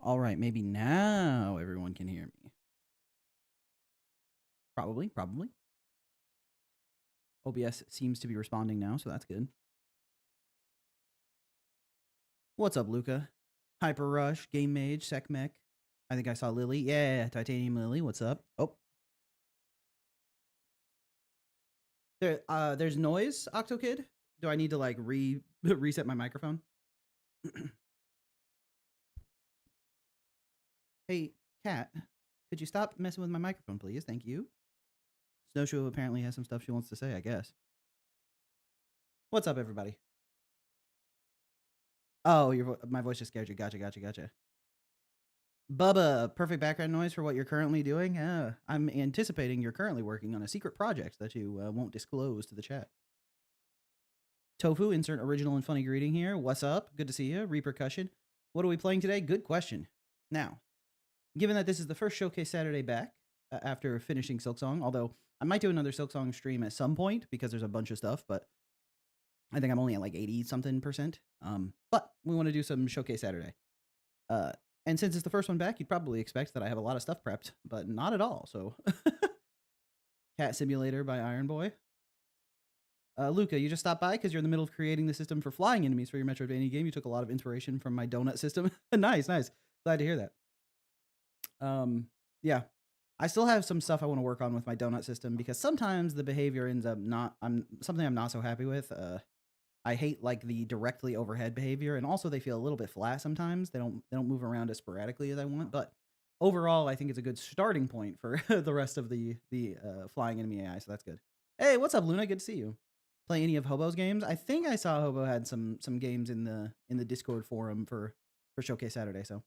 All right, maybe now everyone can hear me. Probably. OBS seems to be responding now, so that's good. What's up, Luca? Hyper Rush, Game Mage, Sekmech. I think I saw Lily. Yeah, Titanium Lily. What's up? Oh. There's noise, OctoKid. Do I need to like reset my microphone? Hey, Cat, could you stop messing with my microphone, please? Thank you. Snowshoe apparently has some stuff she wants to say, I guess. What's up, everybody? Oh, my voice just scared you. Gotcha. Bubba, perfect background noise for what you're currently doing. I'm anticipating you're currently working on a secret project that you won't disclose to the chat. Tofu, insert original and funny greeting here. What's up? Good to see you. Repercussion. What are we playing today? Good question. Now, given that this is the first Showcase Saturday back after finishing Silksong, although I might do another Silksong stream at some point because there's a bunch of stuff, but I think I'm only at like 80-something%. But we want to do some Showcase Saturday. And since it's the first one back, you'd probably expect that I have a lot of stuff prepped, but not at all. So, Cat Simulator by Iron Boy. Luca, you just stopped by because you're in the middle of creating the system for flying enemies for your Metroidvania game. You took a lot of inspiration from my donut system. Nice. Glad to hear that. Yeah, I still have some stuff I want to work on with my donut system because sometimes the behavior ends up something I'm not so happy with. I hate like the directly overhead behavior, and also they feel a little bit flat sometimes. They don't move around as sporadically as I want, but overall, I think it's a good starting point for the rest of the flying enemy AI. So that's good. Hey, what's up, Luna? Good to see you. Play any of Hobo's games? I think I saw Hobo had some games in the Discord forum for Showcase Saturday. So,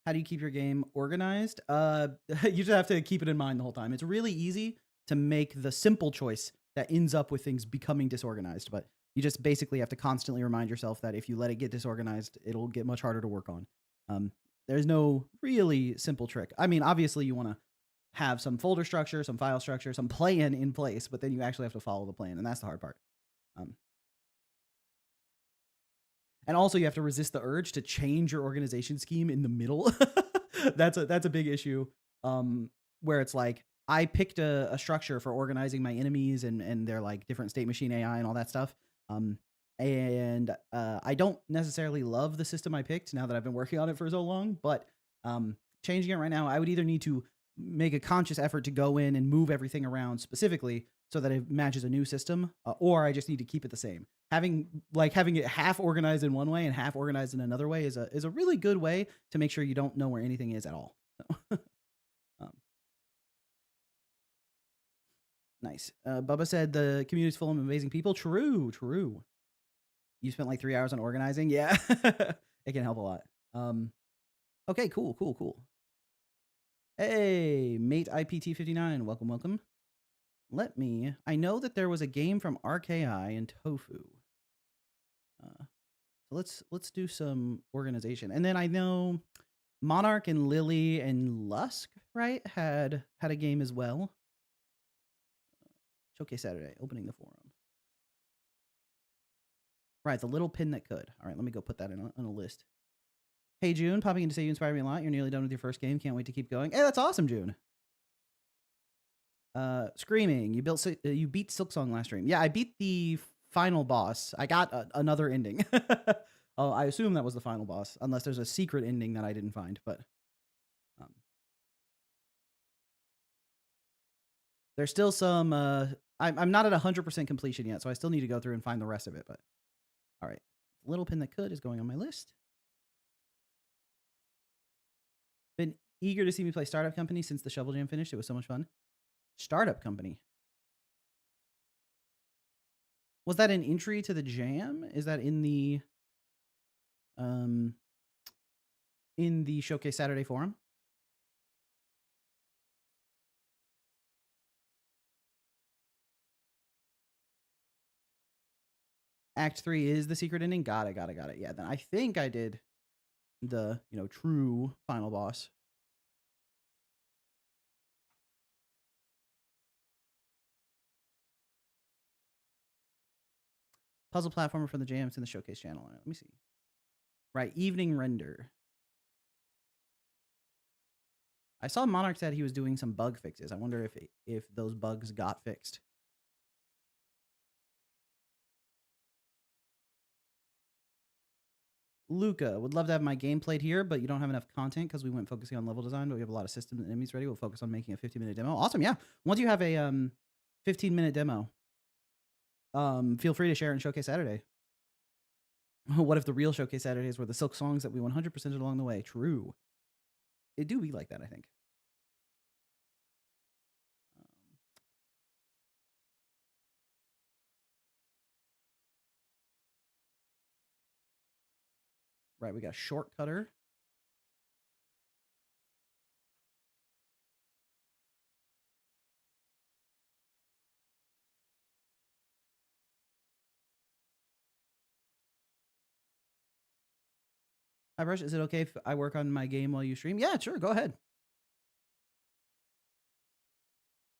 how do you keep your game organized? You just have to keep it in mind the whole time. It's really easy to make the simple choice that ends up with things becoming disorganized, but you just basically have to constantly remind yourself that if you let it get disorganized, it'll get much harder to work on. There's no really simple trick. I mean, obviously you want to have some folder structure, some file structure, some plan in place, but then you actually have to follow the plan, and that's the hard part. And also you have to resist the urge to change your organization scheme in the middle. That's a big issue. Where it's like, I picked a structure for organizing my enemies and their like different state machine AI and all that stuff. And I don't necessarily love the system I picked now that I've been working on it for so long, but changing it right now, I would either need to make a conscious effort to go in and move everything around specifically so that it matches a new system, or I just need to keep it the same. Having it half organized in one way and half organized in another way is a really good way to make sure you don't know where anything is at all. So. Nice. Bubba said the community's full of amazing people. True. You spent like 3 hours on organizing. Yeah, it can help a lot. Okay, cool. Hey, mate IPT59, welcome. I know that there was a game from RKI and Tofu. So let's do some organization. And then I know Monarch and Lily and Lusk, right, had a game as well. Showcase Saturday, opening the forum. Right, the little pin that could. All right, let me go put that on a list. Hey, June, popping in to say you inspire me a lot. You're nearly done with your first game. Can't wait to keep going. Hey, that's awesome, June. Screaming. You beat Silksong last stream. Yeah, I beat the final boss. I got another ending. Oh, I assume that was the final boss, unless there's a secret ending that I didn't find. But there's still some. I'm not at 100% completion yet, so I still need to go through and find the rest of it. But all right, little pin that could is going on my list. Been eager to see me play Startup Company since the Shovel Jam finished. It was so much fun. Startup Company. Was that an entry to the jam? Is that in the Showcase Saturday forum? Act 3 is the secret ending. Got it. Yeah, then I think I did the true final boss. Puzzle platformer for the jams in the Showcase channel. Let me see. Right, evening render. I saw Monarch said he was doing some bug fixes. I wonder if those bugs got fixed. Luca, would love to have my game played here, but you don't have enough content because we went focusing on level design, but we have a lot of systems and enemies ready. We'll focus on making a 15-minute demo. Awesome, yeah. Once you have a 15-minute demo, feel free to share and Showcase Saturday. What if the real Showcase Saturdays were the Silk songs that we 100% along the way? True. It do be like that, I think. Right, we got Shortcutter. Hi, Brush. Is it okay if I work on my game while you stream? Yeah, sure. Go ahead.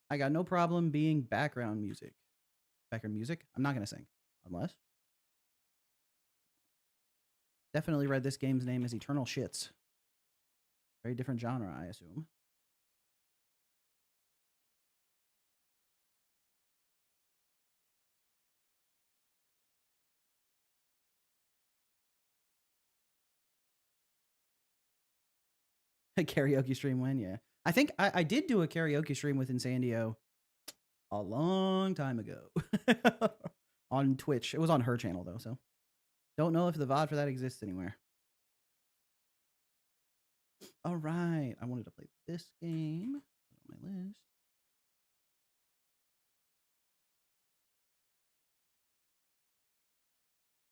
I got no problem being background music. Background music? I'm not going to sing. Unless. Definitely read this game's name as Eternal Shits. Very different genre, I assume. A karaoke stream when, yeah. I think I did do a karaoke stream with Insandio a long time ago on Twitch. It was on her channel, though, so. Don't know if the VOD for that exists anywhere. All right. I wanted to play this game. Put it on my list.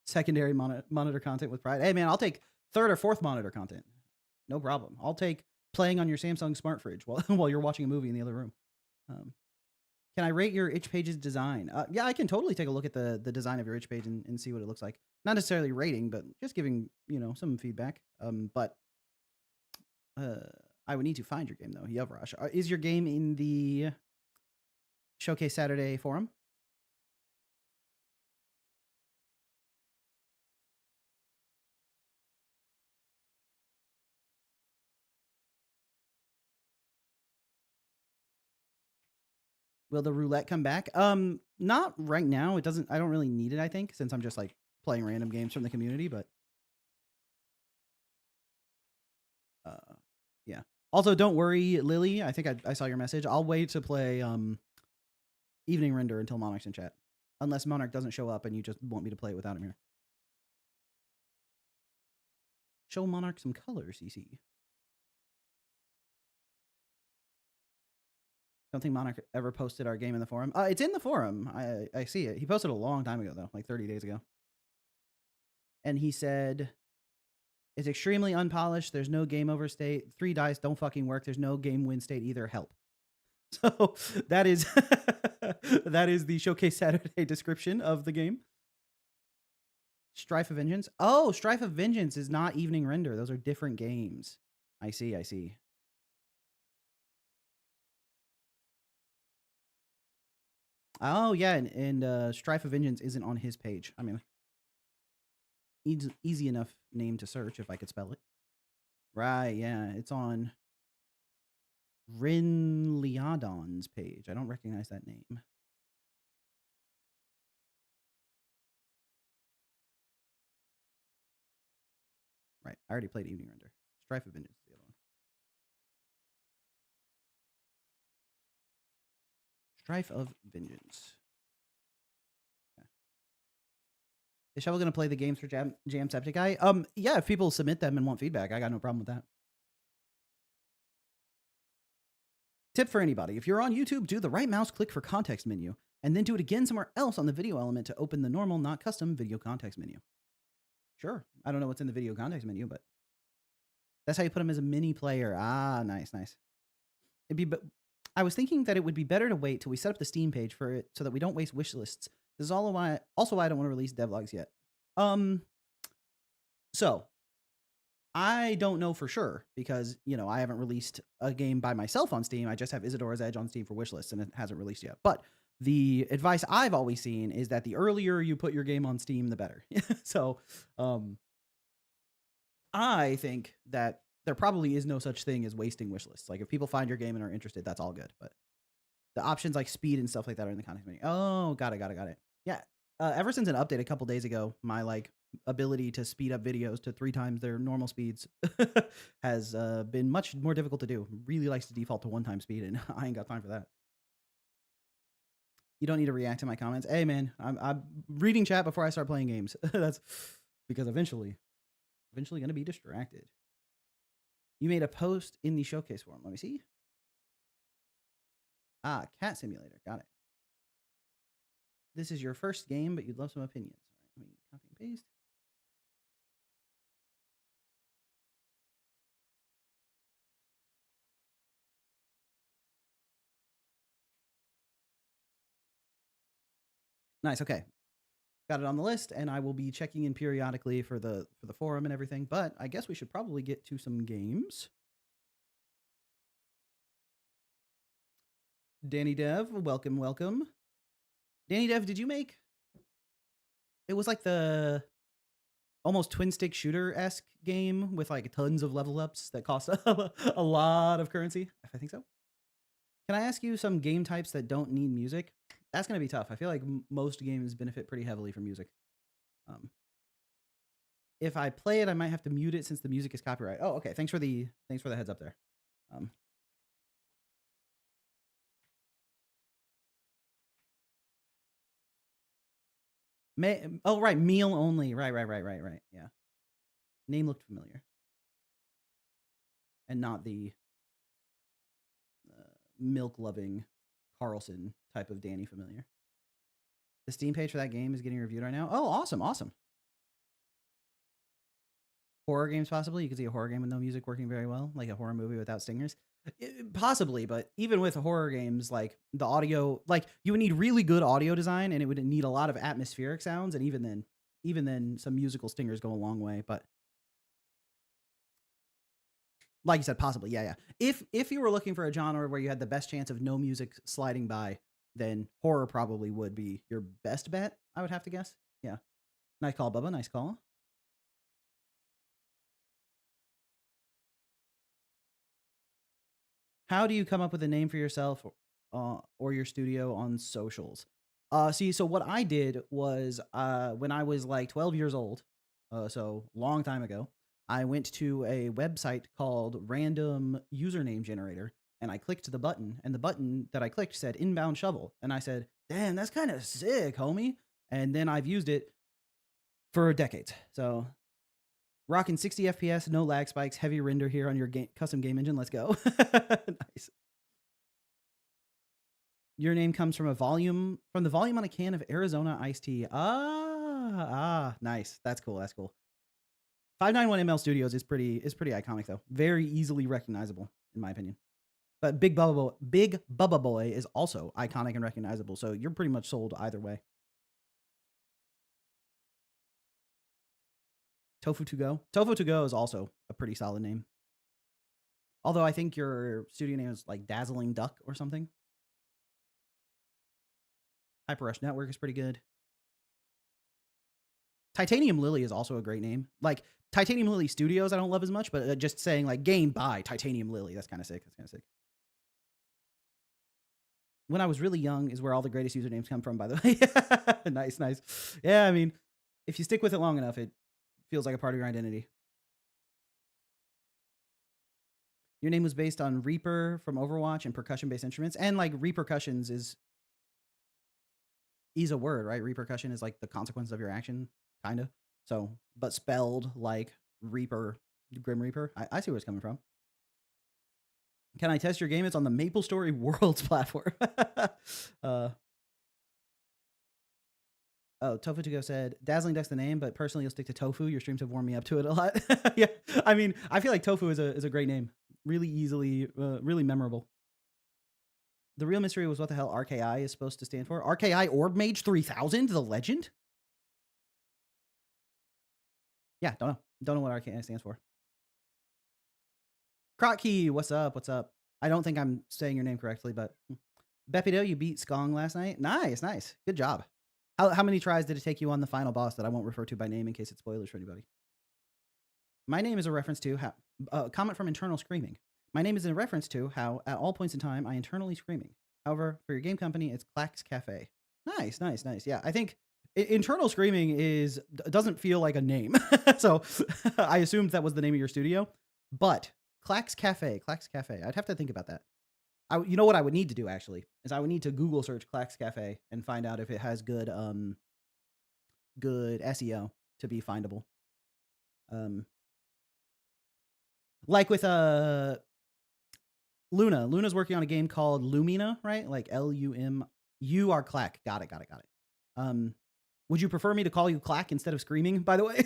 Secondary monitor content with pride. Hey, man, I'll take third or fourth monitor content. No problem. I'll take playing on your Samsung smart fridge while you're watching a movie in the other room. Can I rate your itch page's design? Yeah, I can totally take a look at the design of your itch page and see what it looks like. Not necessarily rating, but just giving, some feedback. But I would need to find your game, though. Yeah, Rush. Is your game in the Showcase Saturday forum? Will the roulette come back? Not right now. It doesn't. I don't really need it, I think, since I'm just like playing random games from the community, but yeah. Also, don't worry, Lily. I think I saw your message. I'll wait to play Evening Render until Monarch's in chat. Unless Monarch doesn't show up and you just want me to play it without him here. Show Monarch some colors, CC. Don't think Monarch ever posted our game in the forum. It's in the forum. I see it. He posted a long time ago, though, like 30 days ago. And he said, it's extremely unpolished. There's no game over state. 3 dice don't fucking work. There's no game win state either. Help. So that is that is the Showcase Saturday description of the game. Strife of Vengeance. Oh, Strife of Vengeance is not Evening Render. Those are different games. I see. I see. Oh, yeah. And Strife of Vengeance isn't on his page. I mean, easy enough name to search if I could spell it. Right. Yeah. It's on Rin Liadon's page. I don't recognize that name. Right. I already played Evening Render. Strife of Vengeance is the other one. Strife of Vengeance. Okay. Is Shovel going to play the games for Jam Septic? Yeah, if people submit them and want feedback, I got no problem with that. Tip for anybody. If you're on YouTube, do the right mouse click for context menu, and then do it again somewhere else on the video element to open the normal, not custom video context menu. Sure. I don't know what's in the video context menu, but that's how you put them as a mini player. Ah, nice, nice. I was thinking that it would be better to wait till we set up the Steam page for it so that we don't waste wish lists. This is also why I don't want to release devlogs yet. So I don't know for sure because, I haven't released a game by myself on Steam. I just have Isadora's Edge on Steam for wishlists and it hasn't released yet. But the advice I've always seen is that the earlier you put your game on Steam, the better. So, I think that there probably is no such thing as wasting wish lists. Like if people find your game and are interested, that's all good. But the options like speed and stuff like that are in the context menu. Oh, got it. Yeah. Ever since an update a couple days ago, my like ability to speed up videos to 3 times their normal speeds has been much more difficult to do. Really likes to default to 1 time speed, and I ain't got time for that. You don't need to react to my comments. Hey man, I'm reading chat before I start playing games. That's because eventually gonna be distracted. You made a post in the showcase forum. Let me see. Ah, Cat Simulator. Got it. This is your first game, but you'd love some opinions. All right, let me copy and paste. Nice. Okay. Got it on the list, and I will be checking in periodically for the forum and everything. But I guess we should probably get to some games. Danny Dev, welcome. Danny Dev, did you make? It was like the almost twin stick shooter-esque game with like tons of level ups that cost a lot of currency. If I think so. Can I ask you some game types that don't need music? That's gonna be tough. I feel like most games benefit pretty heavily from music. If I play it, I might have to mute it since the music is copyright. Oh, okay. Thanks for the heads up there. Oh, right. Meal only. Right. Yeah. Name looked familiar. And not the milk-loving Carlson type of Danny familiar. The Steam page for that game is getting reviewed right now. Oh, awesome. Horror games, possibly. You could see a horror game with no music working very well, like a horror movie without stingers. Possibly, but even with horror games, like the audio, like you would need really good audio design, and it would need a lot of atmospheric sounds, and even then, some musical stingers go a long way. But like you said, possibly, yeah. If you were looking for a genre where you had the best chance of no music sliding by, then horror probably would be your best bet, I would have to guess. Yeah. Nice call, Bubba. Nice call. How do you come up with a name for yourself or your studio on socials? So what I did was when I was like 12 years old, so long time ago, I went to a website called Random Username Generator, and I clicked the button, and the button that I clicked said Inbound Shovel, and I said, "Damn, that's kind of sick, homie." And then I've used it for decades. So rocking 60 FPS, no lag spikes, heavy render here on your custom game engine. Let's go. Nice. Your name comes from the volume on a can of Arizona iced tea. Nice. That's cool. 591 ML Studios is pretty iconic though. Very easily recognizable in my opinion. But Big Bubba Boy is also iconic and recognizable. So you're pretty much sold either way. Tofu to go. Tofu to go is also a pretty solid name. Although I think your studio name is like Dazzling Duck or something. Hyper Rush Network is pretty good. Titanium Lily is also a great name. Like Titanium Lily Studios, I don't love as much, but just saying like game by Titanium Lily, that's kind of sick. When I was really young is where all the greatest usernames come from, by the way. Nice. Yeah, I mean, if you stick with it long enough, it feels like a part of your identity. Your name was based on Reaper from Overwatch and percussion-based instruments. And like repercussions is a word, right? Repercussion is like the consequence of your action, kind of. So, but spelled like Reaper, Grim Reaper. I see where it's coming from. Can I test your game? It's on the MapleStory Worlds platform. Oh, Tofu to go said, Dazzling Duck's the name, but personally, you'll stick to Tofu. Your streams have warmed me up to it a lot. Yeah, I mean, I feel like Tofu is a great name. Really easily, really memorable. The real mystery was what the hell RKI is supposed to stand for. RKI Orb Mage 3000, the legend? Yeah, don't know what RKI stands for. Crockey, what's up? I don't think I'm saying your name correctly, but Bepido, you beat Skong last night. Nice. Good job. How many tries did it take you on the final boss that I won't refer to by name in case it spoilers for anybody? My name is a reference to how, comment from internal screaming. My name is in reference to how at all points in time I internally screaming. However, for your game company, it's Clax Cafe. Nice, nice, nice. Yeah, I think internal screaming doesn't feel like a name. So I assumed that was the name of your studio. But Clax Cafe, Clax Cafe. I'd have to think about that. You know what I would need to do actually is I would need to Google search Clax Cafe and find out if it has good good SEO to be findable. Like with Luna. Luna's working on a game called Lumina, right? Like L-U-M. You are Clack. Got it. Would you prefer me to call you Clack instead of screaming, by the way?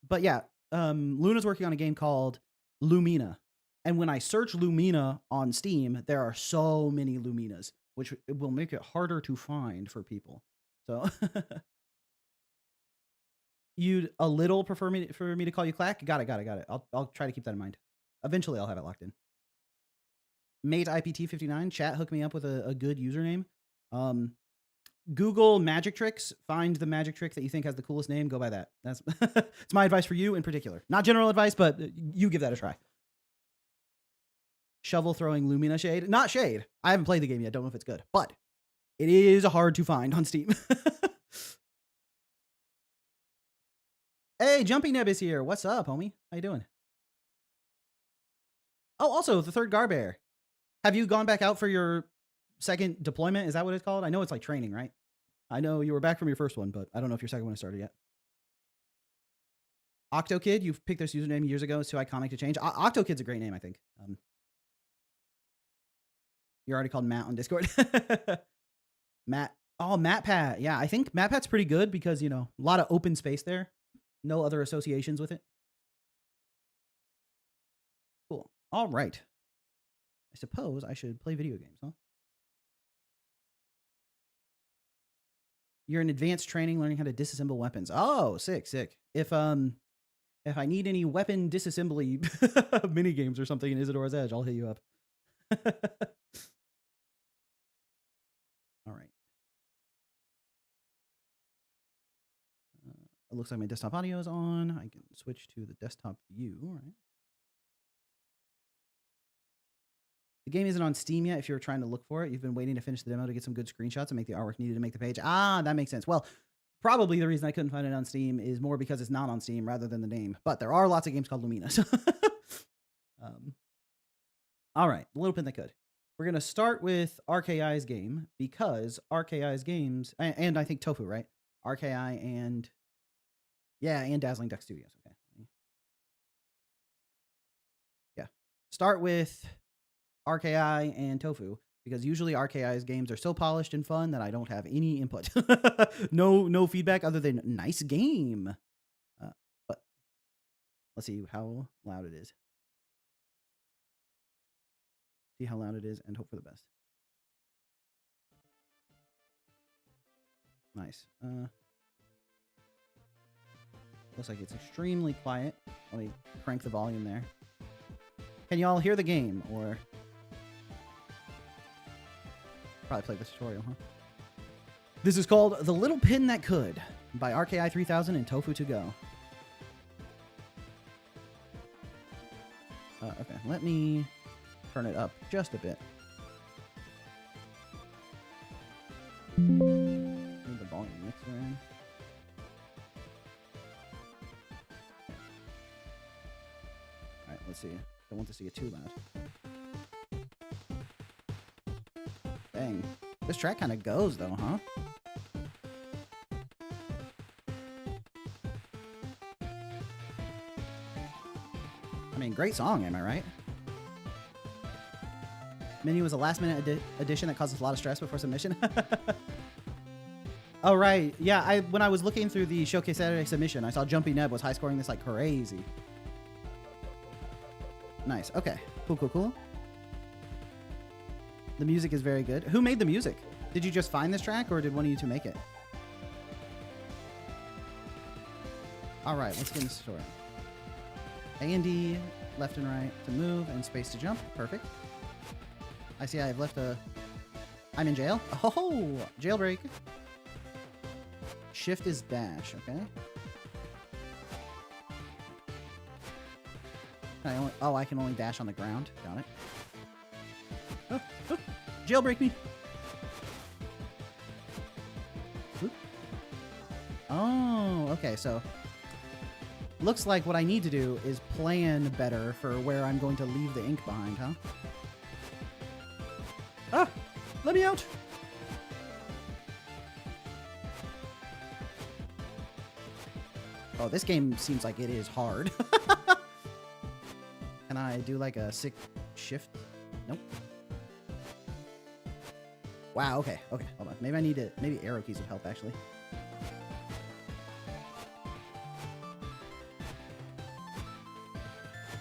But yeah, Luna's working on a game called Lumina. And when I search Lumina on Steam, there are so many Luminas, which will make it harder to find for people. So you'd a little prefer for me to call you Clack? Got it. I'll try to keep that in mind. Eventually, I'll have it locked in. Mate IPT59, chat, hook me up with a good username. Google magic tricks. Find the magic trick that you think has the coolest name. Go by that. That's it's my advice for you in particular. Not general advice, but you give that a try. Shovel throwing Lumina shade. Not shade. I haven't played the game yet. Don't know if it's good, but it is hard to find on Steam. Hey, Jumpy Neb is here. What's up, homie? How you doing? Oh, also the third Garbear. Have you gone back out for your second deployment? Is that what it's called? I know it's like training, right? I know you were back from your first one, but I don't know if your second one has started yet. OctoKid, you've picked this username years ago. It's too iconic to change. OctoKid's a great name, I think. You're already called Matt on Discord. Matt. Oh, MatPat. Yeah, I think MatPat's pretty good because, you know, a lot of open space there. No other associations with it. Cool. All right. I suppose I should play video games, huh? You're in advanced training, learning how to disassemble weapons. Oh, sick. If I need any weapon disassembly mini games or something in Isadora's Edge, I'll hit you up. All right. It looks like my desktop audio is on. I can switch to the desktop view. All right. The game isn't on Steam yet if you're trying to look for it. You've been waiting to finish the demo to get some good screenshots and make the artwork needed to make the page. Ah, that makes sense. Well, probably the reason I couldn't find it on Steam is more because it's not on Steam rather than the name. But there are lots of games called Lumina. So all right, the little pin that could. We're going to start with RKI's game because RKI's games, and I think Tofu, right? RKI and, yeah, and Dazzling Duck Studios. Okay. Yeah. Start with RKI and Tofu because usually RKI's games are so polished and fun that I don't have any input. No feedback other than nice game. But let's see how loud it is. See how loud it is and hope for the best. Nice. Looks like it's extremely quiet. Let me crank the volume there. Can y'all hear the game or... Probably played the tutorial, huh? This is called The Little Pin That Could by RKI 3000 and Tofu to Go. Okay, let me turn it up just a bit. Move the volume mixer in. Alright, let's see. Don't want this to get too loud. Dang. This track kind of goes, though, huh? I mean, great song, am I right? Menu was a last-minute addition that causes a lot of stress before submission. Oh, right. Yeah, when I was looking through the Showcase Saturday submission, I saw Jumpy Neb was high-scoring this like crazy. Nice. Okay. Cool. The music is very good. Who made the music? Did you just find this track, or did one of you two make it? All right, let's get into the story. A and D, left and right to move, and space to jump. Perfect. I see I've left a... I'm in jail? Oh, jailbreak. Shift is dash, okay. I can only dash on the ground. Got it. Jailbreak me. Oop. Oh, okay. So looks like what I need to do is plan better for where I'm going to leave the ink behind, huh? Ah, let me out. Oh, this game seems like it is hard. Can I do like a sick shift? Nope. Wow, okay, hold on. Maybe I need to, maybe arrow keys would help, actually.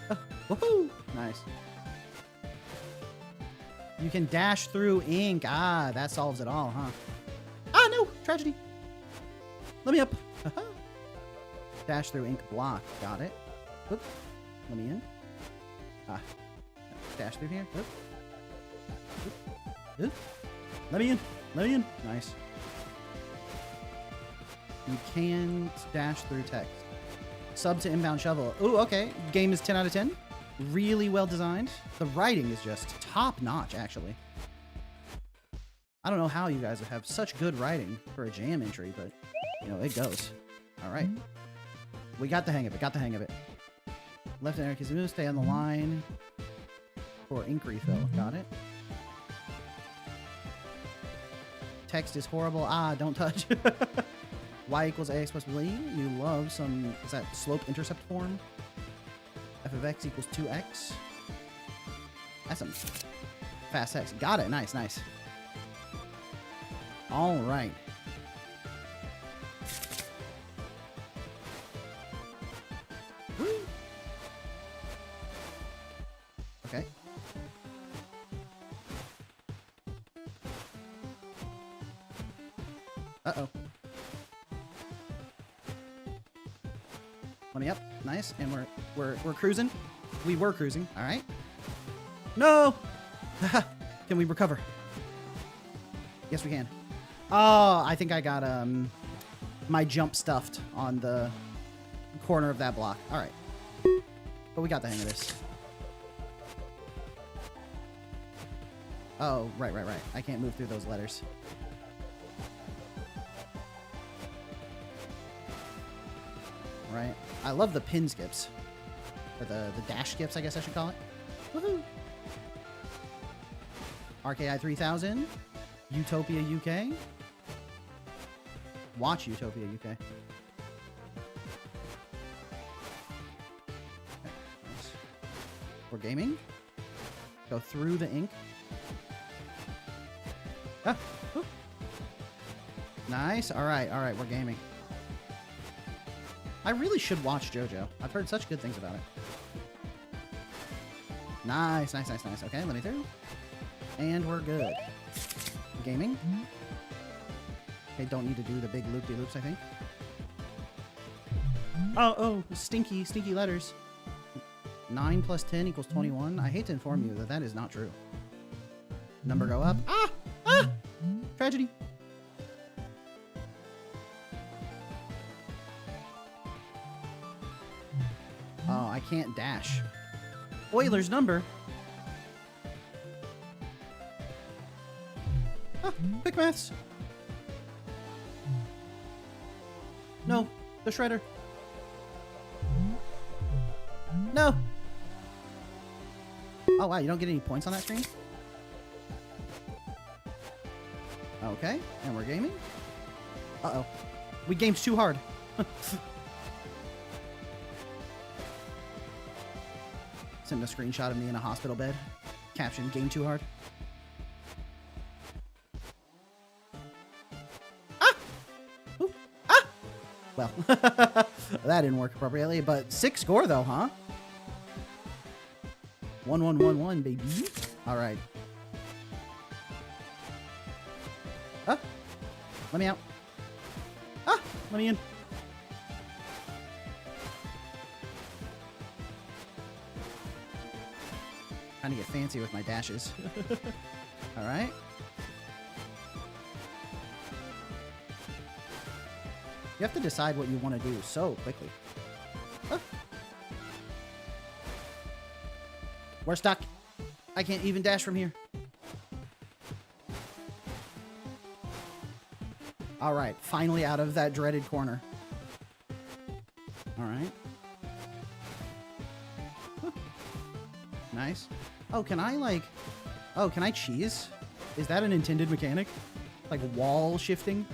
Oh, woohoo! Nice. You can dash through ink. Ah, that solves it all, huh? Ah, no! Tragedy! Let me up! Dash through ink block. Got it. Oop. Let me in. Ah. Dash through here. Oop. Oop. Oop. Let me in. Let me in. Nice. You can dash through text. Sub to inbound shovel. Ooh, okay. Game is 10 out of 10. Really well designed. The writing is just top notch, actually. I don't know how you guys have such good writing for a jam entry, but, you know, it goes. All right. We got the hang of it. Got the hang of it. Left and arrow keys move. Stay on the line for ink refill. Got it. Text is horrible. Ah, don't touch. Y equals AX plus B. You love some, is that slope intercept form? F of X equals 2X. That's some fast X. Got it. Nice, nice. All right. Woo. Okay. Uh-oh. Let me up. Nice. And we're cruising. We were cruising. All right. No! Can we recover? Yes, we can. Oh, I think I got my jump stuffed on the corner of that block. All right. But we got the hang of this. Oh, right. I can't move through those letters. Right. I love the pin skips. Or the dash skips, I guess I should call it. Woohoo! RKI 3000. Utopia UK. Watch Utopia UK. Okay, nice. We're gaming. Go through the ink. Ah! Woo. Nice. All right, we're gaming. I really should watch JoJo. I've heard such good things about it. Nice. Okay, let me through. And we're good. Gaming. Okay, don't need to do the big loop-de-loops, I think. Oh, stinky letters. 9 plus 10 equals 21. I hate to inform you that that is not true. Number go up. Ah! Tragedy. Oh, I can't dash. Euler's number. Ah, quick maths. No, the shredder. No. Oh, wow, you don't get any points on that screen? Okay, and we're gaming. Uh-oh. We gamed too hard. Send a screenshot of me in a hospital bed. Caption, game too hard. Ah! Ooh. Ah! Well, that didn't work appropriately, but 6 score though, huh? 1-1-1-1, baby. All right. Ah! Let me out. Ah! Let me in. Trying to get fancy with my dashes. All right. You have to decide what you want to do so quickly. Ah. We're stuck. I can't even dash from here. All right, finally out of that dreaded corner. All right. Huh. Nice. Oh, can I like... Oh, can I cheese? Is that an intended mechanic? Like wall shifting?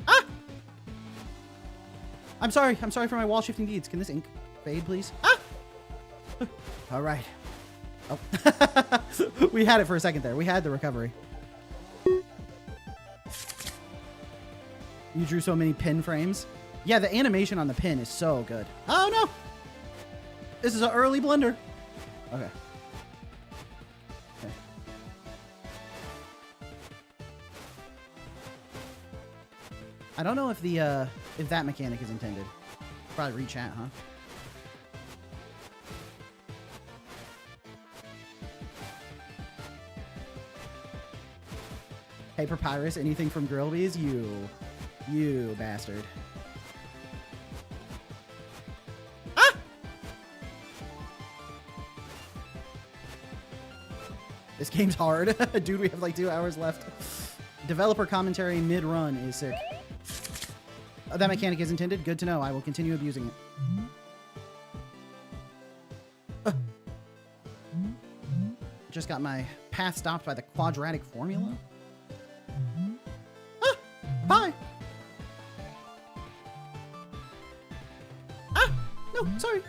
Ah! I'm sorry for my wall shifting deeds. Can this ink fade, please? Ah! All right. Oh. We had it for a second there. We had the recovery. You drew so many pin frames. Yeah, the animation on the pin is so good. Oh, no. This is an early blunder. Okay. Okay. I don't know if the if that mechanic is intended. Probably re-chat, huh? Hey, Papyrus, anything from Grillby's? You bastard. Ah! This game's hard. Dude, we have like 2 hours left. Developer commentary mid-run is sick. That mechanic is intended. Good to know. I will continue abusing it. Just got my path stopped by the quadratic formula. Ah! Bye! No, sorry.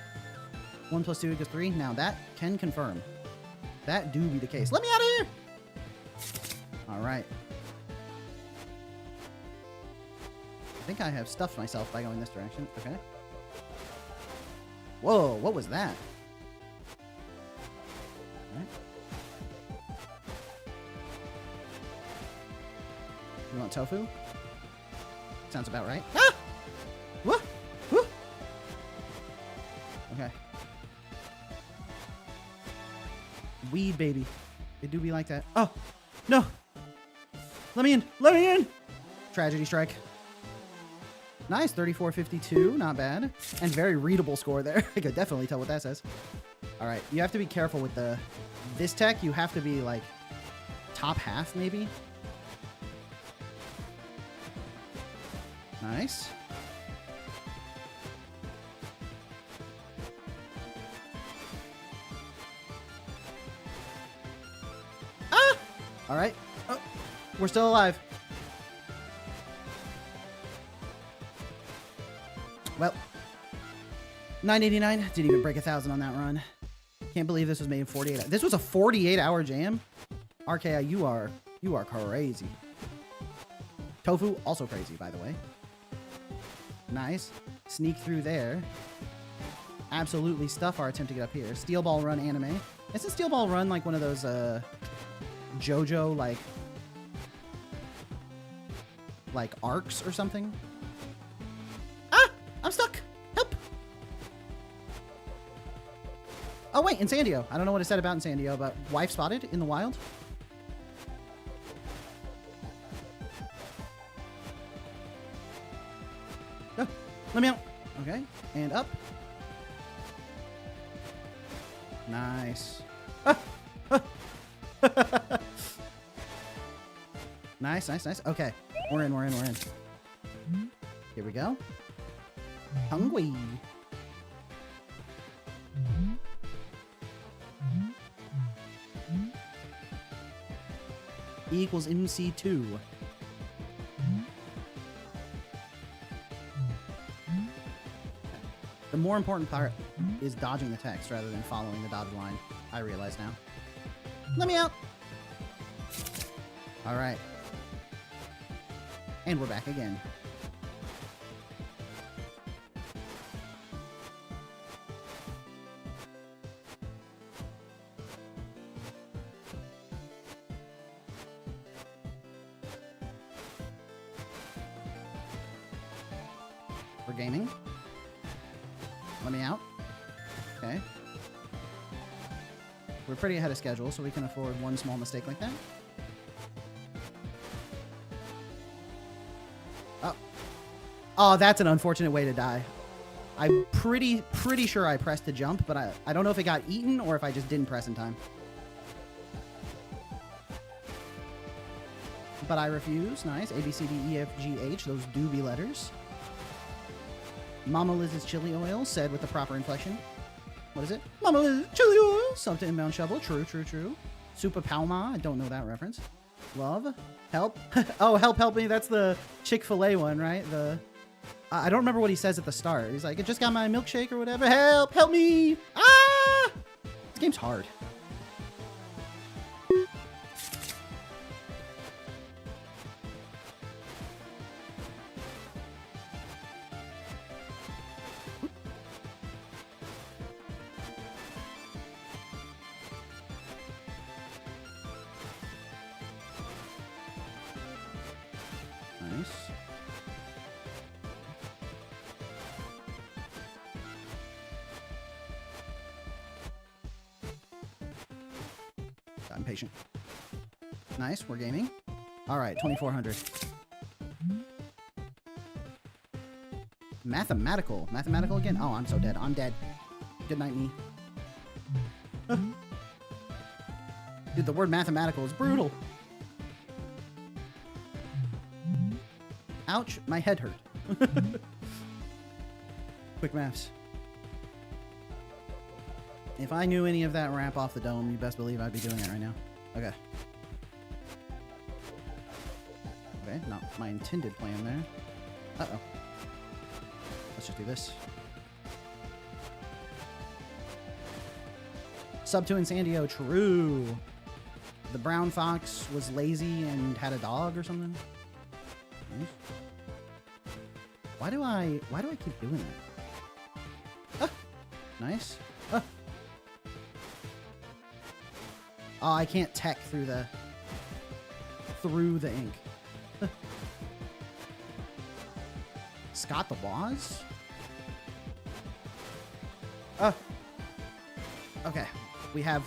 1 + 2 = 3. Now that can confirm. That do be the case. Let me out of here! All right. I think I have stuffed myself by going this direction. Okay. Whoa, what was that? All right. You want tofu? Sounds about right. Ah! Whoa! Whoa! Okay. Weed, baby. It do be like that. Oh! No! Let me in! Let me in! Tragedy strike. Nice, 34.52. Not bad. And very readable score there. I could definitely tell what that says. All right. You have to be careful with this tech. You have to be, like, top half, maybe. Nice. Ah! All right. Oh, we're still alive. Well, 989. Didn't even break 1,000 on that run. Can't believe this was made in 48 hours. This was a 48-hour jam? RKI, you are crazy. Tofu, also crazy, by the way. Nice. Sneak through there. Absolutely stuff our attempt to get up here. Steel Ball Run anime. Isn't Steel Ball Run like one of those JoJo like arcs or something? Ah! I'm stuck! Help! Oh wait, Insandio. I don't know what it said about Insandio, but wife spotted in the wild? Oh, let me out. Okay, and up. Nice. Ah! Ah! Nice, nice, nice. Okay, we're in. Here we go. Hungry. E equals MC2. The more important part is dodging the text rather than following the dotted line. I realize now. Let me out. All right. And we're back again. We're gaming. Let me out. Okay. We're pretty ahead of schedule, so we can afford one small mistake like that. Oh. Oh, that's an unfortunate way to die. I'm pretty sure I pressed to jump, but I don't know if it got eaten or if I just didn't press in time. But I refuse. Nice. A, B, C, D, E, F, G, H. Those do be letters. Mama Liz's chili oil, said with the proper inflection. What is it? Mama Liz's chili oil. Sub to inbound shovel. True. Super Palma. I don't know that reference. Love. Help. Oh, help me. That's the Chick-fil-A one, right? I don't remember what he says at the start. He's like, I just got my milkshake or whatever. Help me. Ah! This game's hard. Nice. I'm patient. Nice, we're gaming. All right, 2400. Mathematical. Mathematical again? Oh, I'm so dead. I'm dead. Good night, me. Dude, the word mathematical is brutal. Ouch, my head hurt. Quick maths. If I knew any of that rap off the dome, you best believe I'd be doing it right now. Okay. Okay, not my intended plan there. Uh-oh. Let's just do this. Sub to Insandio, true. The brown fox was lazy and had a dog or something. Nice. Why do I keep doing that? Ah, nice. Ah. Oh, I can't tech through the ink. Scott the Waz? Okay. We have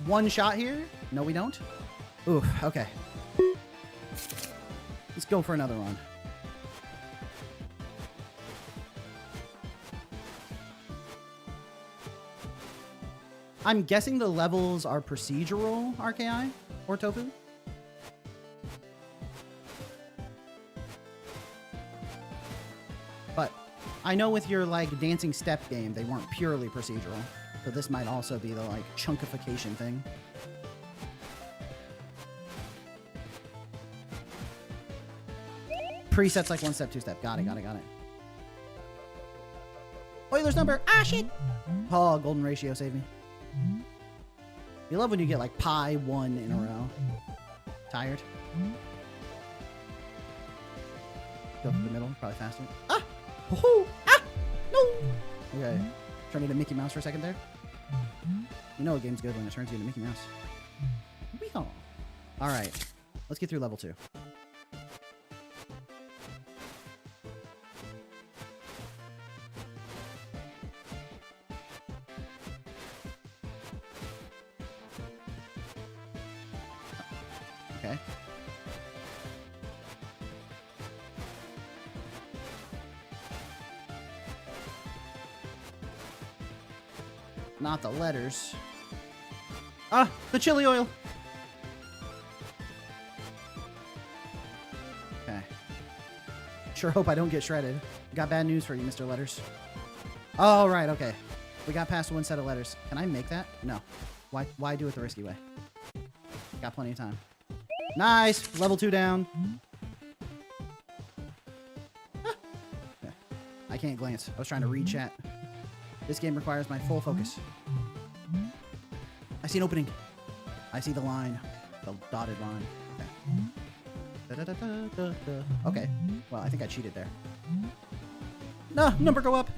one shot here. No, we don't. Ooh, okay. Let's go for another one. I'm guessing the levels are procedural, RKI or Tofu. But I know with your like dancing step game, they weren't purely procedural. So this might also be the like chunkification thing. Presets like one step, two step. Got it. Euler's number. Ah, shit. Oh, golden ratio saved me. You love when you get like pi 1 in a row. Tired? Go to the middle, probably faster. Ah! Woohoo! Ah! No! Okay. Turn into Mickey Mouse for a second there. You know a game's good when it turns you into Mickey Mouse. Weehaw! Alright. Let's get through level 2. Okay. Not the letters. Ah, the chili oil. Okay. Sure hope I don't get shredded. Got bad news for you, Mr. Letters. Oh, right, okay. We got past one set of letters. Can I make that? No. Why do it the risky way? Got plenty of time. Nice! Level 2 down. Ah. Yeah. I can't glance. I was trying to read chat. This game requires my full focus. I see an opening. I see the line. The dotted line. Okay. Okay. Well, I think I cheated there. No! Number go up!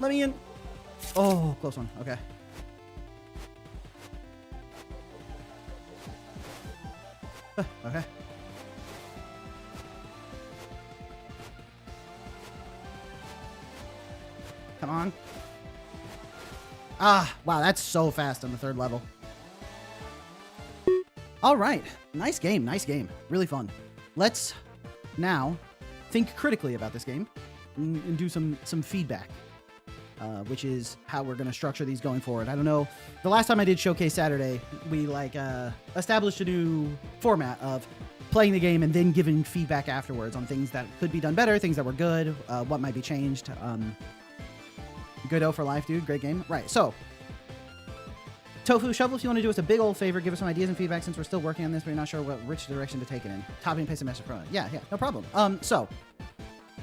Let me in! Oh, close one. Okay. Okay. Come on. Ah, wow, that's so fast on the 3rd level. All right. Nice game. Really fun. Let's now think critically about this game and do some feedback, which is how we're going to structure these going forward. I don't know. The last time I did Showcase Saturday, we established a new format of playing the game and then giving feedback afterwards on things that could be done better, things that were good, what might be changed. Godot for life, dude. Great game. Right. So, Tofu, Shovel, if you want to do us a big old favor, give us some ideas and feedback since we're still working on this, but we're not sure which direction to take it in. Copy and paste a message from it. Yeah, no problem. So,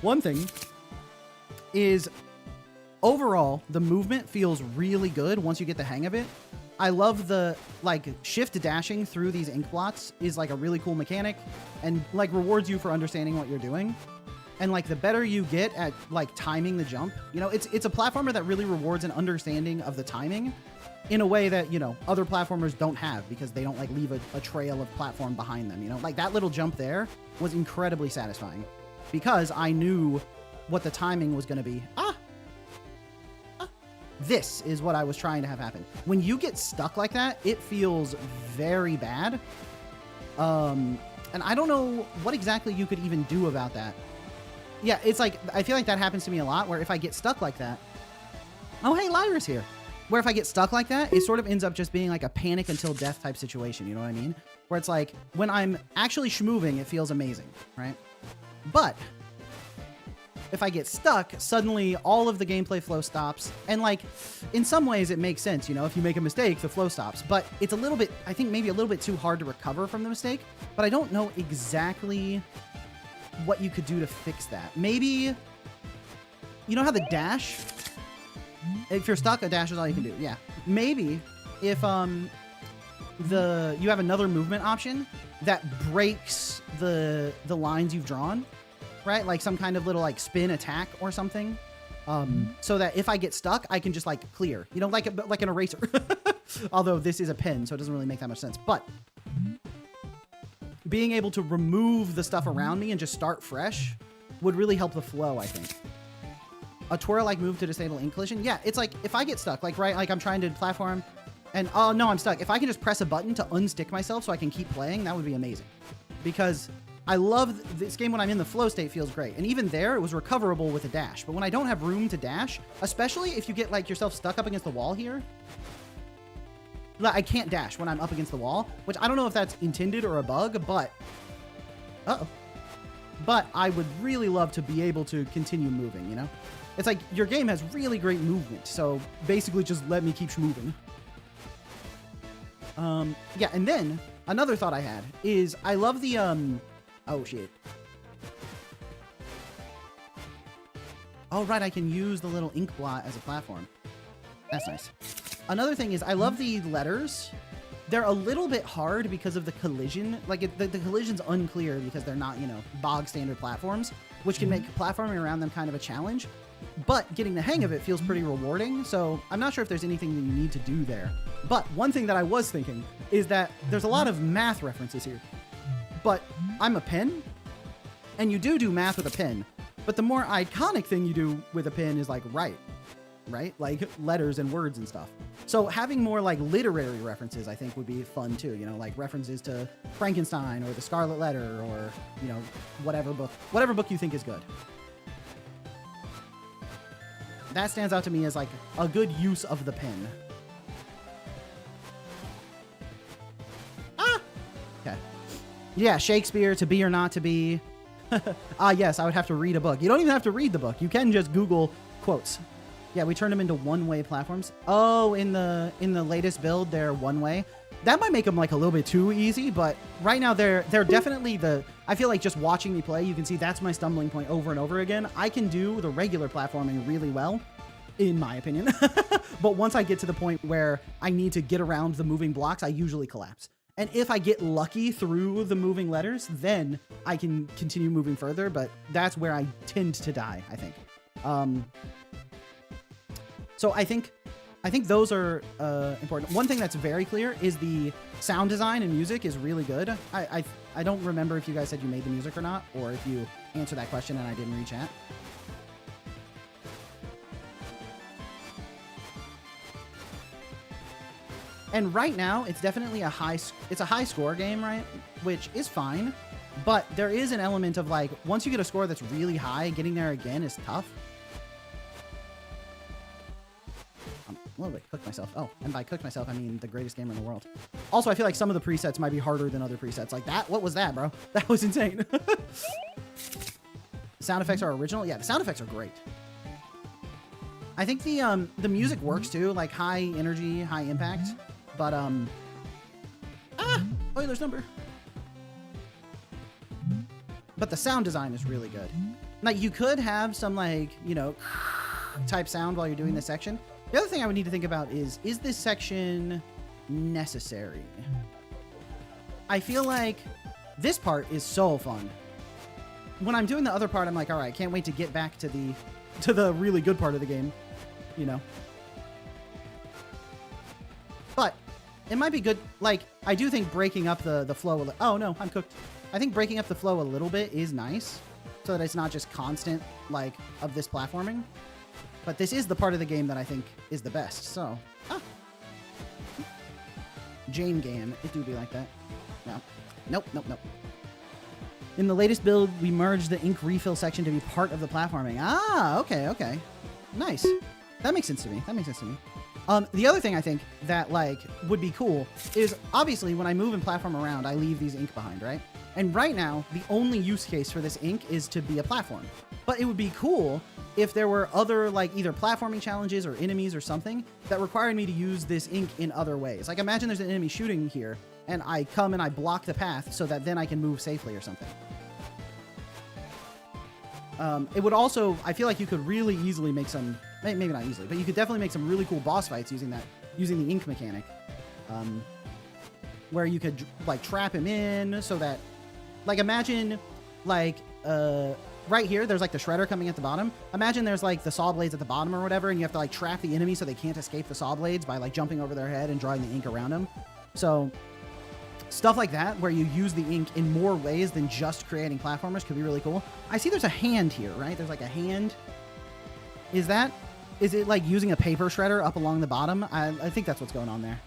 one thing is, overall, the movement feels really good once you get the hang of it. I love the, shift dashing through these ink blots is, a really cool mechanic and, rewards you for understanding what you're doing. And, the better you get at, timing the jump, it's a platformer that really rewards an understanding of the timing in a way that, other platformers don't have because they don't, leave a trail of platform behind them, that little jump there was incredibly satisfying because I knew what the timing was going to be. This is what I was trying to have happen. When you get stuck like that, it feels very bad. And I don't know what exactly you could even do about that. Yeah, it's I feel like that happens to me a lot where if I get stuck like that. Oh, hey, Lyra's here. Where if I get stuck like that, it sort of ends up just being a panic until death type situation. You know what I mean? Where it's when I'm actually schmoving, it feels amazing, right? But if I get stuck, suddenly all of the gameplay flow stops. And in some ways it makes sense, if you make a mistake, the flow stops. But it's a little bit, I think maybe a little bit too hard to recover from the mistake. But I don't know exactly what you could do to fix that. Maybe, you know how the dash, if you're stuck, a dash is all you can do. Yeah. Maybe if you have another movement option that breaks the lines you've drawn, right? Some kind of little spin attack or something. So that if I get stuck, I can just clear, like an eraser. Although this is a pen, so it doesn't really make that much sense. But being able to remove the stuff around me and just start fresh would really help the flow, I think. A twirl move to disable ink collision. Yeah, it's if I get stuck, I'm trying to platform and oh no, I'm stuck. If I can just press a button to unstick myself so I can keep playing, that would be amazing. Because I love this game when I'm in the flow state feels great. And even there, it was recoverable with a dash. But when I don't have room to dash, especially if you get yourself stuck up against the wall here, I can't dash when I'm up against the wall, which I don't know if that's intended or a bug, but but I would really love to be able to continue moving, It's your game has really great movement, so basically just let me keep moving. Yeah, and then another thought I had is I love the oh shit. Oh right, I can use the little ink blot as a platform. That's nice. Another thing is I love the letters. They're a little bit hard because of the collision. The collision's unclear because they're not, bog standard platforms, which can make platforming around them kind of a challenge. But getting the hang of it feels pretty rewarding, so I'm not sure if there's anything that you need to do there. But one thing that I was thinking is that there's a lot of math references here. But I'm a pen, and you do math with a pen, but the more iconic thing you do with a pen is write, right? Letters and words and stuff. So having more literary references, I think would be fun too, references to Frankenstein or the Scarlet Letter or, whatever book you think is good. That stands out to me as a good use of the pen. Okay. Yeah, Shakespeare, To Be or Not to Be. Yes, I would have to read a book. You don't even have to read the book. You can just Google quotes. Yeah, we turned them into one-way platforms. Oh, in the latest build, they're one-way. That might make them a little bit too easy, but right now they're definitely I feel like just watching me play, you can see that's my stumbling point over and over again. I can do the regular platforming really well, in my opinion. But once I get to the point where I need to get around the moving blocks, I usually collapse. And if I get lucky through the moving letters, then I can continue moving further, but that's where I tend to die, I think. So I think those are important. One thing that's very clear is the sound design and music is really good. I don't remember if you guys said you made the music or not, or if you answered that question and I didn't read chat. And right now, it's definitely a high score game, right? Which is fine. But there is an element of like, once you get a score that's really high, getting there again is tough. I'm a little bit cooked myself. Oh, and by cooked myself, I mean the greatest gamer in the world. Also, I feel like some of the presets might be harder than other presets. Like that, what was that, bro? That was insane. Sound effects are original. Yeah, the sound effects are great. I think the music works too, like high energy, high impact. But Euler's number. But the sound design is really good. Like you could have some like, you know, type sound while you're doing this section. The other thing I would need to think about is this section necessary? I feel like this part is so fun. When I'm doing the other part, I'm like, all right, can't wait to get back to the really good part of the game, you know. But it might be good. Like, I do think breaking up the flow. Oh no, I'm cooked. I think breaking up the flow a little bit is nice, so that it's not just constant like of this platforming. But this is the part of the game that I think is the best. So, Jane game, it do be like that. No, nope. In the latest build, we merged the ink refill section to be part of the platforming. Ah, okay. Nice. That makes sense to me. The other thing I think that like would be cool is obviously when I move and platform around, I leave these ink behind, right? And right now, the only use case for this ink is to be a platform. But it would be cool if there were other like either platforming challenges or enemies or something that required me to use this ink in other ways. Like imagine there's an enemy shooting here and I come and I block the path so that then I can move safely or something. It would also, I feel like you could really easily make some, maybe not easily, but you could definitely make some really cool boss fights using the ink mechanic. Where you could like trap him in so that, like imagine like, right here, there's like the shredder coming at the bottom. Imagine there's like the saw blades at the bottom or whatever, and you have to like trap the enemy so they can't escape the saw blades by like jumping over their head and drawing the ink around them. So stuff like that, where you use the ink in more ways than just creating platformers, could be really cool. I see there's a hand here, right? There's like a hand. Is it like using a paper shredder up along the bottom? I think that's what's going on there.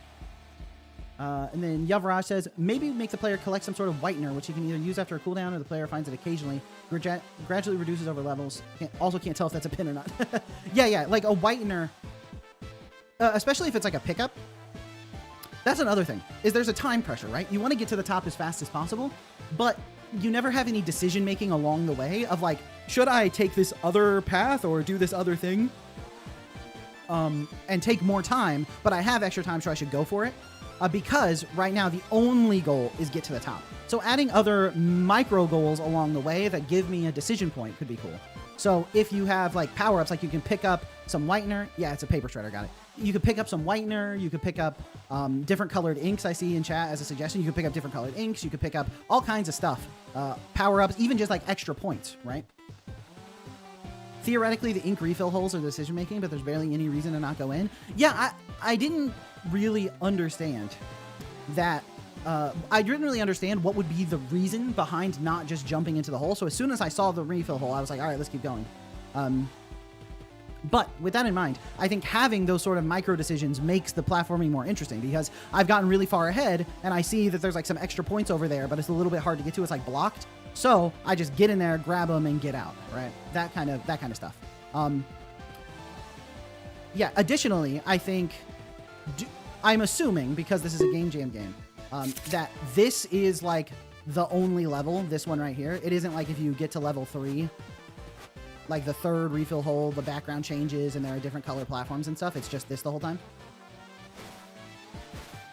And then Yavraj says, maybe make the player collect some sort of whitener, which he can either use after a cooldown or the player finds it occasionally. Gradually reduces over levels. Also can't tell if that's a pin or not. Yeah, like a whitener, especially if it's like a pickup. That's another thing, is there's a time pressure, right? You want to get to the top as fast as possible, but you never have any decision making along the way of like, should I take this other path or do this other thing? And take more time, but I have extra time, so I should go for it. Because right now the only goal is get to the top. So adding other micro goals along the way that give me a decision point could be cool. So if you have like power-ups, like you can pick up some whitener. Yeah, it's a paper shredder, got it. You could pick up some whitener. You could pick up different colored inks I see in chat as a suggestion. You could pick up different colored inks. You could pick up all kinds of stuff. Power-ups, even just like extra points, right? Theoretically, the ink refill holes are decision-making, but there's barely any reason to not go in. Yeah, I didn't really understand that. I didn't really understand what would be the reason behind not just jumping into the hole. So as soon as I saw the refill hole, I was like, all right, let's keep going. But with that in mind, I think having those sort of micro decisions makes the platforming more interesting, because I've gotten really far ahead and I see that there's like some extra points over there, but it's a little bit hard to get to. It's like blocked. So I just get in there, grab them, and get out, right? That kind of stuff. Yeah, additionally, I think, I'm assuming, because this is a Game Jam game, that this is like the only level, this one right here. It isn't like if you get to level 3, like the third refill hole, the background changes and there are different color platforms and stuff. It's just this the whole time.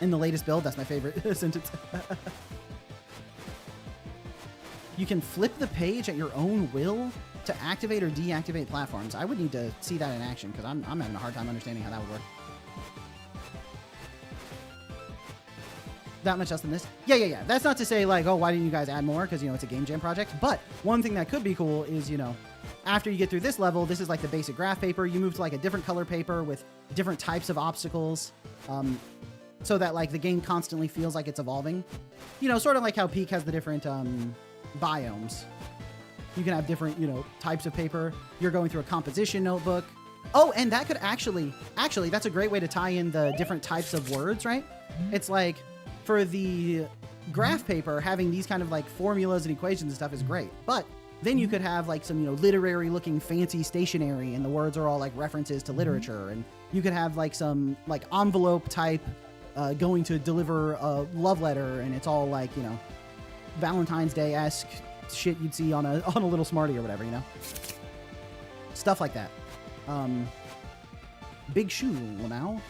In the latest build, that's my favorite sentence. You can flip the page at your own will to activate or deactivate platforms. I would need to see that in action, because I'm having a hard time understanding how that would work. That much less than this. Yeah. That's not to say like, oh, why didn't you guys add more? Because, you know, it's a Game Jam project. But one thing that could be cool is, you know, after you get through this level, this is like the basic graph paper. You move to like a different color paper with different types of obstacles, so that like the game constantly feels like it's evolving. You know, sort of like how Peak has the different biomes. You can have different, you know, types of paper. You're going through a composition notebook. Oh, and that could actually, that's a great way to tie in the different types of words, right? It's like, for the graph paper having these kind of like formulas and equations and stuff is great, but then you could have like some, you know, literary looking fancy stationery and the words are all like references to literature, and you could have like some like envelope type going to deliver a love letter, and it's all like, you know, Valentine's Day-esque shit you'd see on a little Smartie or whatever, you know, stuff like that. Big shoe now.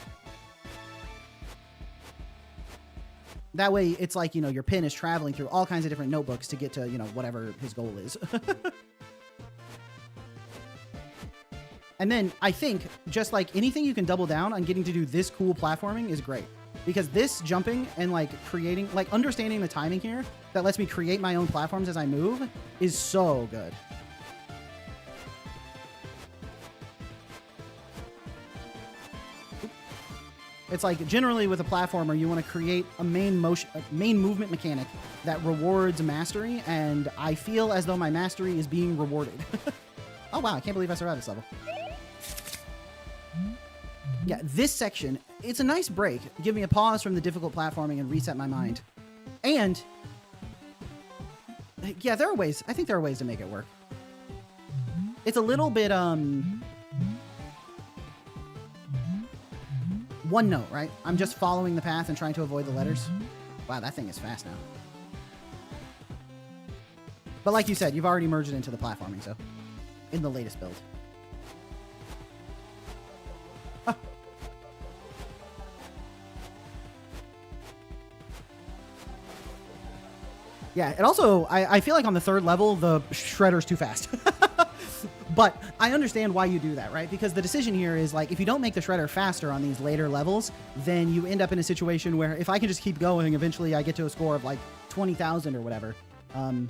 That way, it's like, you know, your pen is traveling through all kinds of different notebooks to get to, you know, whatever his goal is. And then I think just like anything you can double down on getting to do this cool platforming is great. Because this jumping and like creating, like understanding the timing here that lets me create my own platforms as I move is so good. It's like generally with a platformer, you want to create a main movement mechanic that rewards mastery, and I feel as though my mastery is being rewarded. Oh wow, I can't believe I survived this level. Yeah, this section, it's a nice break. Give me a pause from the difficult platforming and reset my mind. And yeah, there are ways. I think there are ways to make it work. It's a little bit one note, right? I'm just following the path and trying to avoid the letters. Wow, that thing is fast now. But like you said, you've already merged it into the platforming, so in the latest build. Ah. Yeah, it also, I feel like on the third level, the shredder's too fast. But I understand why you do that, right? Because the decision here is like, if you don't make the shredder faster on these later levels, then you end up in a situation where if I can just keep going, eventually I get to a score of like 20,000 or whatever. And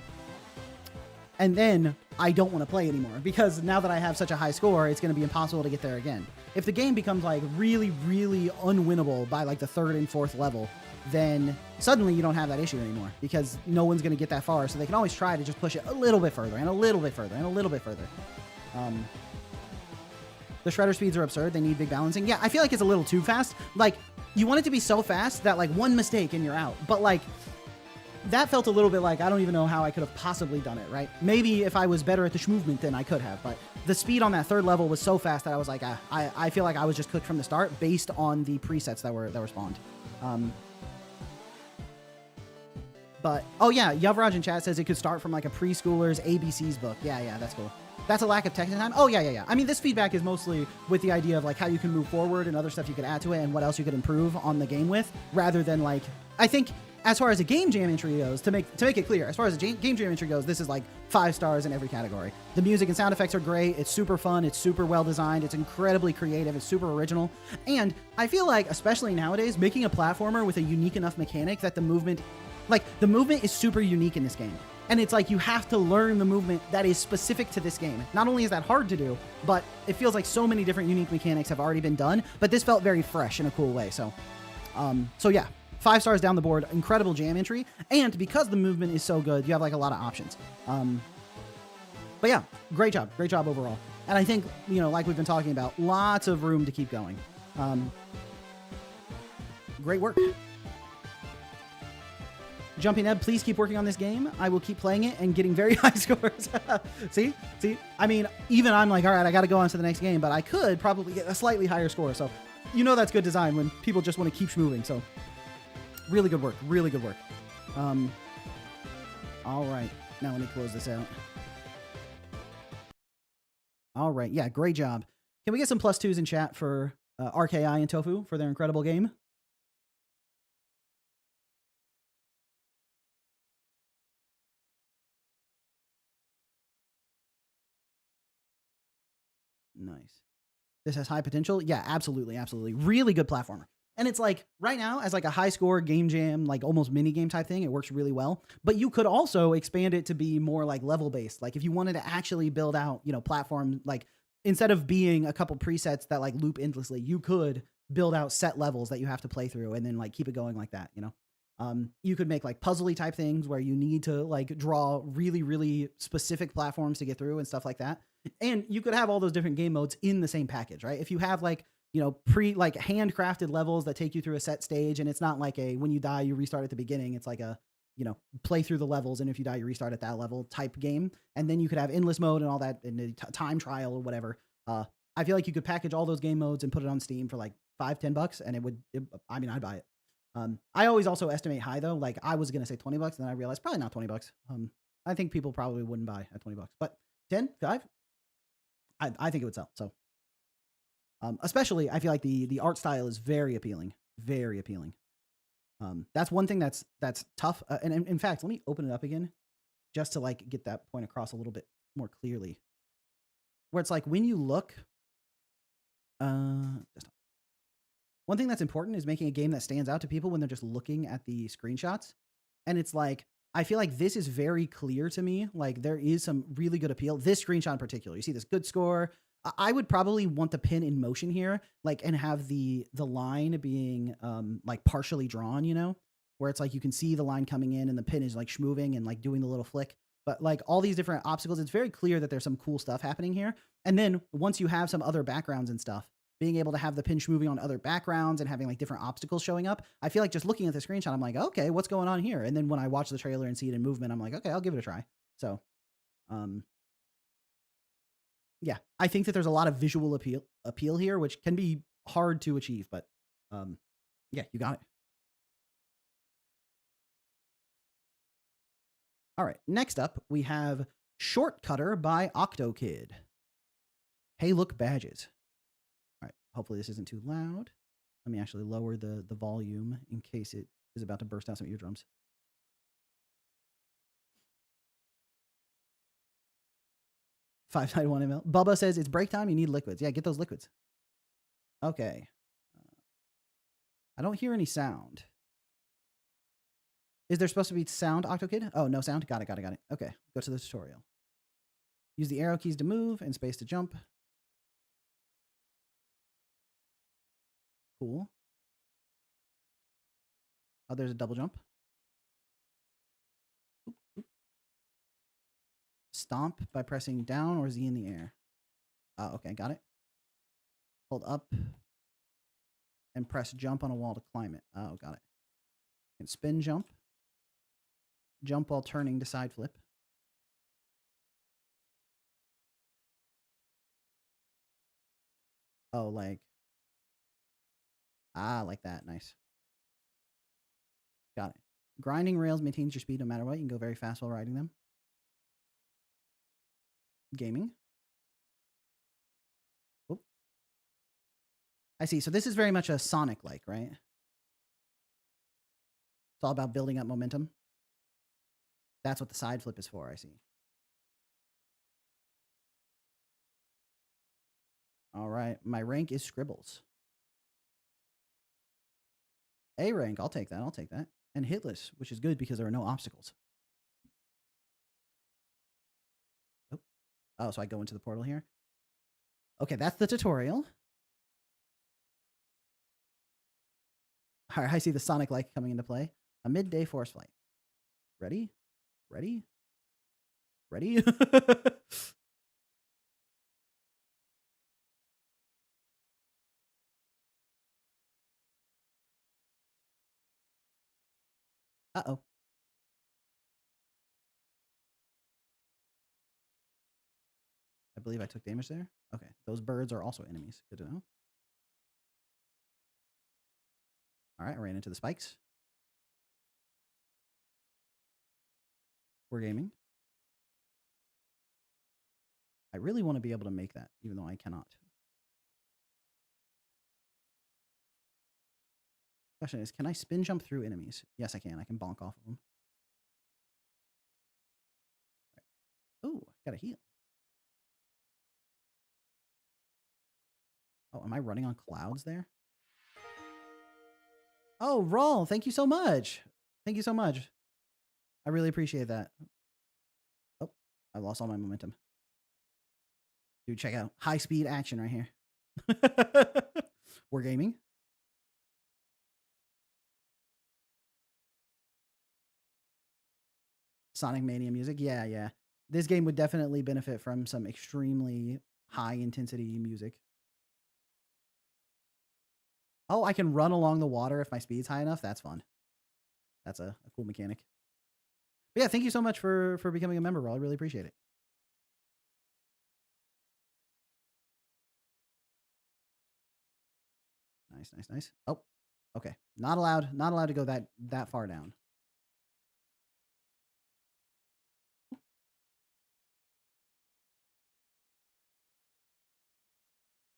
then I don't want to play anymore because now that I have such a high score, it's going to be impossible to get there again. If the game becomes like really, really unwinnable by like the third and fourth level, then suddenly you don't have that issue anymore because no one's going to get that far. So they can always try to just push it a little bit further and a little bit further and a little bit further. The shredder speeds are absurd. They need big balancing. Yeah, I feel like it's a little too fast. Like, you want it to be so fast that, like, one mistake and you're out. But, like, that felt a little bit like I don't even know how I could have possibly done it, right? Maybe if I was better at the movement than I could have. But the speed on that third level was so fast that I was like, I feel like I was just cooked from the start based on the presets that were spawned. But, oh yeah, Yuvraj in chat says it could start from like a preschooler's ABCs book. Yeah, that's cool. That's a lack of technical time? Oh, yeah. I mean, this feedback is mostly with the idea of like how you can move forward and other stuff you could add to it and what else you could improve on the game with, rather than like, I think as far as a game jam entry goes, to make it clear, as far as a game jam entry goes, this is like 5 stars in every category. The music and sound effects are great. It's super fun. It's super well designed. It's incredibly creative. It's super original. And I feel like, especially nowadays, making a platformer with a unique enough mechanic that the movement is super unique in this game. And it's like you have to learn the movement that is specific to this game. Not only is that hard to do, but it feels like so many different unique mechanics have already been done, but this felt very fresh in a cool way. So yeah, 5 stars down the board, incredible jam entry. And because the movement is so good, you have like a lot of options. But yeah, great job overall. And I think, you know, like we've been talking about, lots of room to keep going. Great work. Jumping Ebb, please keep working on this game. I will keep playing it and getting very high scores. See? I mean, even I'm like, all right, I got to go on to the next game, but I could probably get a slightly higher score. So, you know, that's good design when people just want to keep moving. So, really good work. All right. Now let me close this out. All right. Yeah, great job. Can we get some +2s in chat for RKI and Tofu for their incredible game? Nice. This has high potential. Yeah, absolutely. Really good platformer. And it's like right now as like a high score game jam, like almost mini game type thing, it works really well. But you could also expand it to be more like level based. Like if you wanted to actually build out, you know, platform, like instead of being a couple presets that like loop endlessly, you could build out set levels that you have to play through and then like keep it going like that, you know? You could make like puzzly type things where you need to like draw really, really specific platforms to get through and stuff like that. And you could have all those different game modes in the same package, right? If you have like, you know, handcrafted levels that take you through a set stage, and it's not like when you die, you restart at the beginning. It's like you know, play through the levels, and if you die, you restart at that level type game. And then you could have endless mode and all that, and the time trial or whatever. I feel like you could package all those game modes and put it on Steam for like $5-10, and I mean, I'd buy it. I always also estimate high though. Like I was gonna say $20, and then I realized probably not $20. I think people probably wouldn't buy at $20, but 10, 5, I think it would sell. So, especially I feel like the art style is very appealing, very appealing. That's one thing that's tough. And in fact, let me open it up again just to like get that point across a little bit more clearly. Where it's like when you look, desktop. One thing that's important is making a game that stands out to people when they're just looking at the screenshots. And it's like, I feel like this is very clear to me. Like there is some really good appeal. This screenshot in particular, you see this good score. I would probably want the pin in motion here, like, and have the line being like partially drawn, you know, where it's like you can see the line coming in and the pin is like schmoving and like doing the little flick. But like all these different obstacles, it's very clear that there's some cool stuff happening here. And then once you have some other backgrounds and stuff, being able to have the pin moving on other backgrounds and having like different obstacles showing up, I feel like just looking at the screenshot, I'm like, okay, what's going on here? And then when I watch the trailer and see it in movement, I'm like, okay, I'll give it a try. So, yeah, I think that there's a lot of visual appeal here, which can be hard to achieve, but yeah, you got it. All right, next up we have Shortcutter by OctoKid. Hey, look, badges. All right, hopefully this isn't too loud. Let me actually lower the volume in case it is about to burst out some eardrums. 591 ml. Bubba says it's break time. You need liquids. Yeah, get those liquids. Okay. I don't hear any sound. Is there supposed to be sound, OctoKid? Oh, no sound? Got it. Okay, go to the tutorial. Use the arrow keys to move and space to jump. Cool. Oh, there's a double jump. Oop, oop. Stomp by pressing down or Z in the air. Oh, okay, got it. Hold up and press jump on a wall to climb it. Oh, got it. And spin jump. Jump while turning to side flip. Oh, like that. Nice. Got it. Grinding rails maintains your speed no matter what. You can go very fast while riding them. Gaming. Oop. I see. So this is very much a Sonic-like, right? It's all about building up momentum. That's what the side flip is for, I see. All right. My rank is Scribbles. A rank. I'll take that. And hitless, which is good because there are no obstacles. Oh, so I go into the portal here. Okay, that's the tutorial. All right, I see the Sonic like coming into play. A midday force flight. Ready? Uh-oh. I believe I took damage there. Okay, those birds are also enemies. Good to know. All right, I ran into the spikes. We're gaming. I really want to be able to make that, even though I cannot. Question is, can I spin jump through enemies? Yes, I can. I can bonk off of them. Right. Oh, got a heal. Oh, am I running on clouds there? Oh, Rawl, thank you so much. Thank you so much. I really appreciate that. Oh, I lost all my momentum. Dude, check out high speed action right here. We're gaming. Sonic Mania music. Yeah. This game would definitely benefit from some extremely high intensity music. Oh, I can run along the water if my speed's high enough. That's fun. That's a cool mechanic. But yeah, thank you so much for becoming a member, bro. I really appreciate it. Nice, nice, nice. Oh, okay. Not allowed. Not allowed to go that far down.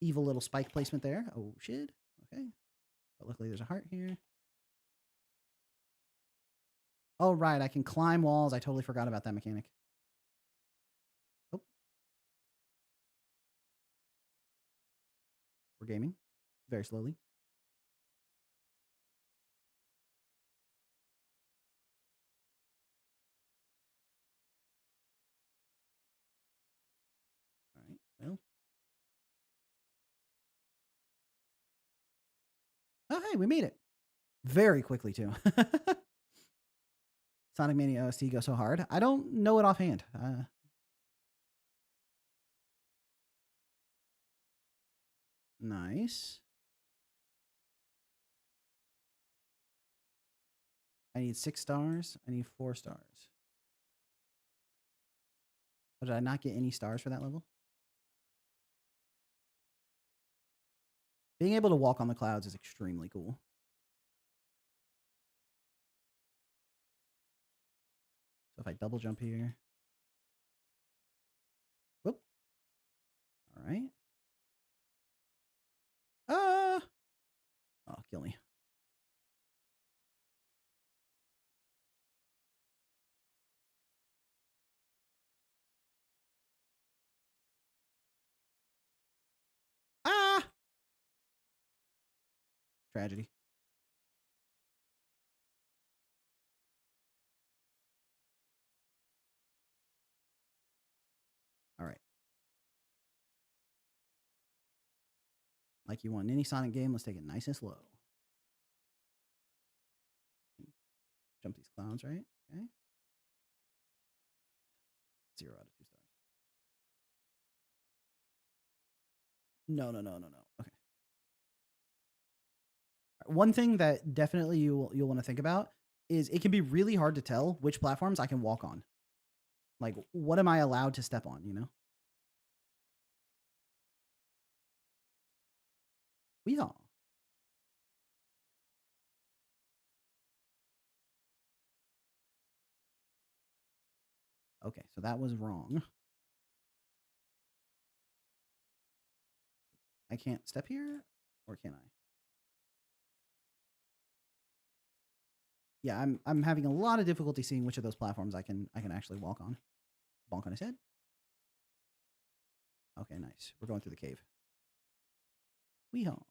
Evil little spike placement there. Oh shit. Okay. But luckily there's a heart here. Oh right, I can climb walls. I totally forgot about that mechanic. Oh, we're gaming very slowly. All right. Well. Oh hey, we made it very quickly too. Sonic Mania OST goes so hard. I don't know it offhand. Nice. I need 6 stars. I need 4 stars. Oh, did I not get any stars for that level? Being able to walk on the clouds is extremely cool. So if I double jump here. Whoop. All right. Oh, kill me. Ah! Tragedy. All right. Like you want any Sonic game, let's take it nice and slow. Jump these clowns, right? Okay. 0 out of 2 stars. No, no, no, no, no. Okay. One thing that definitely you'll want to think about is it can be really hard to tell which platforms I can walk on. Like, what am I allowed to step on, you know? Weehaw. Okay, so that was wrong. I can't step here, or can I? Yeah, I'm having a lot of difficulty seeing which of those platforms I can actually walk on. Bonk on his head. Okay, nice. We're going through the cave. Weehaw.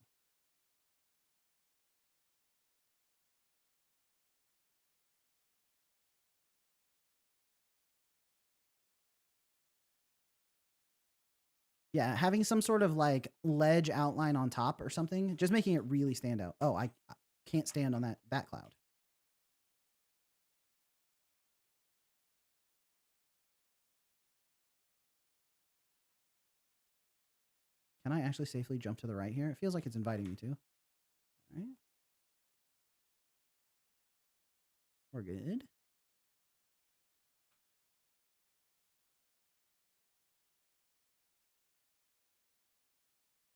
Yeah, having some sort of like ledge outline on top or something, just making it really stand out. Oh, I can't stand on that cloud. Can I actually safely jump to the right here? It feels like it's inviting me to. All right. We're good.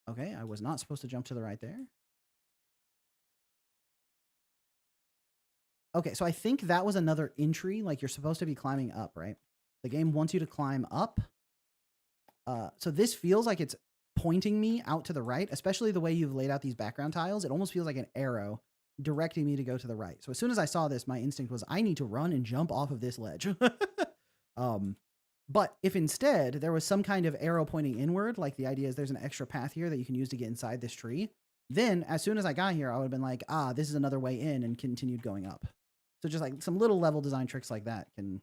Okay, I was not supposed to jump to the right there. Okay, so I think that was another entry. Like you're supposed to be climbing up, right? The game wants you to climb up. So this feels like it's pointing me out to the right, especially the way you've laid out these background tiles. It almost feels like an arrow directing me to go to the right. So as soon as I saw this, my instinct was I need to run and jump off of this ledge. But if instead there was some kind of arrow pointing inward, like the idea is there's an extra path here that you can use to get inside this tree, then as soon as I got here, I would have been like, this is another way in, and continued going up. So just like some little level design tricks like that can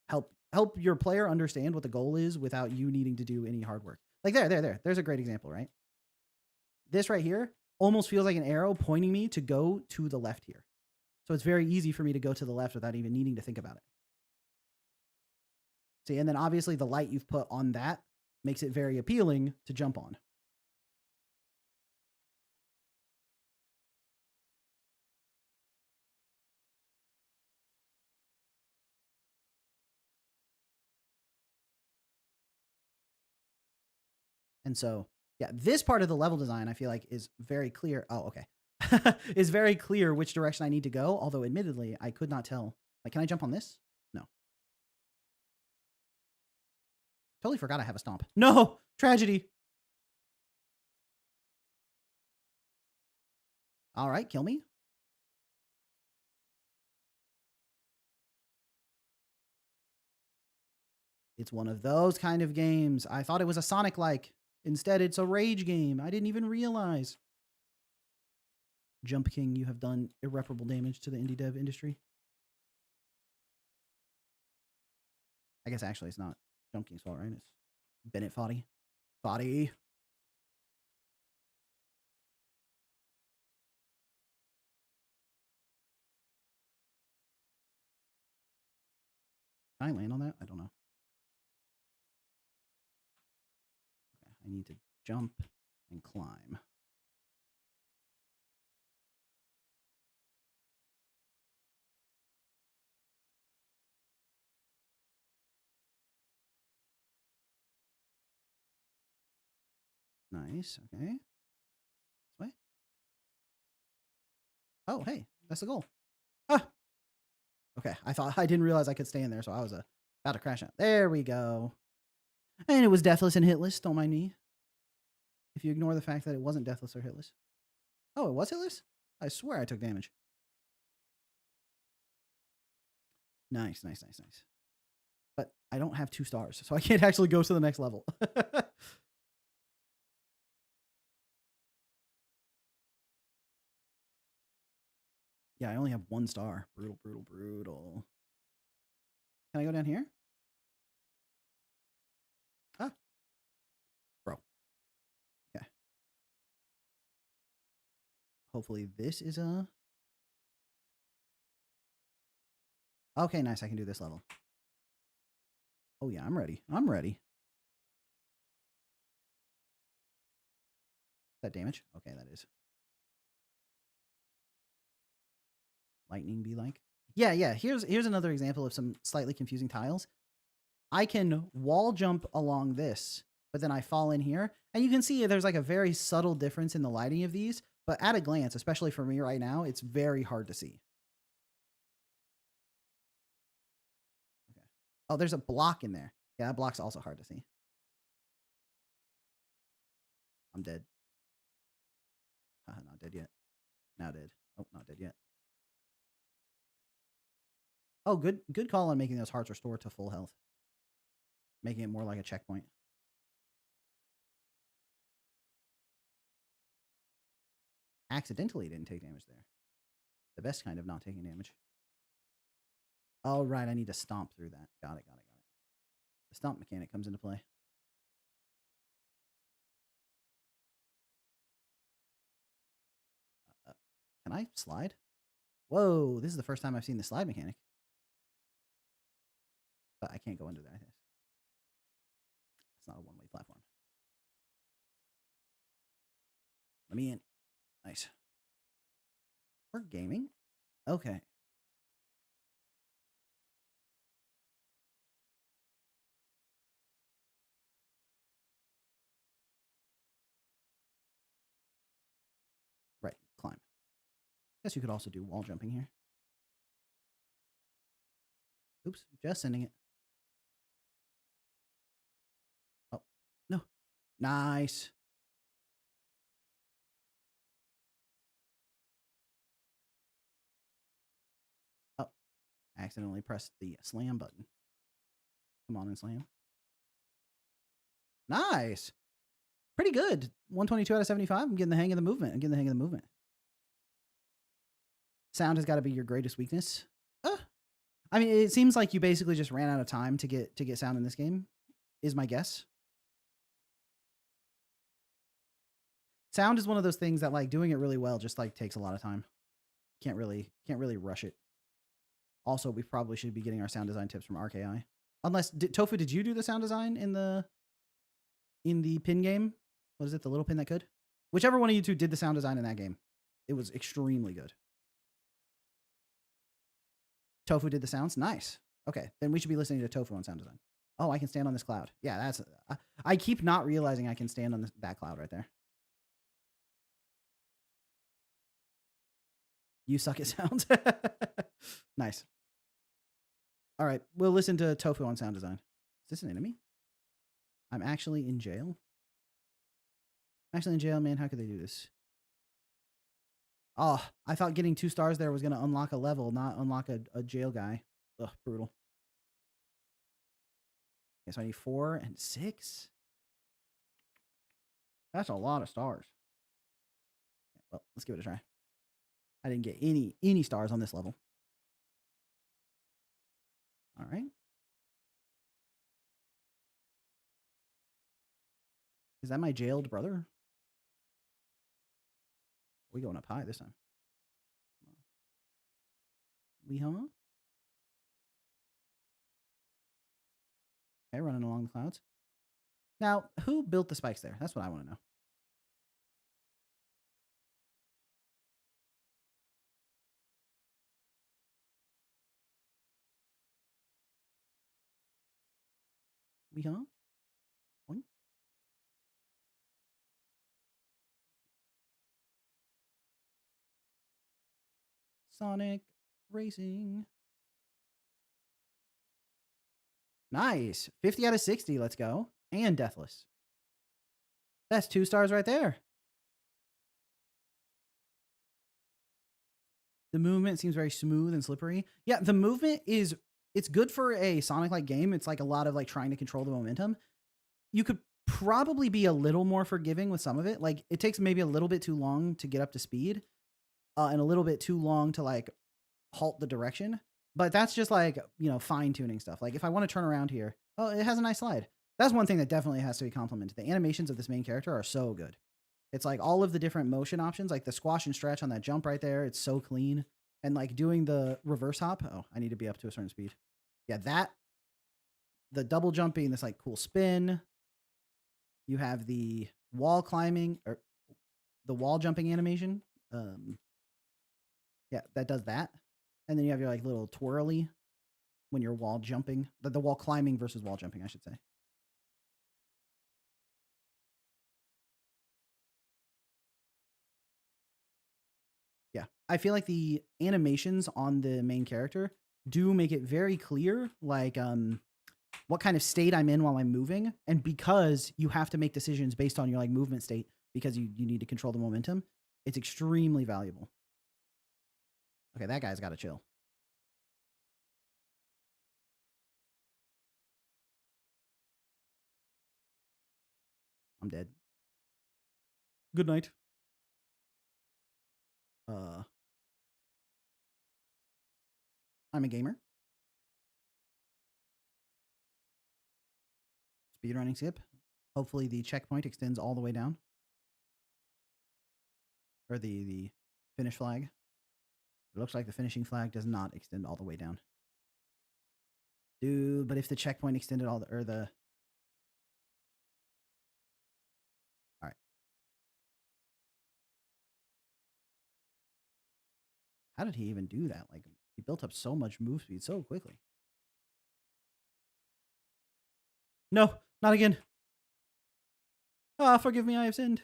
help your player understand what the goal is without you needing to do any hard work. Like there's a great example, right? This right here almost feels like an arrow pointing me to go to the left here. So it's very easy for me to go to the left without even needing to think about it. See, and then obviously the light you've put on that makes it very appealing to jump on. And so, yeah, this part of the level design I feel like is very clear. Oh, okay. Is very clear which direction I need to go, although admittedly, I could not tell. Like, can I jump on this? No. Totally forgot I have a stomp. No! Tragedy! All right, kill me. It's one of those kind of games. I thought it was a Sonic-like. Instead, it's a rage game. I didn't even realize. Jump King, you have done irreparable damage to the indie dev industry. I guess actually it's not Jump King's fault, right? It's Bennett Foddy. Foddy. Can I land on that? I don't know. Okay, I need to jump and climb. Nice. Okay. This way. Oh, hey, that's the goal. Ah. Okay, I didn't realize I could stay in there, so I was about to crash out. There we go. And it was deathless and hitless. Don't mind me. If you ignore the fact that it wasn't deathless or hitless. Oh, it was hitless? I swear I took damage. Nice, nice, nice, nice. But I don't have 2 stars, so I can't actually go to the next level. Yeah, I only have 1 star. Brutal, brutal, brutal. Can I go down here? Ah. Bro. Okay. Hopefully this is a... Okay, nice. I can do this level. Oh, yeah, I'm ready. I'm ready. Is that damage? Okay, that is. Lightning be like? Yeah, yeah. Here's another example of some slightly confusing tiles. I can wall jump along this, but then I fall in here. And you can see there's like a very subtle difference in the lighting of these. But at a glance, especially for me right now, it's very hard to see. Okay. Oh, there's a block in there. Yeah, that block's also hard to see. I'm dead. Not dead yet. Now dead. Oh, not dead yet. Oh, good call on making those hearts restore to full health. Making it more like a checkpoint. Accidentally didn't take damage there. The best kind of not taking damage. Oh, right. I need to stomp through that. Got it, got it, got it. The stomp mechanic comes into play. Can I slide? Whoa, this is the first time I've seen the slide mechanic. But I can't go under there. It's not a one-way platform. Let me in. Nice. We're gaming. Okay. Right, climb. Guess you could also do wall jumping here. Oops, just sending it. Oh, no. Nice. Oh, I accidentally pressed the slam button. Come on and slam. Nice. Pretty good. 122 out of 75. I'm getting the hang of the movement. Sound has got to be your greatest weakness. I mean, it seems like you basically just ran out of time to get sound in this game, is my guess. Sound is one of those things that like doing it really well just like takes a lot of time. Can't really rush it. Also, we probably should be getting our sound design tips from RKI. Unless Tofu, did you do the sound design in the pin game? What is it? The little pin that could? Whichever one of you two did the sound design in that game. It was extremely good. Tofu did the sounds? Nice. Okay, then we should be listening to Tofu on sound design. Oh, I can stand on this cloud. Yeah, that's... I keep not realizing I can stand on that cloud right there. You suck at sounds. Nice. All right, we'll listen to Tofu on sound design. Is this an enemy? I'm actually in jail. I'm actually in jail, man. How could they do this? Oh, I thought getting 2 stars there was going to unlock a level, not unlock a jail guy. Ugh, brutal. Okay, so I need 4 and 6. That's a lot of stars. Well, let's give it a try. I didn't get any stars on this level. All right. Is that my jailed brother? We going up high this time. Huh? Okay, running along the clouds. Now, who built the spikes there? That's what I want to know. Huh? Boing. Sonic Racing. Nice. 50 out of 60. Let's go. And Deathless. That's 2 stars right there. The movement seems very smooth and slippery. Yeah, the movement is... It's good for a Sonic-like game. It's like a lot of like trying to control the momentum. You could probably be a little more forgiving with some of it. Like it takes maybe a little bit too long to get up to speed, and a little bit too long to like halt the direction. But that's just like, you know, fine tuning stuff. Like if I want to turn around here, oh, it has a nice slide. That's one thing that definitely has to be complimented. The animations of this main character are so good. It's like all of the different motion options, like the squash and stretch on that jump right there. It's so clean. And like doing the reverse hop. Oh, I need to be up to a certain speed. Yeah, that, the double jumping, this like cool spin. You have the wall climbing or the wall jumping animation. Yeah, that does that. And then you have your like little twirly when you're wall jumping. The wall climbing versus wall jumping, I should say. Yeah, I feel like the animations on the main character do make it very clear, like what kind of state I'm in while I'm moving. And because you have to make decisions based on your like movement state, because you need to control the momentum, it's extremely valuable. Okay, that guy's got to chill. I'm dead. Good night. I'm a gamer. Speedrunning skip. Hopefully the checkpoint extends all the way down. Or the finish flag. It looks like the finishing flag does not extend all the way down. Dude, but if the checkpoint extended all the... Alright. How did he even do that? Like, he built up so much move speed so quickly. No, not again. Ah, forgive me, I have sinned.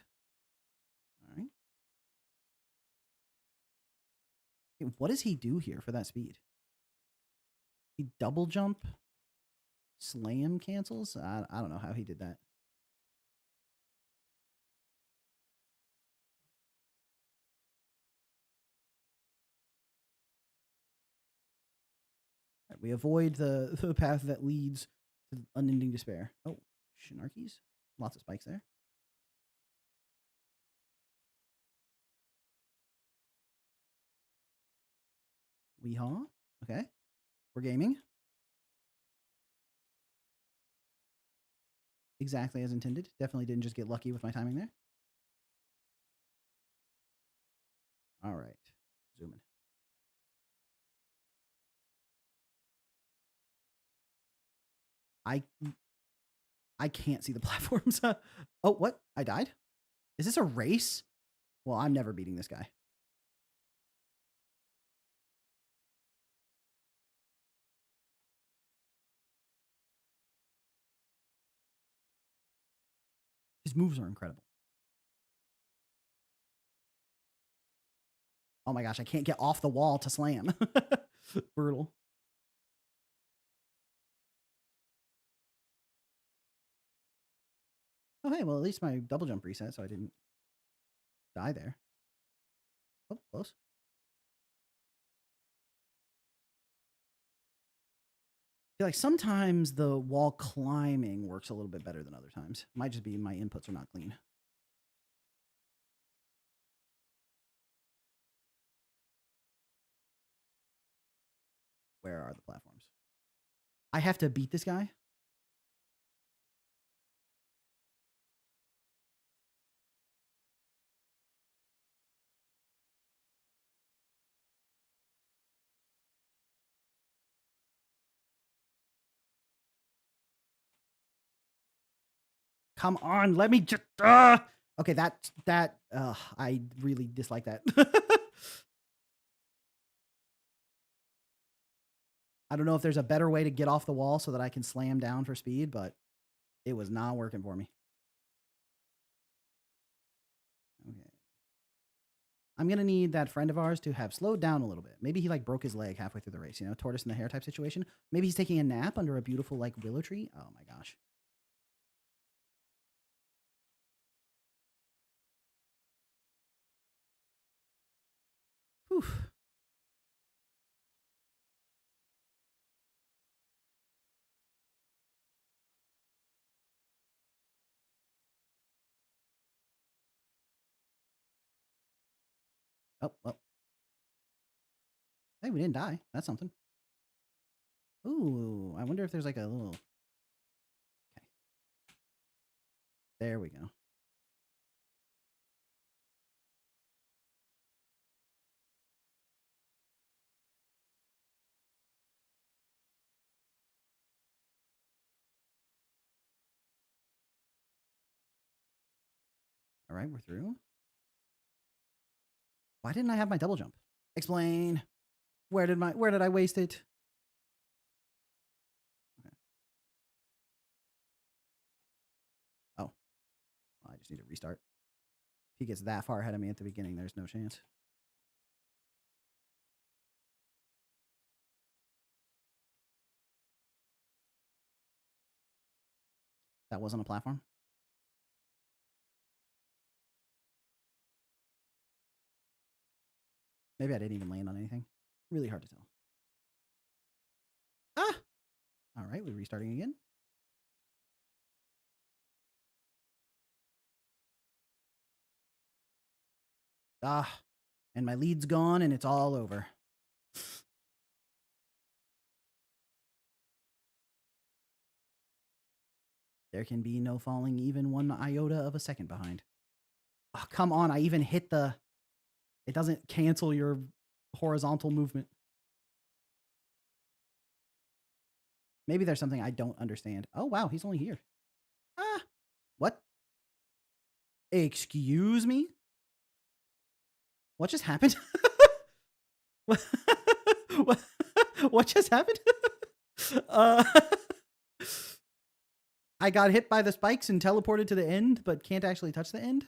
Alright. What does he do here for that speed? He double jump? Slam cancels? I don't know how he did that. Right, we avoid the path that leads to unending despair. Oh, Shinarkies. Lots of spikes there. Weehaw. Okay. We're gaming. Exactly as intended. Definitely didn't just get lucky with my timing there. All right. Zoom in. I can't see the platforms. Oh, what? I died? Is this a race? Well, I'm never beating this guy. his moves are incredible. Oh my gosh, I can't get off the wall to slam. Brutal. Oh, hey, well, at least my double jump reset, so I didn't die there. Oh, close. I feel like sometimes the wall climbing works a little bit better than other times. Might just be my inputs are not clean. Where are the platforms? I have to beat this guy? Come on, let me just... Okay, I really dislike that. I don't know if there's a better way to get off the wall so that I can slam down for speed, but it was not working for me. Okay. I'm going to need that friend of ours to have slowed down a little bit. Maybe he like broke his leg halfway through the race, you know, tortoise in the hare type situation. Maybe he's taking a nap under a beautiful like willow tree. Oh my gosh. Whew. Oh, well. Hey, we didn't die. That's something. Ooh, I wonder if there's like a little... Okay. There we go. All right, we're through. Why didn't I have my double jump? Explain. Where did I waste it? Okay. Oh. I just need to restart. If he gets that far ahead of me at the beginning, there's no chance. That wasn't a platform? Maybe I didn't even land on anything. Really hard to tell. Ah! All right, we're restarting again. Ah, and my lead's gone and it's all over. There can be no falling even 1 iota of a second behind. Oh, come on, I even hit the... It doesn't cancel your horizontal movement. Maybe there's something I don't understand. Oh, wow, he's only here. Ah, what? Excuse me? What just happened? what, what just happened? I got hit by the spikes and teleported to the end, but can't actually touch the end?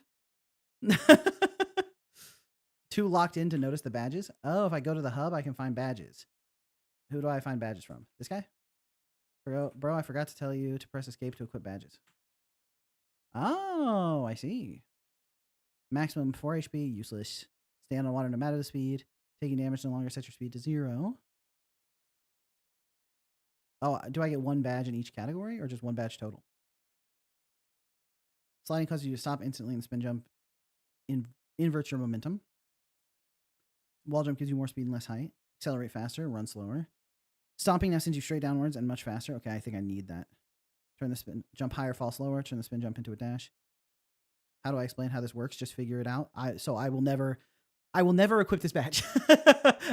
Too locked in to notice the badges? Oh, if I go to the hub, I can find badges. Who do I find badges from? This guy? Bro, I forgot to tell you to press escape to equip badges. Oh, I see. Maximum 4 HP, useless. Stay on water no matter the speed. Taking damage no longer sets your speed to 0. Oh, do I get 1 badge in each category or just 1 badge total? Sliding causes you to stop instantly and spin jump inverts your momentum. Wall jump gives you more speed and less height. Accelerate faster, run slower. Stomping now sends you straight downwards and much faster. Okay, I think I need that. Turn the spin jump higher, fall slower. Turn the spin jump into a dash. How do I explain how this works? Just figure it out. I will never equip this badge.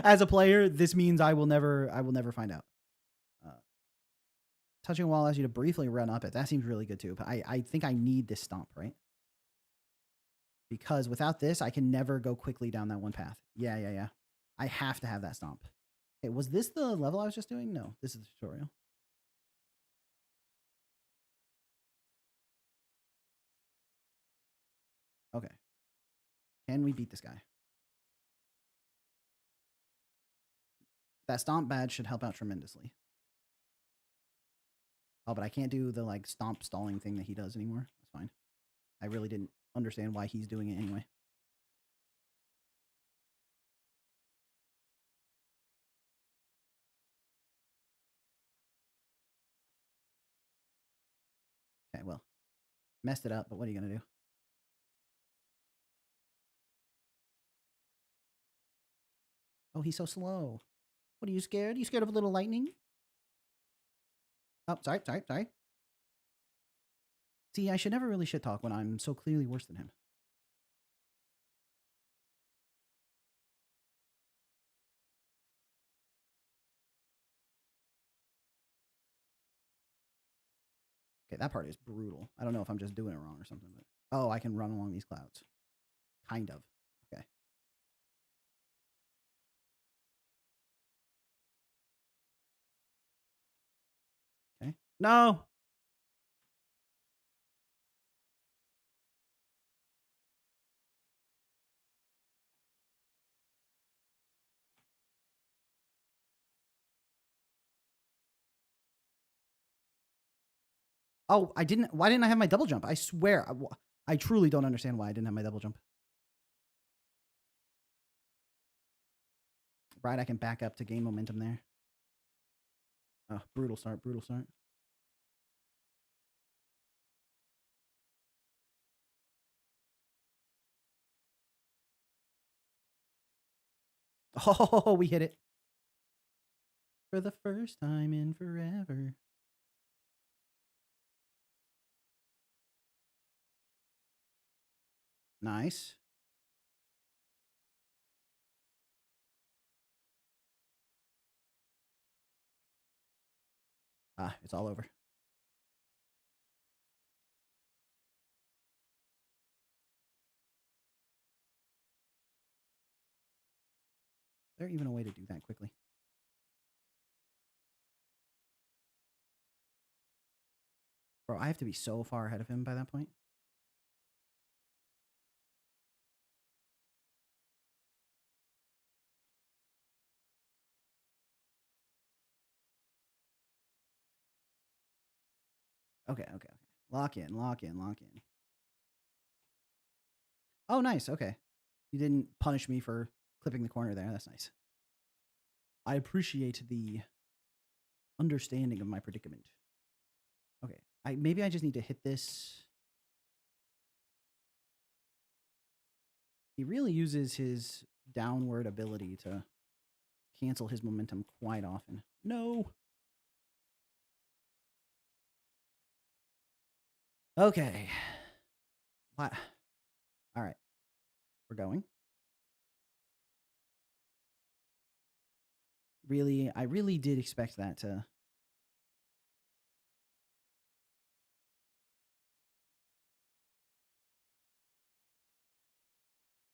As a player, this means I will never find out. Touching a wall allows you to briefly run up it. That seems really good too. But I think I need this stomp, right? Because without this, I can never go quickly down that one path. Yeah. I have to have that stomp. Okay, was this the level I was just doing? No, this is the tutorial. Can we beat this guy? That stomp badge should help out tremendously. Oh, but I can't do the, like, stomp stalling thing that he does anymore. That's fine. I really didn't understand why he's doing it anyway. Okay, well, messed it up, but what are you gonna do? Oh, he's so slow. What are you scared? Are you scared of a little lightning? Oh, sorry. See, I should never really shit talk when I'm so clearly worse than him. Okay, that part is brutal. I don't know if I'm just doing it wrong or something, but oh, I can run along these clouds. Kind of. Okay. Okay. No. Oh, I didn't. Why didn't I have my double jump? I swear. I truly don't understand why I didn't have my double jump. Right, I can back up to gain momentum there. Oh, brutal start, brutal start. Oh, we hit it. For the first time in forever. Nice. Ah, it's all over. Is there even a way to do that quickly? Bro, I have to be so far ahead of him by that point. Okay. Lock in. Oh, nice. Okay. You didn't punish me for clipping the corner there. That's nice. I appreciate the understanding of my predicament. Okay. Maybe I just need to hit this. He really uses his downward ability to cancel his momentum quite often. No. Okay. What? All right. We're going. Really, I really did expect that to.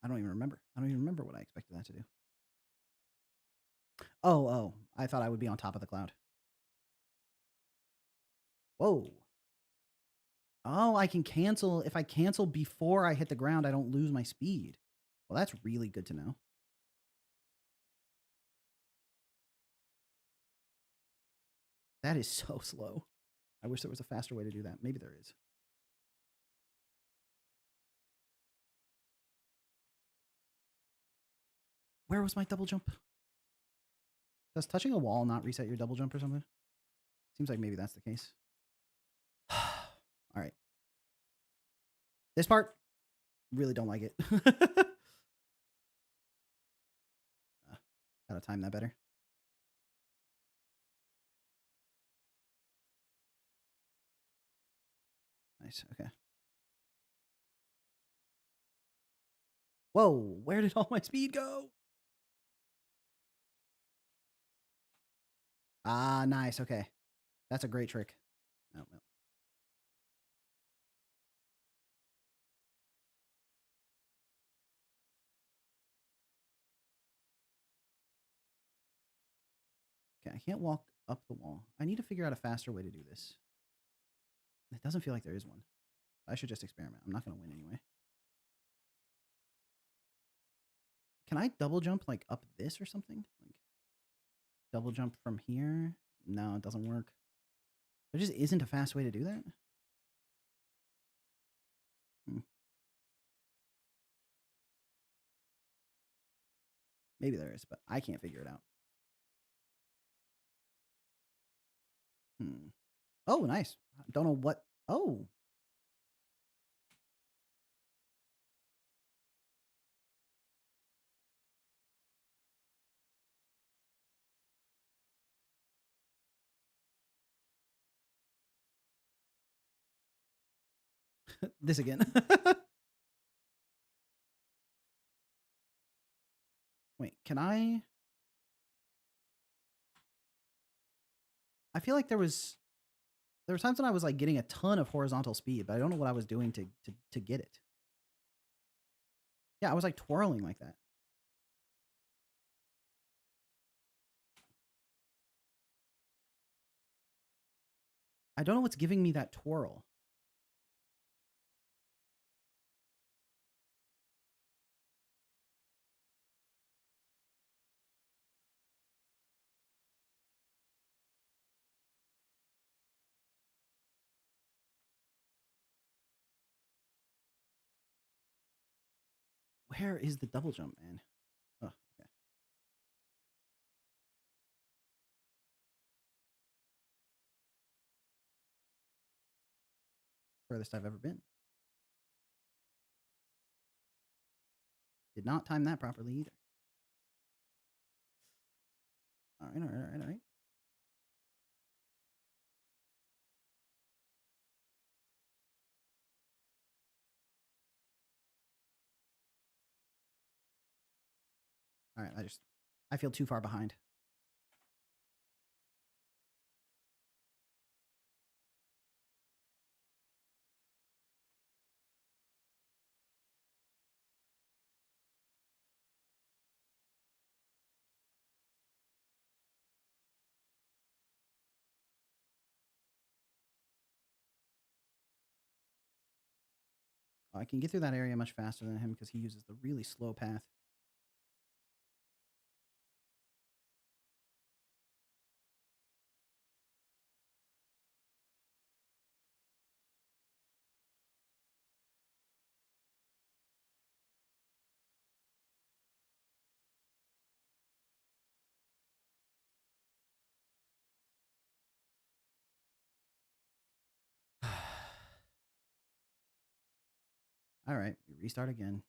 I don't even remember. I don't even remember what I expected that to do. Oh. I thought I would be on top of the cloud. Whoa. Oh, I can cancel. If I cancel before I hit the ground, I don't lose my speed. Well, that's really good to know. That is so slow. I wish there was a faster way to do that. Maybe there is. Where was my double jump? Does touching a wall not reset your double jump or something? Seems like maybe that's the case. All right. This part, really don't like it. Gotta time that better. Nice. Okay. Whoa, where did all my speed go? Ah, nice. Okay. That's a great trick. Oh, well. Okay, I can't walk up the wall. I need to figure out a faster way to do this. It doesn't feel like there is one. I should just experiment. I'm not going to win anyway. Can I double jump like up this or something? Like double jump from here? No, it doesn't work. There just isn't a fast way to do that? Hmm. Maybe there is, but I can't figure it out. Hmm. Oh, nice. Don't know what. Oh. This again. Wait, can I? I feel like there were times when I was like getting a ton of horizontal speed, but I don't know what I was doing to get it. Yeah, I was like twirling like that. I don't know what's giving me that twirl. Where is the double jump, man? Oh, okay. Furthest I've ever been. Did not time that properly either. All right, all right, all right, all right. All right, I feel too far behind. I can get through that area much faster than him because he uses the really slow path. All right, we restart again.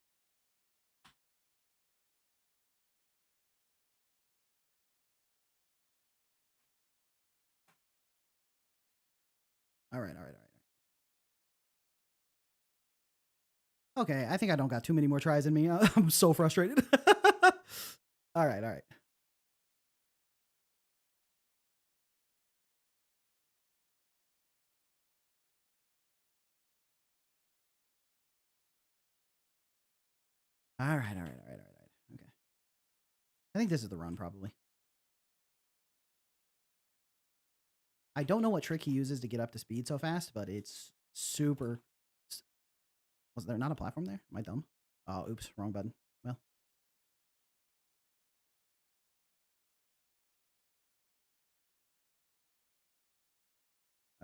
All right, all right, all right. Okay, I think I don't got too many more tries in me. I'm so frustrated. All right, all right. All right, all right, all right, all right. Okay. I think this is the run, probably. I don't know what trick he uses to get up to speed so fast, but it's super. Was there not a platform there? Am I dumb? Oh, oops, wrong button. Well,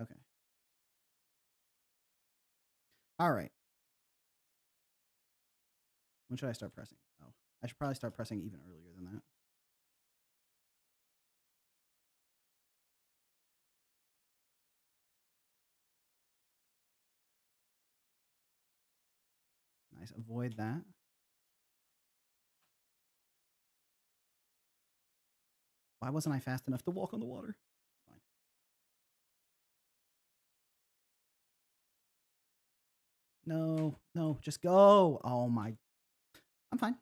okay. All right. When should I start pressing? Oh, I should probably start pressing even earlier than that. Nice. Avoid that. Why wasn't I fast enough to walk on the water? It's fine. No, no, just go. Oh my. I'm fine.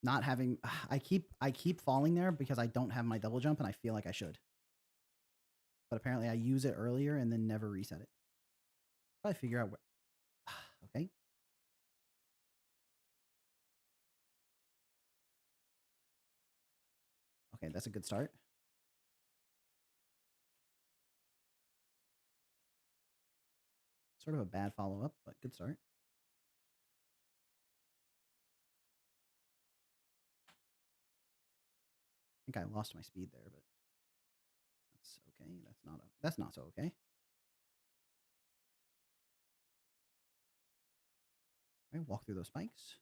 Not having I keep falling there because I don't have my double jump and I feel like I should. But apparently I use it earlier and then never reset it. Probably figure out where. Okay. Okay, that's a good start. Sort of a bad follow-up, but good start. I think I lost my speed there, but that's okay. That's not so okay. All right, walk through those spikes.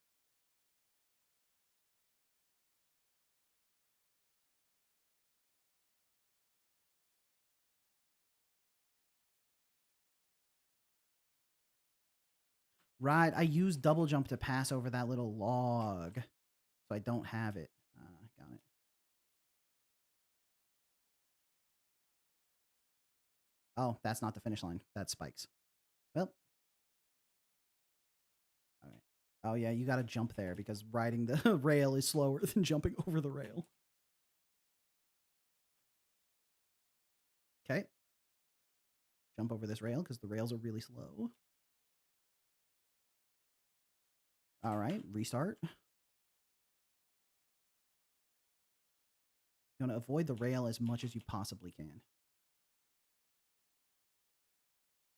Right, I used double jump to pass over that little log, so I don't have it. Got it. Oh, that's not the finish line. That's spikes. Well, all right. Oh yeah, you got to jump there because riding the rail is slower than jumping over the rail. Okay. Jump over this rail because the rails are really slow. All right, restart. You want to avoid the rail as much as you possibly can.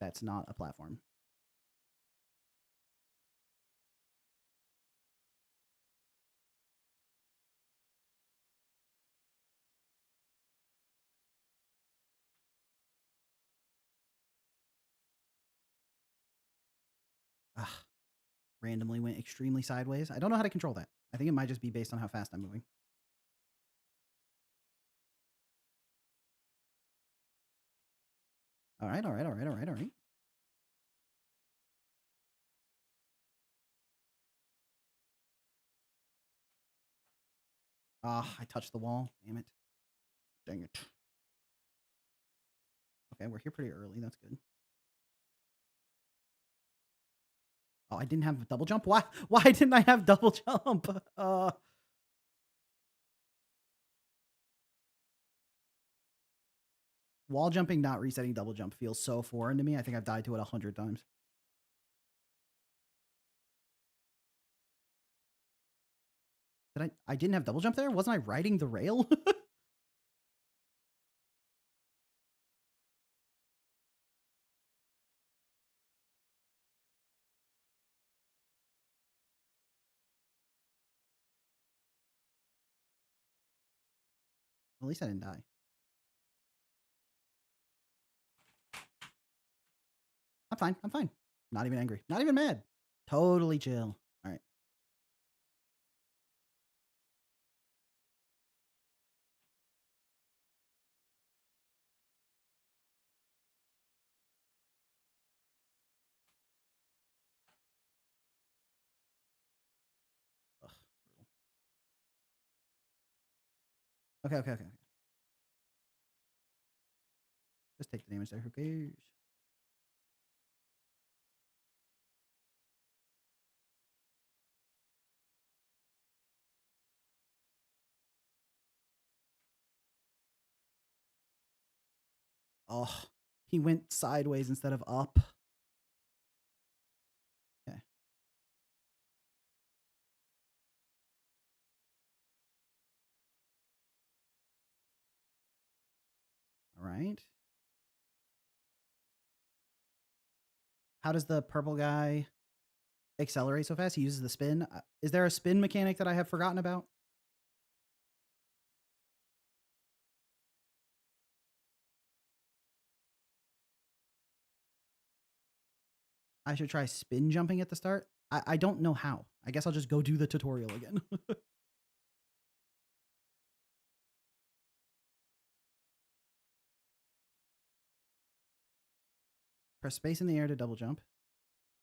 That's not a platform. Ah, randomly went extremely sideways. I don't know how to control that. I think it might just be based on how fast I'm moving. All right, all right, all right, all right, all right. Ah, I touched the wall. Damn it. Dang it. Okay, we're here pretty early. That's good. Oh, I didn't have double jump? Why? Why didn't I have double jump? Wall jumping, not resetting double jump feels so foreign to me. I think I've died to it 100 times. I didn't have double jump there? Wasn't I riding the rail? At least I didn't die. I'm fine. I'm fine. Not even angry. Not even mad. Totally chill. All right. Ugh, brutal. Okay, okay, okay. Just take the damage there. Who cares? Oh, he went sideways instead of up. Okay. All right. How does the purple guy accelerate so fast? He uses the spin. Is there a spin mechanic that I have forgotten about? I should try spin jumping at the start. I don't know how. I guess I'll just go do the tutorial again. Press space in the air to double jump.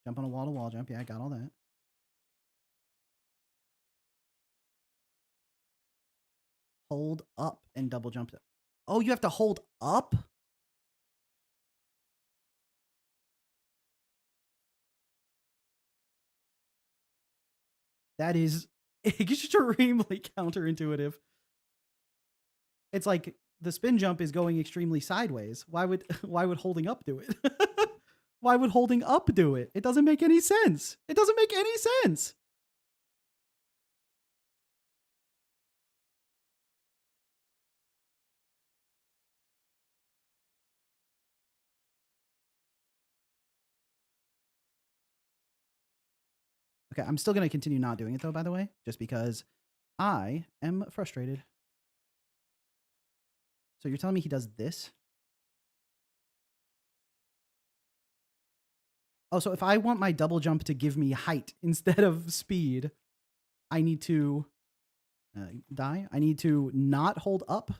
Jump on a wall to wall jump. Yeah, I got all that. Hold up and double jump. Oh, you have to hold up? That is extremely counterintuitive. It's like the spin jump is going extremely sideways. Why would holding up do it? Why would holding up do it? It doesn't make any sense. It doesn't make any sense. Okay, I'm still going to continue not doing it, though, by the way, just because I am frustrated. So you're telling me he does this? Oh, so if I want my double jump to give me height instead of speed, I need to die. I need to not hold up.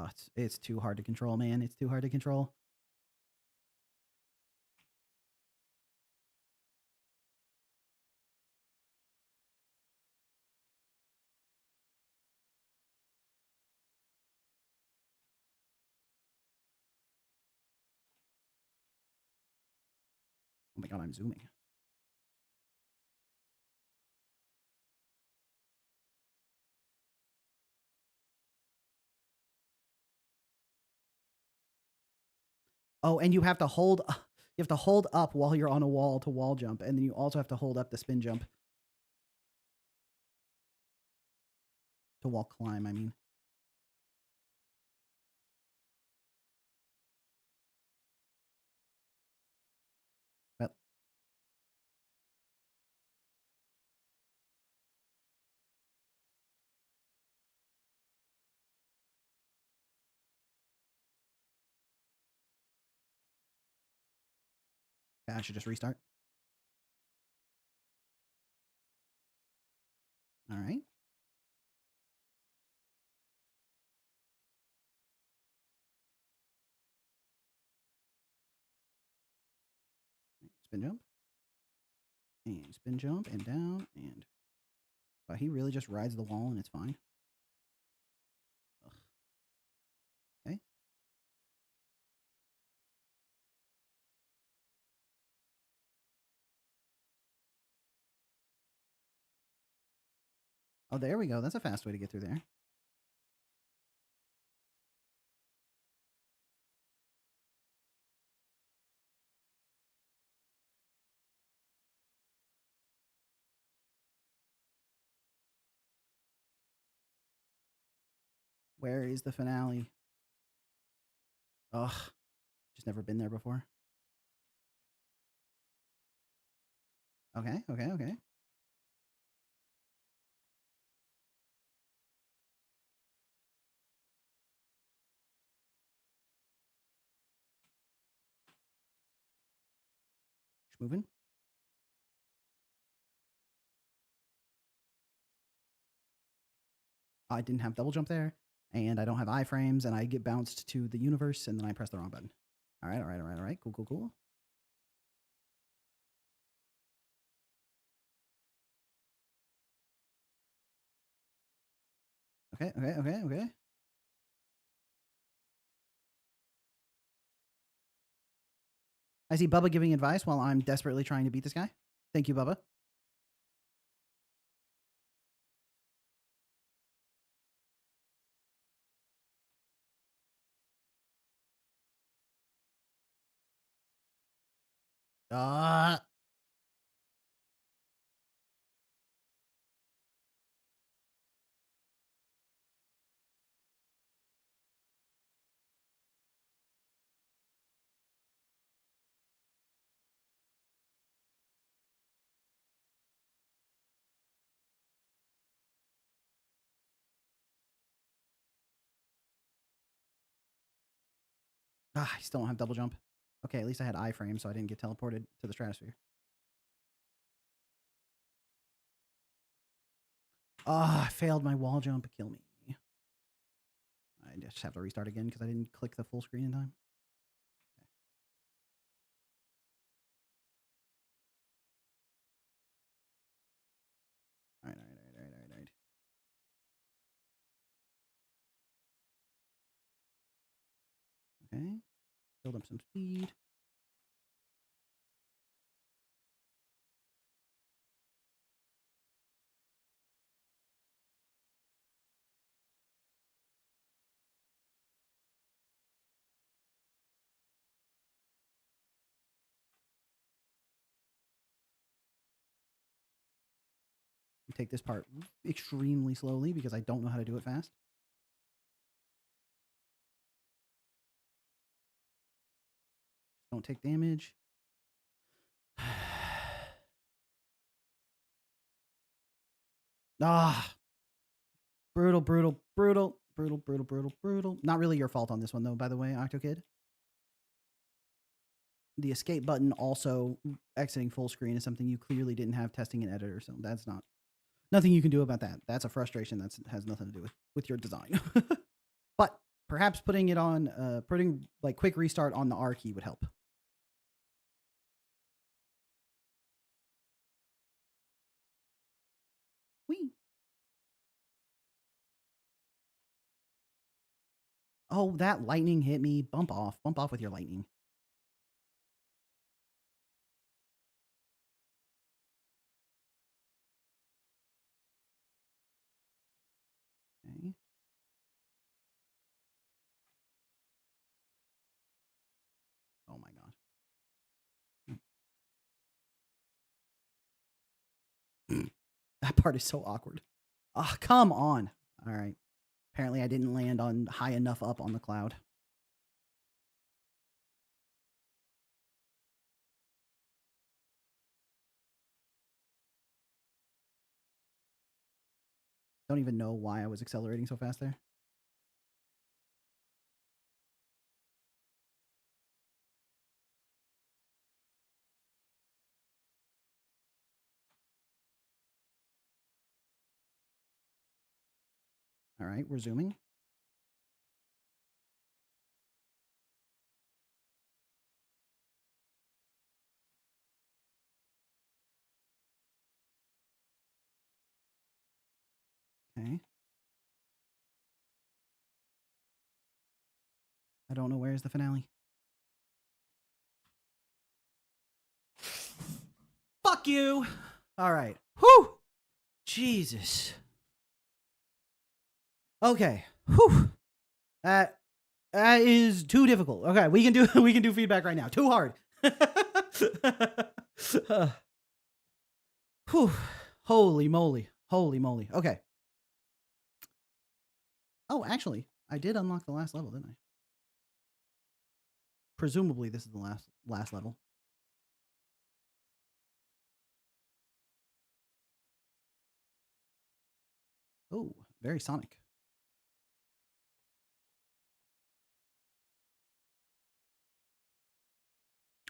Oh, it's too hard to control, man. It's too hard to control. Oh my god, I'm zooming. Oh, and you have to hold up while you're on a wall to wall jump, and then you also have to hold up the spin jump to wall climb, I mean. But okay, I should just restart. All right. Spin jump. And spin jump and down and wow, he really just rides the wall and it's fine. Ugh. Okay. Oh, there we go. That's a fast way to get through there. Where is the finale? Ugh. Just never been there before. Okay, okay, okay. Just moving. I didn't have double jump there, and I don't have iframes, and I get bounced to the universe, and then I press the wrong button. All right, all right, all right, all right. Cool, cool, cool. Okay, okay, okay, okay. I see Bubba giving advice while I'm desperately trying to beat this guy. Thank you, Bubba. I still don't have double jump. Okay, at least I had iframe, so I didn't get teleported to the stratosphere. I failed my wall jump. Kill me. I just have to restart again because I didn't click the full screen in time. Okay. All right, all right, all right, all right, all right. Okay. Build up some speed. Take this part extremely slowly because I don't know how to do it fast. Don't take damage. Ah. Brutal, brutal, brutal, brutal, brutal, brutal, brutal. Not really your fault on this one, though, by the way, OctoKid. The escape button also exiting full screen is something you clearly didn't have testing in editor, so that's nothing you can do about that. That's a frustration that has nothing to do with your design. But perhaps putting it on, putting like quick restart on the R key would help. Whee. Oh, that lightning hit me. Bump off with your lightning. Okay. Oh my god. That part is so awkward. Ah, come on. All right. Apparently I didn't land on high enough up on the cloud. Don't even know why I was accelerating so fast there. All right, we're zooming. Okay. I don't know where's the finale. Fuck you. All right. Whew. Jesus. Okay. Whew. That is too difficult. Okay, we can do feedback right now. Too hard. Whew. Holy moly. Holy moly. Okay. Oh, actually, I did unlock the last level, didn't I? Presumably this is the last level. Oh, very Sonic.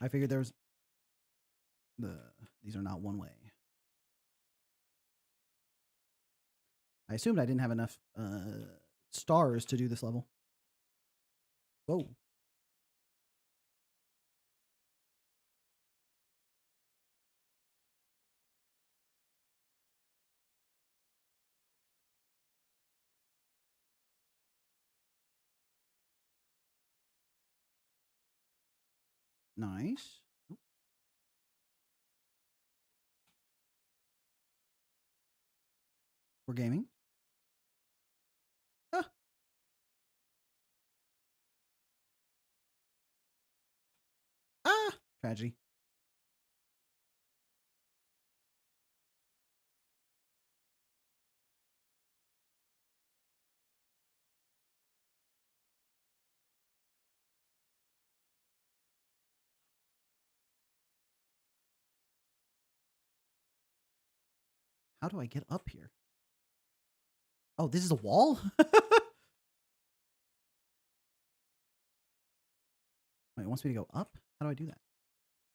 I figured these are not one way. I assumed I didn't have enough stars to do this level. Whoa. Nice. We're gaming. Ah. Ah. Tragedy. How do I get up here? Oh, this is a wall? Wait, it wants me to go up? How do I do that?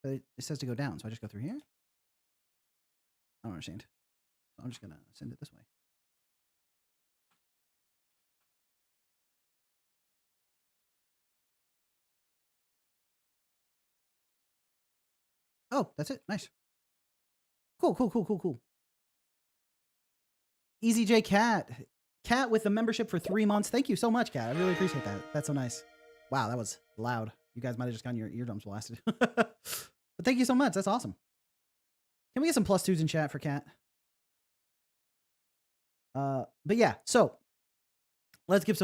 But it says to go down, so I just go through here? I don't understand. So I'm just going to send it this way. Oh, that's it. Nice. Cool. Easy J Cat. Cat with the membership for 3 months. Thank you so much, Cat. I really appreciate that. That's so nice. Wow, that was loud. You guys might have just gotten your eardrums blasted. But thank you so much. That's awesome. Can we get some +2s in chat for Cat? But yeah, so let's give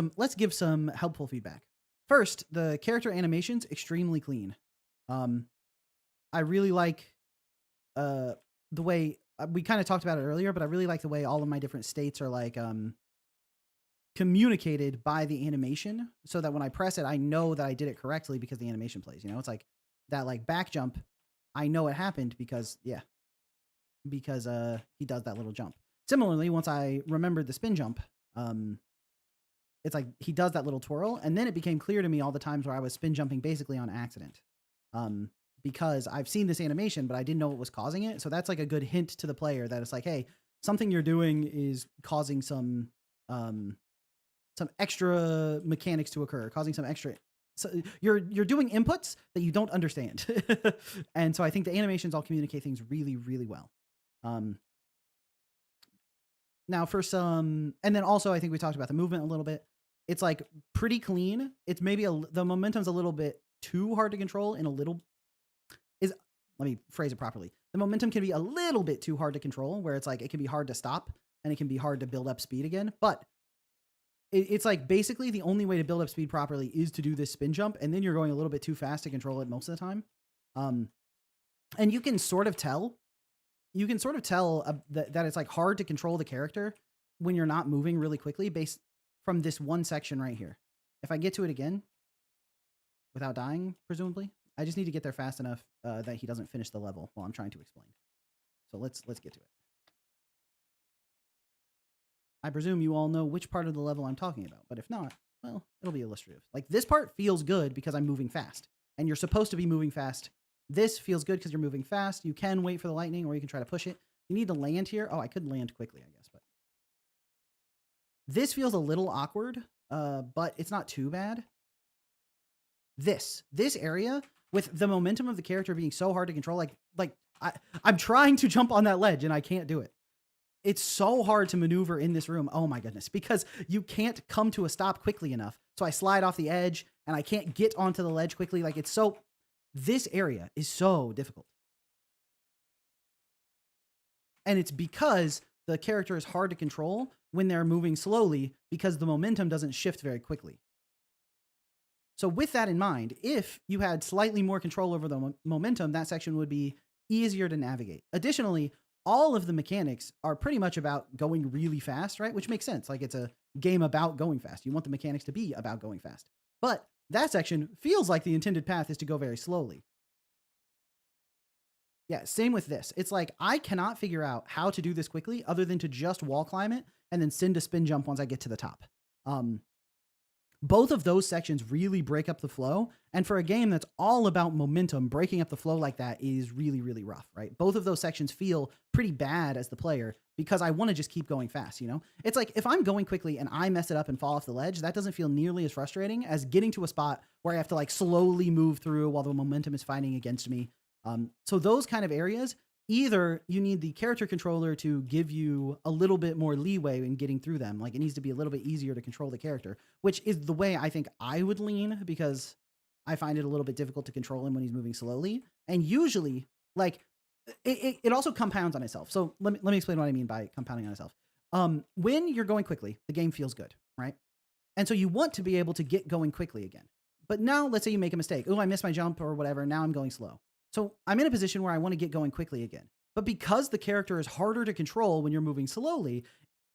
some helpful feedback. First, the character animations extremely clean. I really like the way we kind of talked about it earlier, but I really like the way all of my different states are like communicated by the animation, so that when I press it, I know that I did it correctly because the animation plays. You know, it's like that like back jump, I know it happened because he does that little jump. Similarly, once I remembered the spin jump, it's like he does that little twirl, and then it became clear to me all the times where I was spin jumping basically on accident. Because I've seen this animation, but I didn't know what was causing it. So that's like a good hint to the player that it's like, hey, something you're doing is causing some extra mechanics to occur, causing some extra. So you're doing inputs that you don't understand. And so I think the animations all communicate things really, really well. Now for some, and then also I think we talked about the movement a little bit. It's like pretty clean. It's maybe the momentum's a little bit too hard to control let me phrase it properly. The momentum can be a little bit too hard to control, where it's like it can be hard to stop and it can be hard to build up speed again. But it's like basically the only way to build up speed properly is to do this spin jump, and then you're going a little bit too fast to control it most of the time. And you can sort of tell that it's like hard to control the character when you're not moving really quickly based from this one section right here. If I get to it again without dying, presumably, I just need to get there fast enough that he doesn't finish the level while I'm trying to explain. So let's get to it. I presume you all know which part of the level I'm talking about, but if not, well, it'll be illustrative. Like this part feels good because I'm moving fast, and you're supposed to be moving fast. This feels good because you're moving fast. You can wait for the lightning, or you can try to push it. You need to land here. Oh, I could land quickly, I guess, but this feels a little awkward, but it's not too bad. This area with the momentum of the character being so hard to control, I'm trying to jump on that ledge and I can't do it. It's so hard to maneuver in this room. Oh my goodness, because you can't come to a stop quickly enough. So I slide off the edge and I can't get onto the ledge quickly. Like this area is so difficult. And it's because the character is hard to control when they're moving slowly because the momentum doesn't shift very quickly. So with that in mind, if you had slightly more control over the momentum, that section would be easier to navigate. Additionally, all of the mechanics are pretty much about going really fast, right? Which makes sense. Like it's a game about going fast. You want the mechanics to be about going fast. But that section feels like the intended path is to go very slowly. Yeah, same with this. It's like I cannot figure out how to do this quickly other than to just wall climb it and then send a spin jump once I get to the top. Both of those sections really break up the flow. And for a game that's all about momentum, breaking up the flow like that is really, really rough, right? Both of those sections feel pretty bad as the player because I want to just keep going fast, you know? It's like if I'm going quickly and I mess it up and fall off the ledge, that doesn't feel nearly as frustrating as getting to a spot where I have to like slowly move through while the momentum is fighting against me. So those kind of areas, either you need the character controller to give you a little bit more leeway in getting through them. Like it needs to be a little bit easier to control the character, which is the way I think I would lean because I find it a little bit difficult to control him when he's moving slowly. And usually like it also compounds on itself. So let me explain what I mean by compounding on itself. When you're going quickly, the game feels good, right? And so you want to be able to get going quickly again. But now let's say you make a mistake. Oh, I missed my jump or whatever. Now I'm going slow. So I'm in a position where I want to get going quickly again. But because the character is harder to control when you're moving slowly,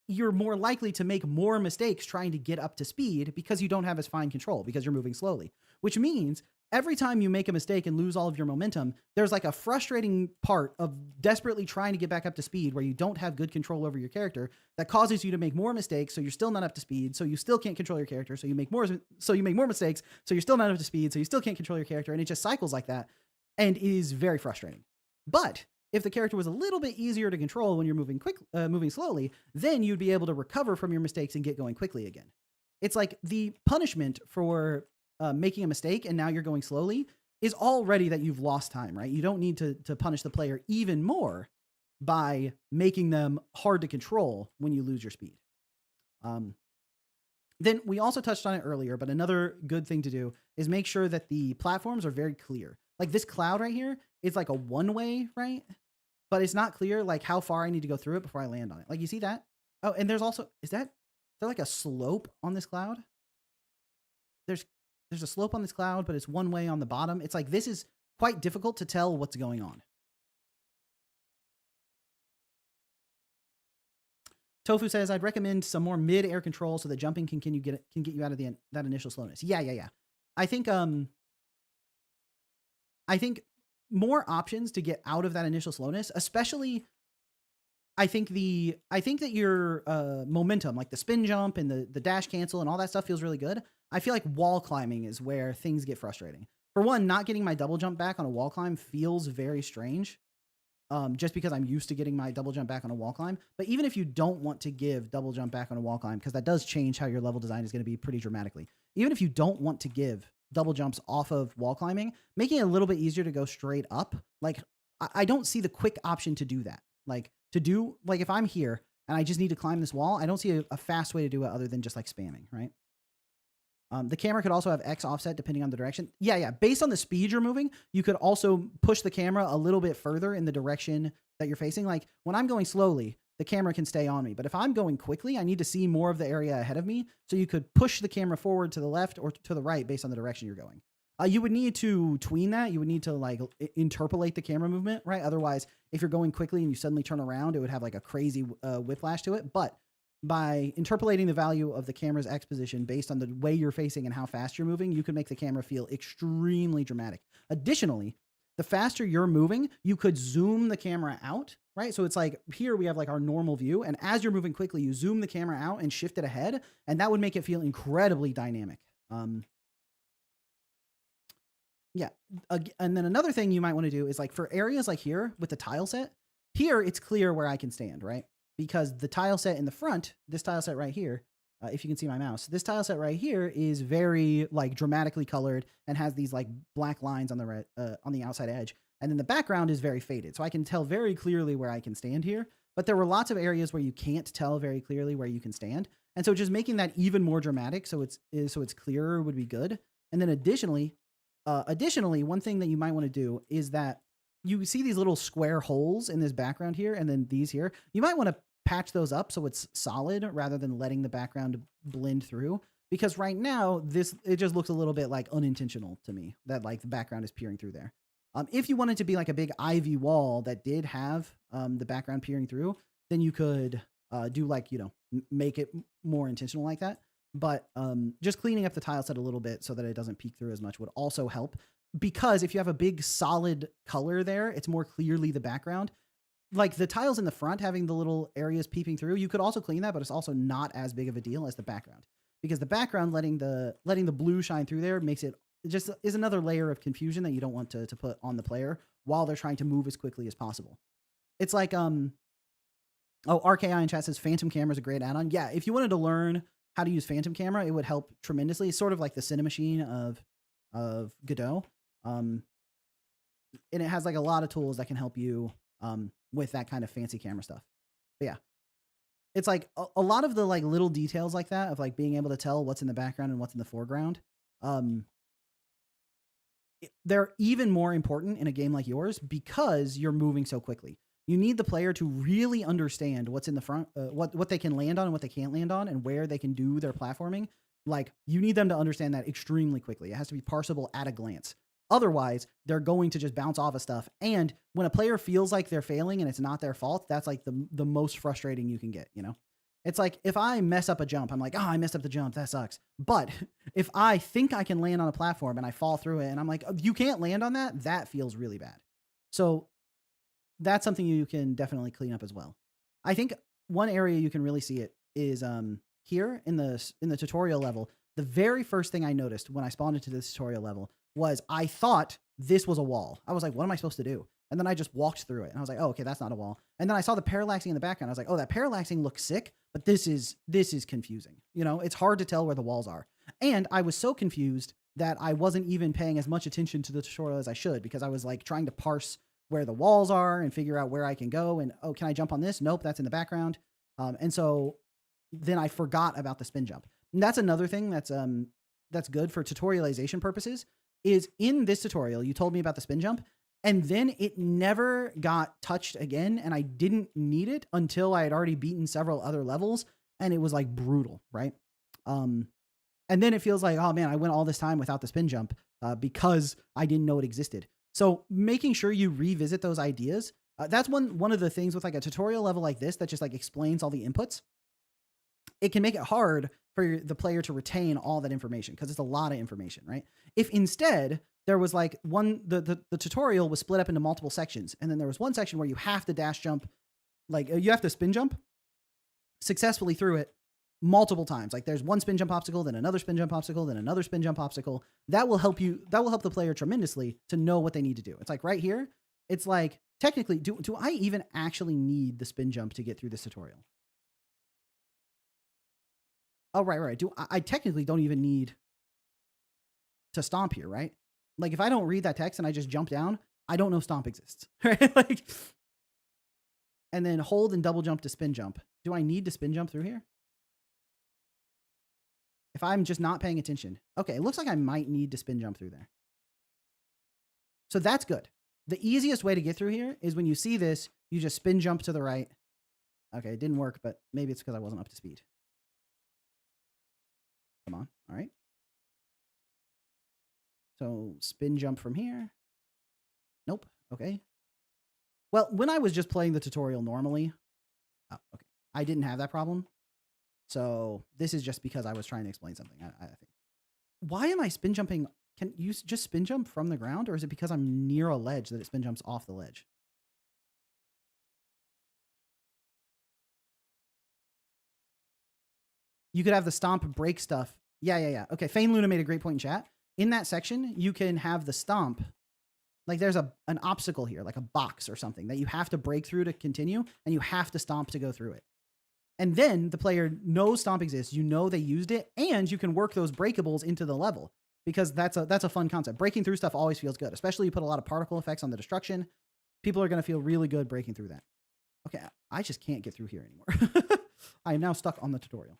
you're more likely to make more mistakes trying to get up to speed because you don't have as fine control because you're moving slowly, which means every time you make a mistake and lose all of your momentum, there's like a frustrating part of desperately trying to get back up to speed where you don't have good control over your character that causes you to make more mistakes. So you're still not up to speed. So you still can't control your character. So you make more mistakes. So you're still not up to speed. So you still can't control your character. And it just cycles like that and is very frustrating. But if the character was a little bit easier to control when you're moving slowly, then you'd be able to recover from your mistakes and get going quickly again. It's like the punishment for making a mistake and now you're going slowly is already that you've lost time, right? You don't need to punish the player even more by making them hard to control when you lose your speed. Then we also touched on it earlier, but another good thing to do is make sure that the platforms are very clear. Like this cloud right here is like a one-way, right? But it's not clear like how far I need to go through it before I land on it. Like you see that? Oh, and there's also, is there like a slope on this cloud? There's a slope on this cloud, but it's one way on the bottom. It's like, this is quite difficult to tell what's going on. Tofu says, I'd recommend some more mid-air control so that jumping can get you out of that initial slowness. Yeah. I think I think more options to get out of that initial slowness, especially I think that your momentum, like the spin jump and the dash cancel and all that stuff feels really good. I feel like wall climbing is where things get frustrating. For one, not getting my double jump back on a wall climb feels very strange. Just because I'm used to getting my double jump back on a wall climb. But even if you don't want to give double jump back on a wall climb, because that does change how your level design is going to be pretty dramatically. Even if you don't want to give double jumps off of wall climbing, making it a little bit easier to go straight up. Like I don't see the quick option to do that. Like if I'm here and I just need to climb this wall, I don't see a fast way to do it other than just like spamming, right? The camera could also have X offset depending on the direction. Yeah. Based on the speed you're moving, you could also push the camera a little bit further in the direction that you're facing. Like when I'm going slowly, the camera can stay on me. But if I'm going quickly, I need to see more of the area ahead of me. So you could push the camera forward to the left or to the right based on the direction you're going. You would need to tween that. You would need to like interpolate the camera movement, right? Otherwise, if you're going quickly and you suddenly turn around, it would have like a crazy whiplash to it. But by interpolating the value of the camera's X position based on the way you're facing and how fast you're moving, you can make the camera feel extremely dramatic. Additionally, the faster you're moving, you could zoom the camera out, right? So it's like here we have like our normal view, and as you're moving quickly, you zoom the camera out and shift it ahead, and that would make it feel incredibly dynamic. Yeah. And then another thing you might want to do is like for areas like here with the tile set, here it's clear where I can stand, right? Because the tile set in the front, this tile set right here, if you can see my mouse, this tile set right here is very like dramatically colored and has these like black lines on the outside edge. And then the background is very faded. So I can tell very clearly where I can stand here, but there were lots of areas where you can't tell very clearly where you can stand. And so just making that even more dramatic so it's clearer would be good. And then additionally, one thing that you might want to do is that you see these little square holes in this background here and then these here. You might want to patch those up so it's solid rather than letting the background blend through. Because right now, it just looks a little bit like unintentional to me that like the background is peering through there. If you wanted to be like a big ivy wall that did have the background peering through, then you could do like, make it more intentional like that. But just cleaning up the tile set a little bit so that it doesn't peek through as much would also help. Because if you have a big solid color there, it's more clearly the background. Like the tiles in the front having the little areas peeping through, you could also clean that, but it's also not as big of a deal as the background. Because the background letting the blue shine through there makes it just is another layer of confusion that you don't want to put on the player while they're trying to move as quickly as possible. It's like RKI in chat says Phantom Camera is a great add-on. Yeah, if you wanted to learn how to use Phantom Camera, it would help tremendously. It's sort of like the Cinemachine of Godot. And it has like a lot of tools that can help you with that kind of fancy camera stuff. But yeah, it's like a lot of the like little details like that of like being able to tell what's in the background and what's in the foreground. They're even more important in a game like yours because you're moving so quickly. You need the player to really understand what's in the front, what they can land on and what they can't land on and where they can do their platforming. Like you need them to understand that extremely quickly. It has to be parsable at a glance. Otherwise, they're going to just bounce off of stuff. And when a player feels like they're failing and it's not their fault, that's like the most frustrating you can get, It's like if I mess up a jump, I'm like, oh, I messed up the jump. That sucks. But if I think I can land on a platform and I fall through it and I'm like, oh, you can't land on that, that feels really bad. So that's something you can definitely clean up as well. I think one area you can really see it is here in the tutorial level. The very first thing I noticed when I spawned into this tutorial level was I thought this was a wall. I was like, what am I supposed to do? And then I just walked through it and I was like, oh, okay, that's not a wall. And then I saw the parallaxing in the background. I was like, oh, that parallaxing looks sick, but this is confusing. It's hard to tell where the walls are. And I was so confused that I wasn't even paying as much attention to the tutorial as I should because I was like trying to parse where the walls are and figure out where I can go. And, oh, can I jump on this? Nope, that's in the background. And so then I forgot about the spin jump. And that's another thing that's good for tutorialization purposes is in this tutorial, you told me about the spin jump and then it never got touched again. And I didn't need it until I had already beaten several other levels and it was like brutal. Right. And then it feels like, oh man, I went all this time without the spin jump because I didn't know it existed. So making sure you revisit those ideas. That's one of the things with like a tutorial level like this that just like explains all the inputs. It can make it hard for the player to retain all that information, because it's a lot of information, right? If instead there was like the tutorial was split up into multiple sections, and then there was one section where you have to dash jump, like you have to spin jump successfully through it multiple times. Like there's one spin jump obstacle, then another spin jump obstacle, then another spin jump obstacle. That will help the player tremendously to know what they need to do. It's like right here, it's like technically, do I even actually need the spin jump to get through this tutorial? Oh, right. I technically don't even need to stomp here, right? Like if I don't read that text and I just jump down, I don't know stomp exists, right? Like, and then hold and double jump to spin jump. Do I need to spin jump through here? If I'm just not paying attention. Okay, it looks like I might need to spin jump through there. So that's good. The easiest way to get through here is when you see this, you just spin jump to the right. Okay, it didn't work, but maybe it's because I wasn't up to speed. Come on, all right. So spin jump from here. Nope, okay. Well, when I was just playing the tutorial normally, oh, okay, I didn't have that problem. So this is just because I was trying to explain something, I think. Why am I spin jumping? Can you just spin jump from the ground, or is it because I'm near a ledge that it spin jumps off the ledge? You could have the stomp break stuff. Yeah. Okay, Fane Luna made a great point in chat. In that section, you can have the stomp. Like there's an obstacle here, like a box or something that you have to break through to continue, and you have to stomp to go through it. And then the player knows stomp exists, you know they used it, and you can work those breakables into the level, because that's a fun concept. Breaking through stuff always feels good, especially you put a lot of particle effects on the destruction. People are going to feel really good breaking through that. Okay, I just can't get through here anymore. I am now stuck on the tutorial.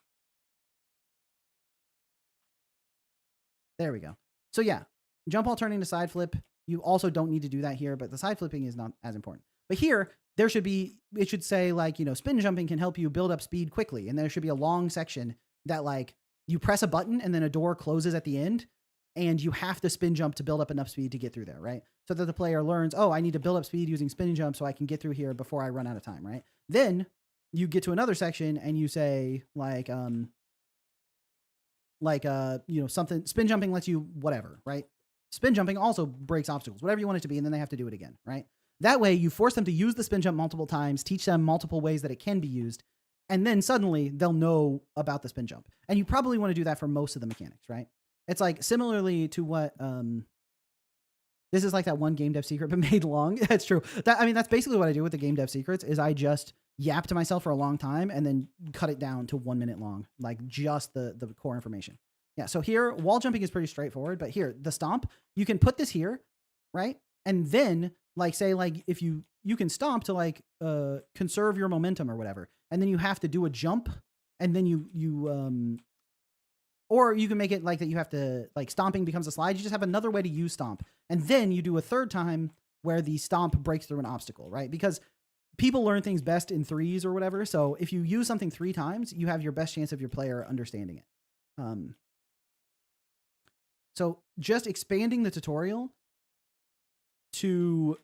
There we go. So yeah, jump all turning to side flip. You also don't need to do that here, but the side flipping is not as important. But here, it should say like, spin jumping can help you build up speed quickly. And there should be a long section that like you press a button and then a door closes at the end, and you have to spin jump to build up enough speed to get through there, right? So that the player learns, oh, I need to build up speed using spin jump so I can get through here before I run out of time, right? Then you get to another section and you say something, spin jumping lets you whatever, right? Spin jumping also breaks obstacles, whatever you want it to be, and then they have to do it again, right? That way, you force them to use the spin jump multiple times, teach them multiple ways that it can be used, and then suddenly they'll know about the spin jump. And you probably want to do that for most of the mechanics, right? It's like similarly to what this is like that one game dev secret but made long. That's true. That's basically what I do with the game dev secrets is I just yap to myself for a long time and then cut it down to 1 minute long, like just the core information. Yeah, so here, wall jumping is pretty straightforward, but here, the stomp, you can put this here, right? And then, like, say, like, if you can stomp to, like, conserve your momentum or whatever, and then you have to do a jump, and then or you can make it like that you have to, like, stomping becomes a slide. You just have another way to use stomp. And then you do a third time where the stomp breaks through an obstacle, right? Because people learn things best in threes or whatever, so if you use something 3 times, you have your best chance of your player understanding it. So just expanding the tutorial to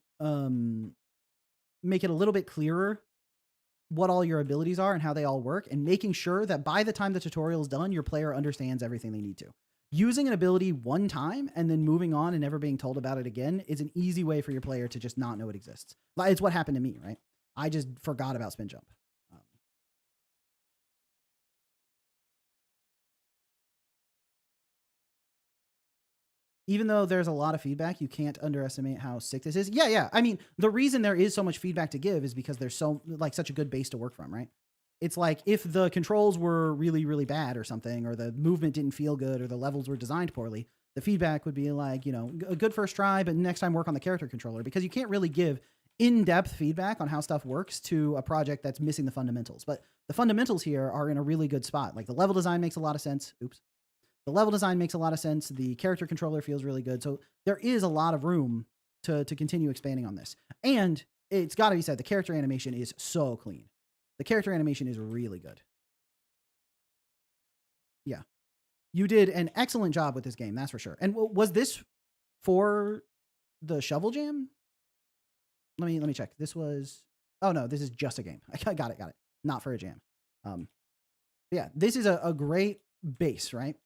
make it a little bit clearer what all your abilities are and how they all work, and making sure that by the time the tutorial is done, your player understands everything they need to. Using an ability one time and then moving on and never being told about it again is an easy way for your player to just not know it exists. It's what happened to me, right? I just forgot about spin jump. Even though there's a lot of feedback, you can't underestimate how sick this is. Yeah. I mean, the reason there is so much feedback to give is because there's such a good base to work from, right? It's like if the controls were really, really bad or something, or the movement didn't feel good, or the levels were designed poorly, the feedback would be like, a good first try, but next time work on the character controller, because you can't really give in-depth feedback on how stuff works to a project that's missing the fundamentals. But the fundamentals here are in a really good spot. Like the level design makes a lot of sense. The level design makes a lot of sense. The character controller feels really good. So there is a lot of room to continue expanding on this. And it's got to be said, the character animation is so clean. The character animation is really good. Yeah. You did an excellent job with this game, that's for sure. And was this for the Shovel Jam? Let me check. This was... Oh, no, this is just a game. I got it. Not for a jam. Yeah, this is a great base, right?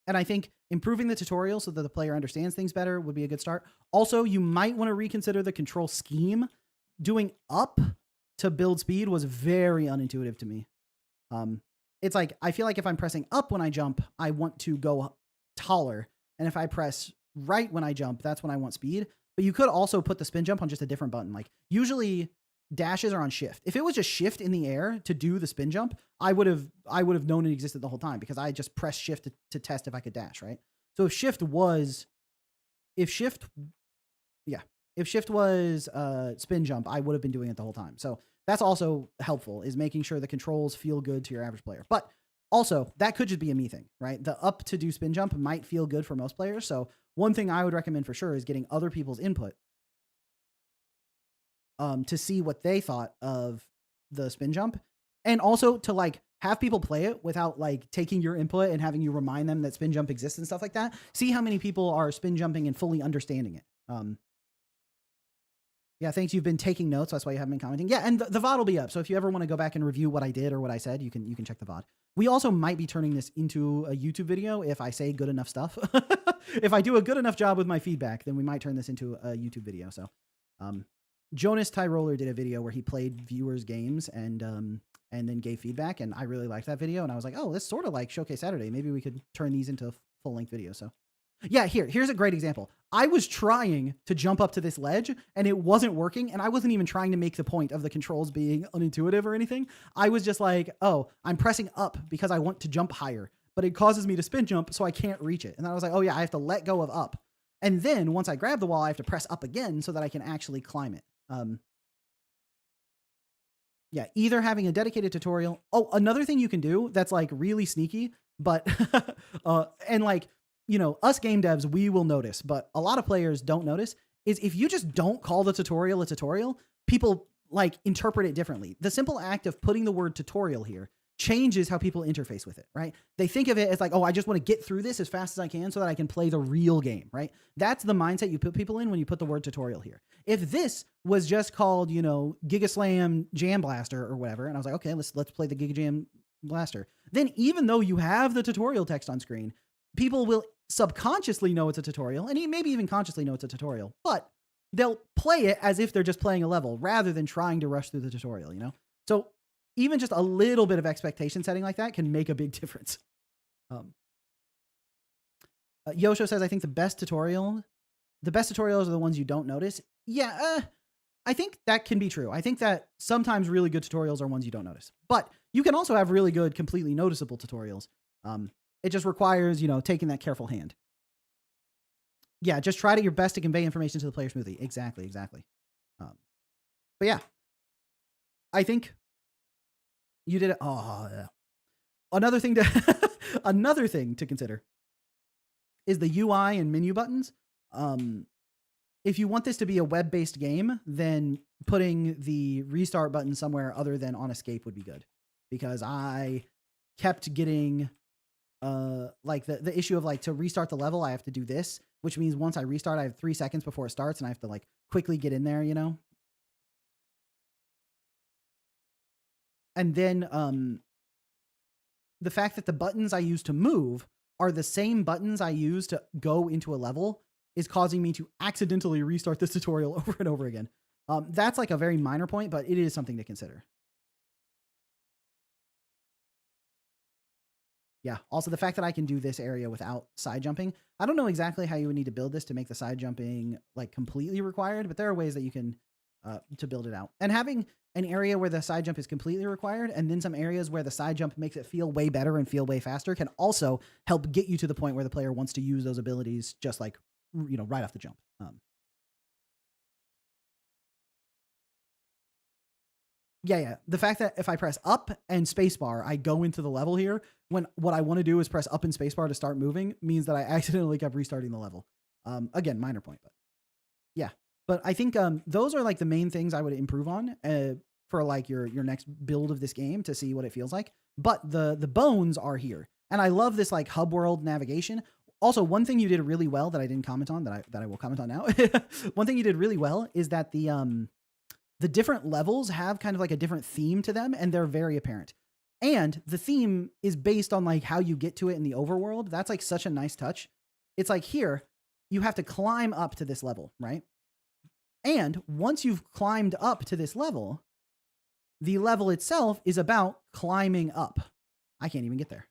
And I think improving the tutorial so that the player understands things better would be a good start. Also, you might want to reconsider the control scheme. Doing up to build speed was very unintuitive to me. It's like, I feel like if I'm pressing up when I jump, I want to go taller. And if I press right when I jump, that's when I want speed. But you could also put the spin jump on just a different button. Like usually dashes are on shift. If it was just shift in the air to do the spin jump, I would have known it existed the whole time because I just pressed shift to test if I could dash, right? So if shift was spin jump, I would have been doing it the whole time. So that's also helpful, is making sure the controls feel good to your average player. But also, that could just be a me thing, right? The up to do spin jump might feel good for most players. So one thing I would recommend for sure is getting other people's input to see what they thought of the spin jump. And also to like have people play it without like taking your input and having you remind them that spin jump exists and stuff like that. See how many people are spin jumping and fully understanding it. Yeah, thanks. You've been taking notes. That's why you haven't been commenting. Yeah, and the VOD will be up. So if you ever want to go back and review what I did or what I said, you can check the VOD. We also might be turning this into a YouTube video if I say good enough stuff. If I do a good enough job with my feedback, then we might turn this into a YouTube video. So Jonas Tyroller did a video where he played viewers' games and then gave feedback, and I really liked that video. And I was like, oh, this is sort of like Showcase Saturday. Maybe we could turn these into full-length videos. So yeah, here's a great example. I was trying to jump up to this ledge and it wasn't working. And I wasn't even trying to make the point of the controls being unintuitive or anything. I was just like, oh, I'm pressing up because I want to jump higher, but it causes me to spin jump, so I can't reach it. And then I was like, oh yeah, I have to let go of up. And then once I grab the wall, I have to press up again so that I can actually climb it. Yeah, either having a dedicated tutorial. Oh, another thing you can do that's like really sneaky, but and like, you know, us game devs, we will notice, but a lot of players don't notice, is if you just don't call the tutorial a tutorial, people like interpret it differently. The simple act of putting the word tutorial here changes how people interface with it, right? They think of it as like, oh, I just want to get through this as fast as I can so that I can play the real game, right? That's the mindset you put people in when you put the word tutorial here. If this was just called, you know, Giga Slam Jam Blaster or whatever, and I was like, okay, let's play the Giga Jam Blaster, then even though you have the tutorial text on screen, people will subconsciously know it's a tutorial, and maybe even consciously know it's a tutorial, but they'll play it as if they're just playing a level rather than trying to rush through the tutorial, you know? So even just a little bit of expectation setting like that can make a big difference. Yosho says, I think the best tutorials are the ones you don't notice. Yeah, I think that can be true. I think that sometimes really good tutorials are ones you don't notice, but you can also have really good, completely noticeable tutorials. It just requires, you know, taking that careful hand. Yeah, just try to your best to convey information to the player smoothly. Exactly. But yeah, I think you did it. Oh, yeah. Another thing to consider is the UI and menu buttons. If you want this to be a web-based game, then putting the restart button somewhere other than on escape would be good, because I kept getting like the issue of like, to restart the level, I have to do this, which means once I restart, I have 3 seconds before it starts and I have to like quickly get in there, you know? And then the fact that the buttons I use to move are the same buttons I use to go into a level is causing me to accidentally restart this tutorial over and over again. That's like a very minor point, but it is something to consider. Yeah. Also, the fact that I can do this area without side jumping. I don't know exactly how you would need to build this to make the side jumping like completely required, but there are ways that you can to build it out. And having an area where the side jump is completely required, and then some areas where the side jump makes it feel way better and feel way faster, can also help get you to the point where the player wants to use those abilities just like, you know, right off the jump. Yeah. The fact that if I press up and spacebar, I go into the level here, when what I want to do is press up and spacebar to start moving, means that I accidentally kept restarting the level. Again, minor point, but yeah. But I think those are like the main things I would improve on for like your next build of this game to see what it feels like. But the bones are here, and I love this like hub world navigation. Also, one thing you did really well that I didn't comment on that I will comment on now. One thing you did really well is that the different levels have kind of like a different theme to them, and they're very apparent. And the theme is based on like how you get to it in the overworld. That's like such a nice touch. It's like here, you have to climb up to this level, right? And once you've climbed up to this level, the level itself is about climbing up. I can't even get there.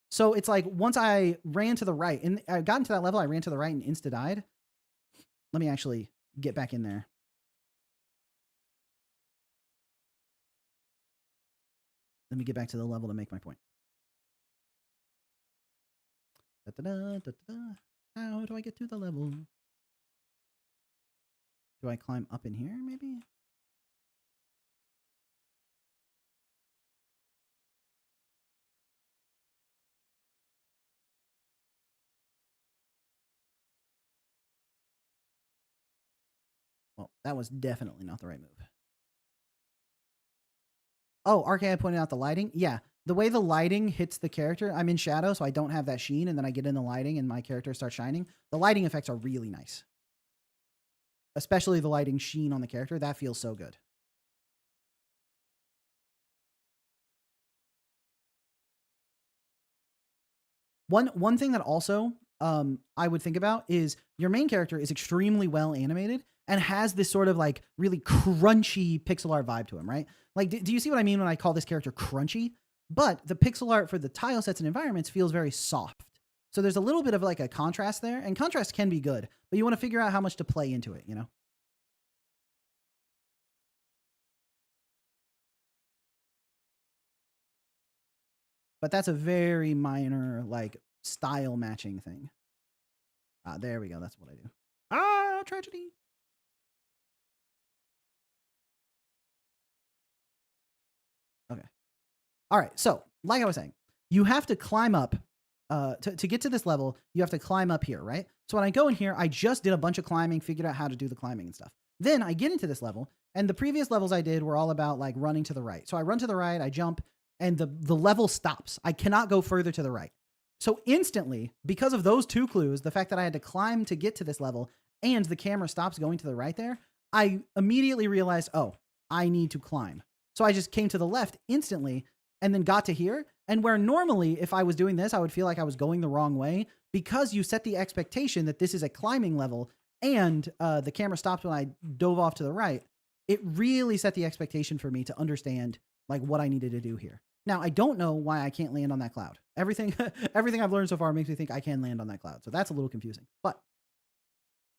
So it's like once I ran to the right and I got into that level, I ran to the right and insta died. Let me actually get back in there. Let me get back to the level to make my point. How do I get to the level? Do I climb up in here, maybe? Well, that was definitely not the right move. Oh, Arcade pointed out the lighting. Yeah, the way the lighting hits the character, I'm in shadow, so I don't have that sheen, and then I get in the lighting and my character starts shining. The lighting effects are really nice. Especially the lighting sheen on the character. That feels so good. One thing that also I would think about is your main character is extremely well animated and has this sort of like really crunchy pixel art vibe to him, right? Like, do you see what I mean when I call this character crunchy? But the pixel art for the tile sets and environments feels very soft. So there's a little bit of like a contrast there, and contrast can be good, but you want to figure out how much to play into it, you know? But that's a very minor like style matching thing. Ah, there we go. That's what I do. Ah, tragedy. Okay. All right. So, like I was saying, you have to climb up. To get to this level, you have to climb up here, right? So when I go in here, I just did a bunch of climbing, figured out how to do the climbing and stuff. Then I get into this level, and the previous levels I did were all about like running to the right. So I run to the right, I jump, and the level stops. I cannot go further to the right. So instantly, because of those two clues, the fact that I had to climb to get to this level and the camera stops going to the right there, I immediately realized, oh, I need to climb. So I just came to the left instantly and then got to here. And where normally, if I was doing this, I would feel like I was going the wrong way, because you set the expectation that this is a climbing level and the camera stopped when I dove off to the right. It really set the expectation for me to understand like what I needed to do here. Now, I don't know why I can't land on that cloud. Everything I've learned so far makes me think I can land on that cloud. So that's a little confusing. But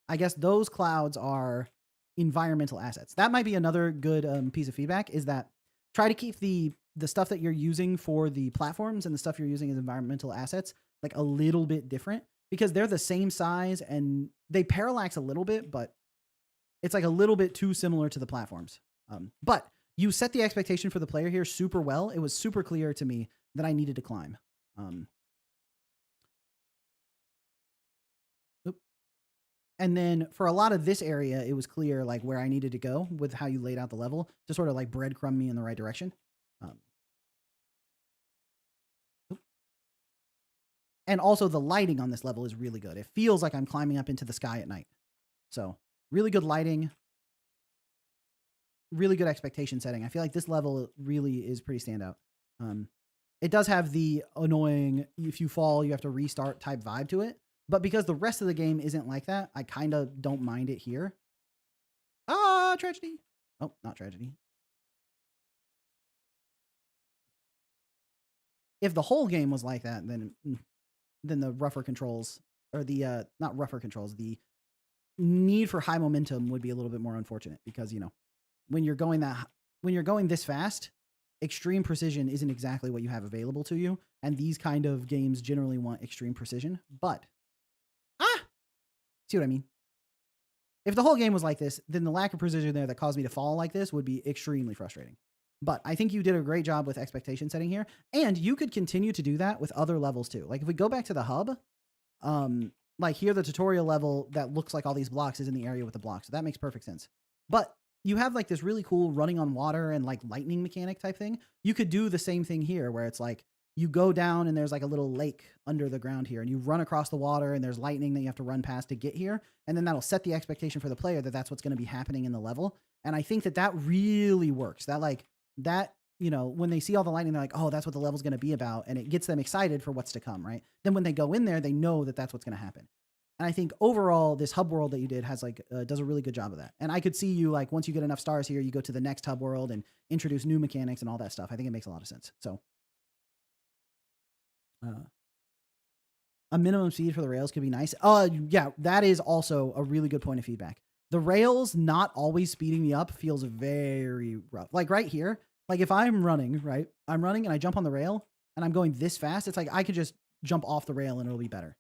I guess those clouds are environmental assets. That might be another good piece of feedback, is that try to keep the stuff that you're using for the platforms and the stuff you're using as environmental assets like a little bit different, because they're the same size and they parallax a little bit, but it's like a little bit too similar to the platforms. But you set the expectation for the player here super well. It was super clear to me that I needed to climb. And then for a lot of this area, it was clear like where I needed to go with how you laid out the level to sort of like breadcrumb me in the right direction. And also the lighting on this level is really good. It feels like I'm climbing up into the sky at night. So really good lighting, really good expectation setting. I feel like this level really is pretty standout. It does have the annoying, if you fall, you have to restart type vibe to it. But because the rest of the game isn't like that, I kind of don't mind it here. Ah, tragedy. Oh, not tragedy. If the whole game was like that, then the rougher controls, or the not rougher controls, the need for high momentum would be a little bit more unfortunate, because you know when you're going this fast, extreme precision isn't exactly what you have available to you, and these kind of games generally want extreme precision. But see what I mean? If the whole game was like this, then the lack of precision there that caused me to fall like this would be extremely frustrating. But I think you did a great job with expectation setting here, and you could continue to do that with other levels too. Like if we go back to the hub, like here, the tutorial level that looks like all these blocks is in the area with the blocks. So that makes perfect sense. But you have like this really cool running on water and like lightning mechanic type thing. You could do the same thing here, where it's like you go down and there's like a little lake under the ground here, and you run across the water and there's lightning that you have to run past to get here. And then that'll set the expectation for the player that that's what's going to be happening in the level. And I think that that really works. That you know, when they see all the lightning, they're like, oh, that's what the level's going to be about. And it gets them excited for what's to come, right? Then when they go in there, they know that that's what's going to happen. And I think overall, this hub world that you did has like, does a really good job of that. And I could see you like, once you get enough stars here, you go to the next hub world and introduce new mechanics and all that stuff. I think it makes a lot of sense. So a minimum speed for the rails could be nice. Yeah, that is also a really good point of feedback. The rails not always speeding me up feels very rough. Like right here, like if I'm running, right? I'm running and I jump on the rail and I'm going this fast, it's like I could just jump off the rail and it'll be better.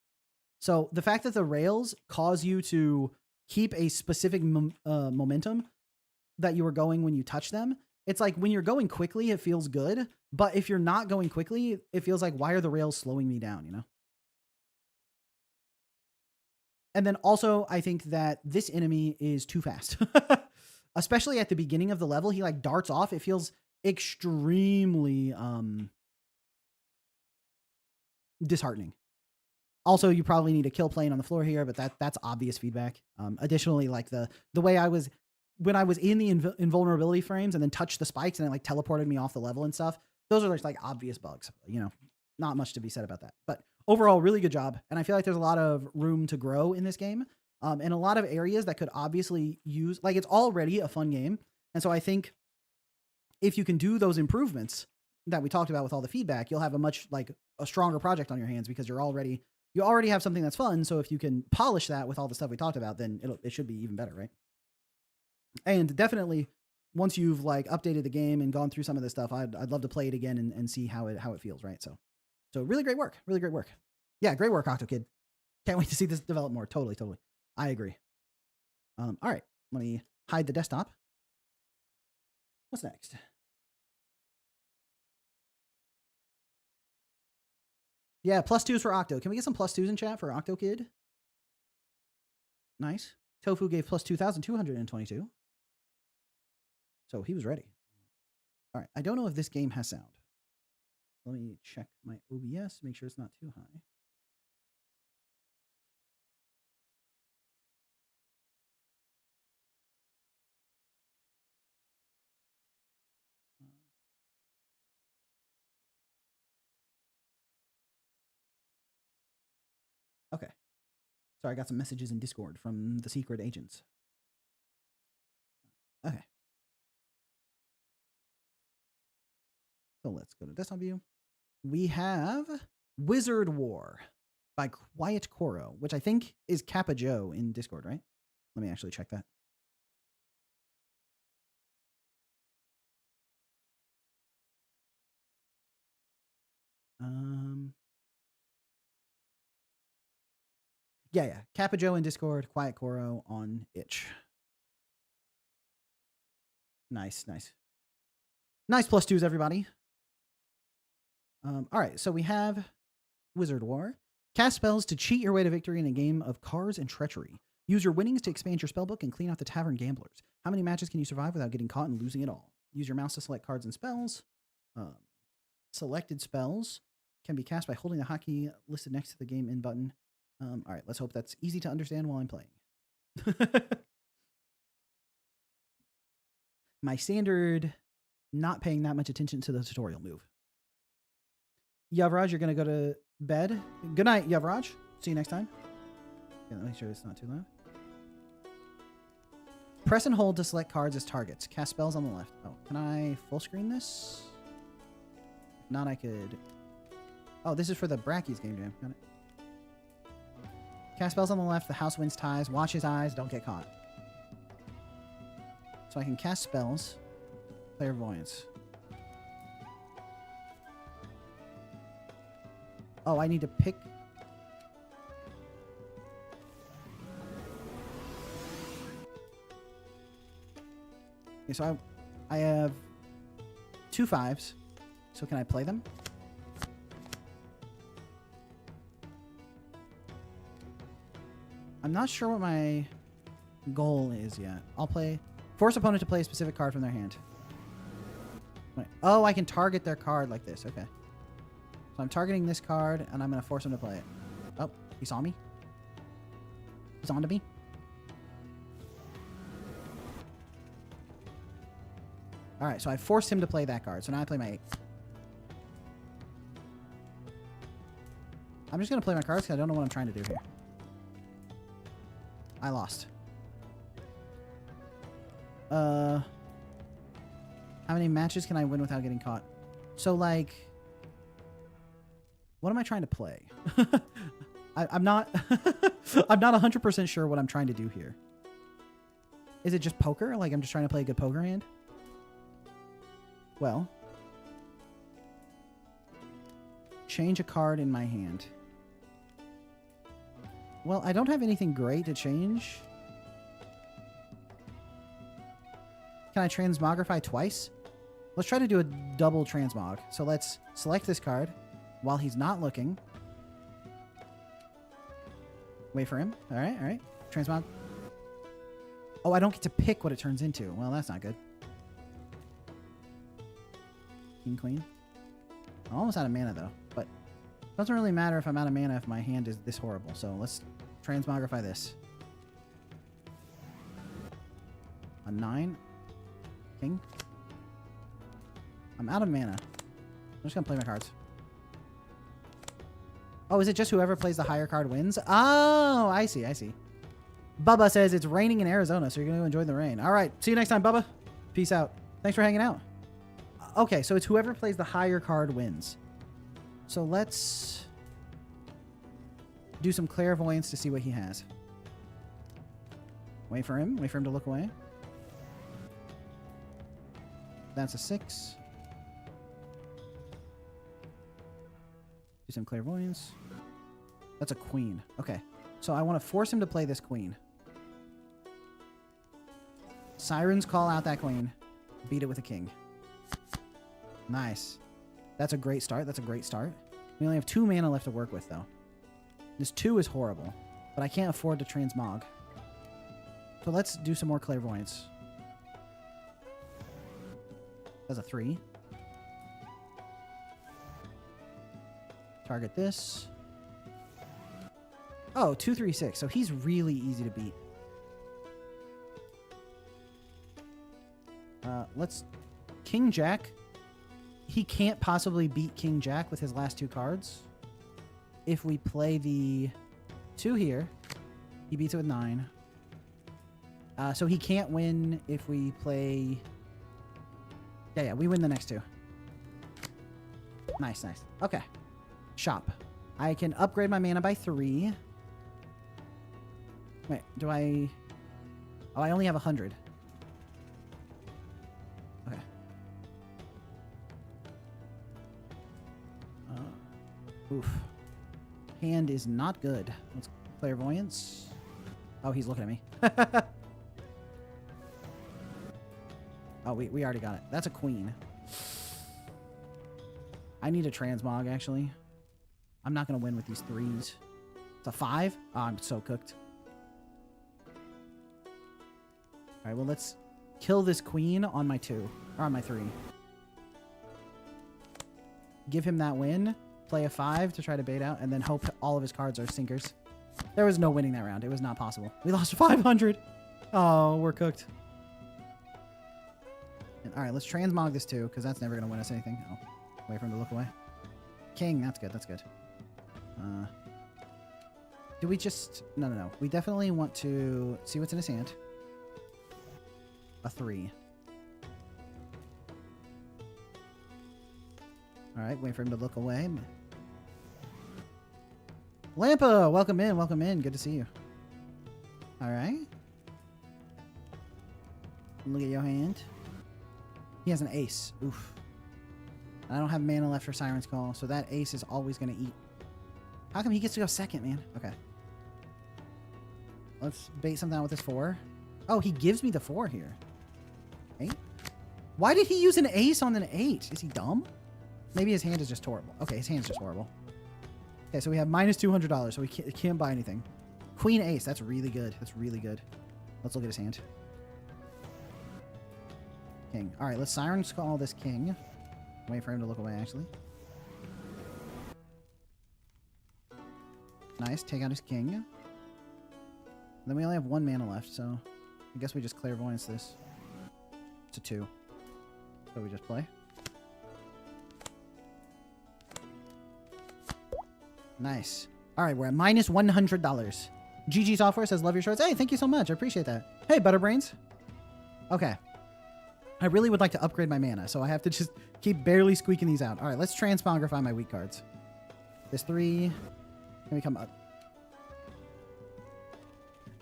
So the fact that the rails cause you to keep a specific momentum that you were going when you touch them, it's like when you're going quickly, it feels good. But if you're not going quickly, it feels like, why are the rails slowing me down, you know? And then also, I think that this enemy is too fast. Especially at the beginning of the level, he like darts off. It feels extremely disheartening. Also, you probably need a kill plane on the floor here, but that's obvious feedback. Additionally, like the way I was when I was in the invulnerability frames and then touched the spikes and it like teleported me off the level and stuff. Those are just like obvious bugs. You know, not much to be said about that. But overall, really good job. And I feel like there's a lot of room to grow in this game, and a lot of areas that could obviously use. Like it's already a fun game, and so I think if you can do those improvements that we talked about with all the feedback, you'll have a much like a stronger project on your hands because you already have something that's fun. So if you can polish that with all the stuff we talked about, then it should be even better, right? And definitely, once you've like updated the game and gone through some of this stuff, I'd love to play it again and see how it feels, right? So really great work, really great work. Yeah, great work, OctoKid. Can't wait to see this develop more. Totally. I agree. All right, let me hide the desktop. What's next? Yeah, +2s for Octo. Can we get some +2s in chat for OctoKid? Nice. Tofu gave +2,222. So he was ready. All right. I don't know if this game has sound. Let me check my OBS, make sure it's not too high. Okay. Sorry, I got some messages in Discord from the secret agents. Okay. So let's go to desktop view. We have Wizard War by Quiet Coro, which I think is Kappa Joe in Discord, right? Let me actually check that. Yeah. Kappa Joe in Discord, Quiet Coro on itch. Nice. Nice +2s, everybody. All right, so we have Wizard War. Cast spells to cheat your way to victory in a game of cards and treachery. Use your winnings to expand your spellbook and clean out the tavern gamblers. How many matches can you survive without getting caught and losing it all? Use your mouse to select cards and spells. Selected spells can be cast by holding the hotkey listed next to the game in button. All right, let's hope that's easy to understand while I'm playing. My standard, not paying that much attention to the tutorial move. Yavraj, you're going to go to bed. Good night, Yavraj. See you next time. Yeah, make sure it's not too loud. Press and hold to select cards as targets. Cast spells on the left. Oh, can I full screen this? If not, I could... Oh, this is for the Brackies game jam. Got it. Cast spells on the left. The house wins ties. Watch his eyes. Don't get caught. So I can cast spells. Clairvoyance. Oh, I need to pick... Okay, so I have 2 5s. So can I play them? I'm not sure what my goal is yet. I'll play... Force opponent to play a specific card from their hand. Wait. Oh, I can target their card like this. Okay. So I'm targeting this card, and I'm going to force him to play it. Oh, he saw me. He's on to me. All right, so I forced him to play that card. So now I play my 8. I'm just going to play my cards because I don't know what I'm trying to do here. I lost. How many matches can I win without getting caught? So, like, what am I trying to play? I'm not I'm not 100% sure what I'm trying to do here. Is it just poker? Like, I'm just trying to play a good poker hand? Well, change a card in my hand. Well, I don't have anything great to change. Can I transmogrify twice? Let's try to do a double transmog. So let's select this card while he's not looking. Wait for him. All right, all right. Transmog. Oh, I don't get to pick what it turns into. Well, that's not good. King, queen. I'm almost out of mana, though. But it doesn't really matter if I'm out of mana if my hand is this horrible. So let's transmogrify this. A 9. King. I'm out of mana. I'm just going to play my cards. Oh, is it just whoever plays the higher card wins? Oh, I see, I see. Bubba says it's raining in Arizona, so you're going to enjoy the rain. All right. See you next time, Bubba. Peace out. Thanks for hanging out. Okay, so it's whoever plays the higher card wins. So let's do some clairvoyance to see what he has. Wait for him. Wait for him to look away. That's a 6. Do some clairvoyance. That's a queen. Okay. So I want to force him to play this queen. Sirens call out that queen. Beat it with a king. Nice. That's a great start. That's a great start. We only have 2 mana left to work with, though. This 2 is horrible, but I can't afford to transmog. So let's do some more clairvoyance. That's a 3. Target this. Oh, 2, 3, 6. So he's really easy to beat. Let's... King Jack. He can't possibly beat King Jack with his last 2 cards. If we play the 2 here, he beats it with 9. So he can't win if we play... Yeah, we win the next 2. Nice, nice. Okay. Shop. I can upgrade my mana by 3. Wait, do I... Oh, I only have 100. Okay. Oof. Hand is not good. Let's clairvoyance. Oh, he's looking at me. Oh, we already got it. That's a queen. I need a transmog, actually. I'm not going to win with these 3s. It's a 5? Oh, I'm so cooked. All right, well, let's kill this queen on my 2. Or on my 3. Give him that win. Play a 5 to try to bait out. And then hope all of his cards are sinkers. There was no winning that round. It was not possible. We lost 500. Oh, we're cooked. All right, let's transmog this too, because that's never going to win us anything. Oh, wait for him to look away. King, that's good, that's good. Do we just... No. We definitely want to see what's in his hand. A 3. All right, wait for him to look away. Lampa, welcome in, welcome in. Good to see you. All right. Look at your hand. He has an ace. Oof. I don't have mana left for Siren's Call, so that ace is always going to eat. How come he gets to go second, man? Okay. Let's bait something out with this 4. Oh, he gives me the 4 here. 8? Why did he use an ace on an 8? Is he dumb? Maybe his hand is just horrible. Okay, his hand's just horrible. Okay, so we have minus $200, so we can't buy anything. Queen ace. That's really good. That's really good. Let's look at his hand. King. All right, let's Siren's Call this king. Wait for him to look away, actually. Nice. Take out his king. And then we only have 1 mana left, so I guess we just clairvoyance this. It's a 2. So we just play. Nice. All right, we're at minus $100. GG Software says, love your shorts. Hey, thank you so much. I appreciate that. Hey, Butterbrains. Okay. I really would like to upgrade my mana, so I have to just keep barely squeaking these out. All right, let's transmogrify my weak cards. This 3. Can we come up?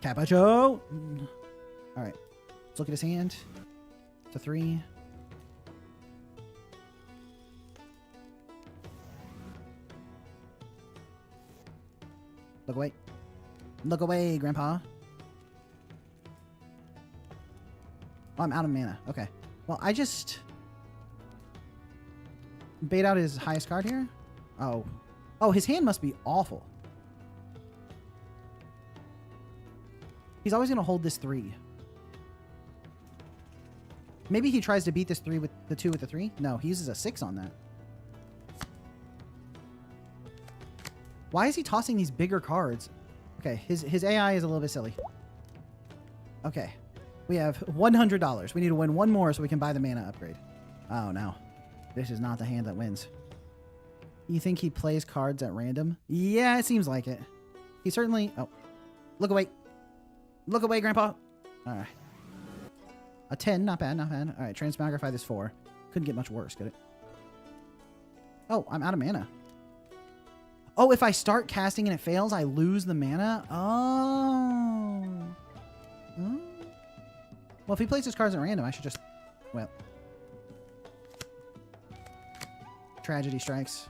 Capacho. All right. Let's look at his hand. It's a 3. Look away. Look away, Grandpa. Oh, I'm out of mana. Okay. Well, I just bait out his highest card here. Oh. Oh, his hand must be awful. He's always going to hold this 3. Maybe he tries to beat this 3 with the 2 with the 3. No, he uses a 6 on that. Why is he tossing these bigger cards? Okay, his AI is a little bit silly. Okay. We have $100. We need to win one more so we can buy the mana upgrade. Oh, no. This is not the hand that wins. You think he plays cards at random? Yeah, it seems like it. He certainly... Oh. Look away. Look away, Grandpa. All right. A 10. Not bad, not bad. All right, transmogrify this 4. Couldn't get much worse, could it? Oh, I'm out of mana. Oh, if I start casting and it fails, I lose the mana? Oh. Hmm. Well, if he plays his cards at random, I should just... Well. Tragedy strikes.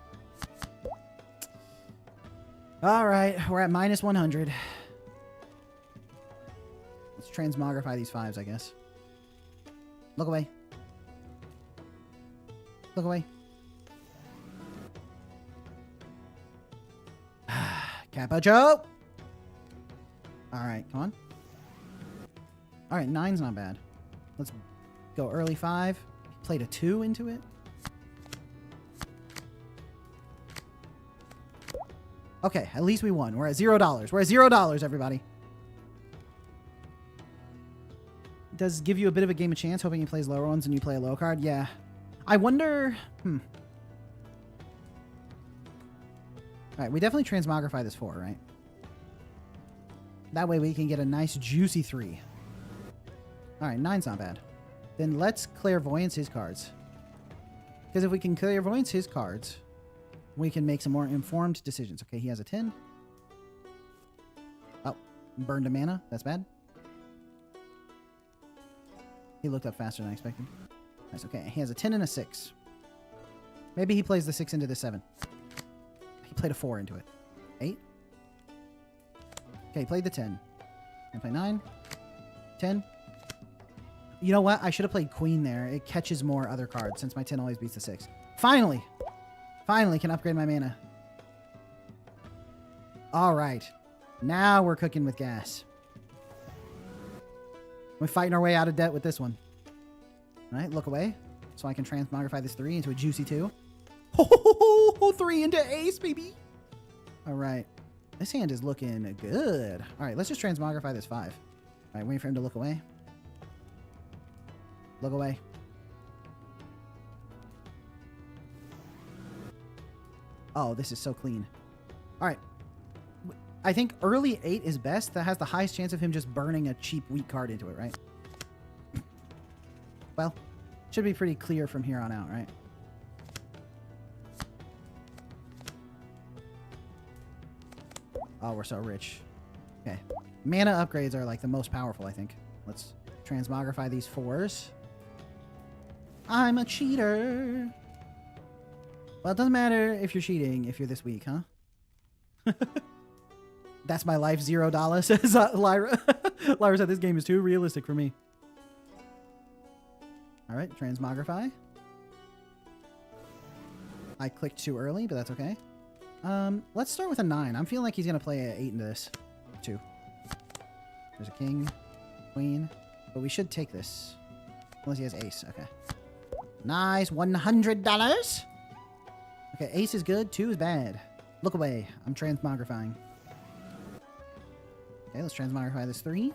All right, we're at minus 100. Let's transmogrify these 5s, I guess. Look away. Look away. Capacho! Alright, come on. Alright, 9's not bad. Let's go early 5. Played a 2 into it. Okay, at least we won. We're at $0. We're at $0, everybody. It does give you a bit of a game of chance, hoping he plays lower ones and you play a low card. Yeah. I wonder... Alright, we definitely transmogrify this 4, right? That way we can get a nice juicy 3. Alright, 9's not bad. Then let's clairvoyance his cards. Because if we can clairvoyance his cards, we can make some more informed decisions. Okay, he has a 10. Oh, burned a mana. That's bad. He looked up faster than I expected. That's okay. He has a 10 and a 6. Maybe he plays the 6 into the 7. He played a 4 into it. 8. Okay, he played the 10. I play 9. 10. You know what? I should have played Queen there. It catches more other cards since my 10 always beats the 6. Finally! Finally can upgrade my mana. All right. Now we're cooking with gas. We're fighting our way out of debt with this one. All right, look away. So I can transmogrify this 3 into a juicy 2. Oh, 3 into ace, baby. All right. This hand is looking good. All right, let's just transmogrify this 5. All right, waiting for him to look away. Look away. Oh, this is so clean. All right. I think early 8 is best. That has the highest chance of him just burning a cheap weak card into it, right? Well, should be pretty clear from here on out, right? Oh, we're so rich. Okay. Mana upgrades are like the most powerful, I think. Let's transmogrify these 4s. I'm a cheater. Well, it doesn't matter if you're cheating if you're this weak, huh? That's my life, $0, says Lyra. Lyra said this game is too realistic for me. All right, transmogrify. I clicked too early, but that's okay. Let's start with a 9. I'm feeling like he's going to play an 8 into this. 2. There's a king, queen, but we should take this. Unless he has ace. Okay. Nice, $100. Okay, ace is good, 2 is bad. Look away. I'm transmogrifying. Okay, let's transmogrify this 3.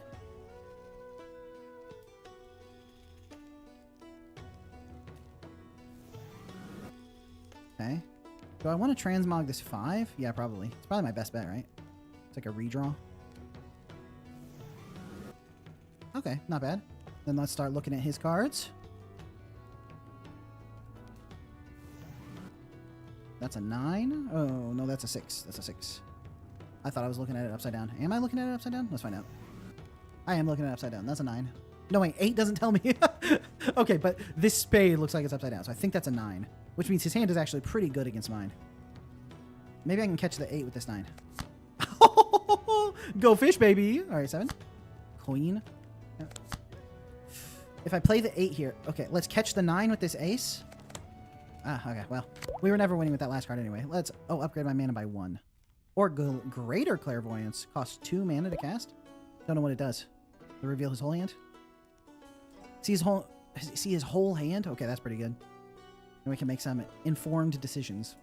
Okay. Do I want to transmog this 5? Yeah, probably. It's probably my best bet, right? It's like a redraw. Okay, not bad. Then let's start looking at his cards. That's a 9. Oh, no, that's a 6. That's a 6. I thought I was looking at it upside down. Am I looking at it upside down? Let's find out. I am looking at it upside down. That's a 9. No, wait, 8 doesn't tell me. Okay, but this spade looks like it's upside down, so I think that's a 9, which means his hand is actually pretty good against mine. Maybe I can catch the 8 with this 9. Go fish, baby. All right, 7. Queen. If I play the 8 here, okay, let's catch the 9 with this ace. Ah, okay, well, we were never winning with that last card anyway. Let's, upgrade my mana by 1. Or greater clairvoyance. Costs 2 mana to cast. Don't know what it does. To reveal his whole hand. See his whole hand? Okay, that's pretty good. And we can make some informed decisions.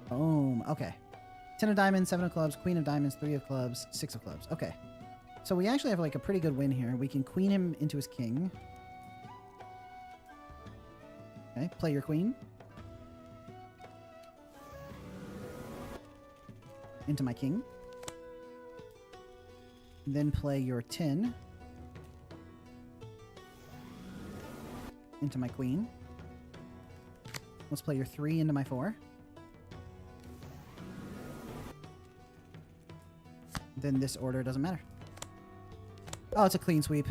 Boom. Okay. 10 of diamonds, 7 of clubs, queen of diamonds, 3 of clubs, 6 of clubs. Okay. So we actually have like a pretty good win here. We can queen him into his king. Okay, play your queen. Into my king. Then play your 10. Into my queen. Let's play your 3 into my 4. Then this order doesn't matter. Oh, it's a clean sweep.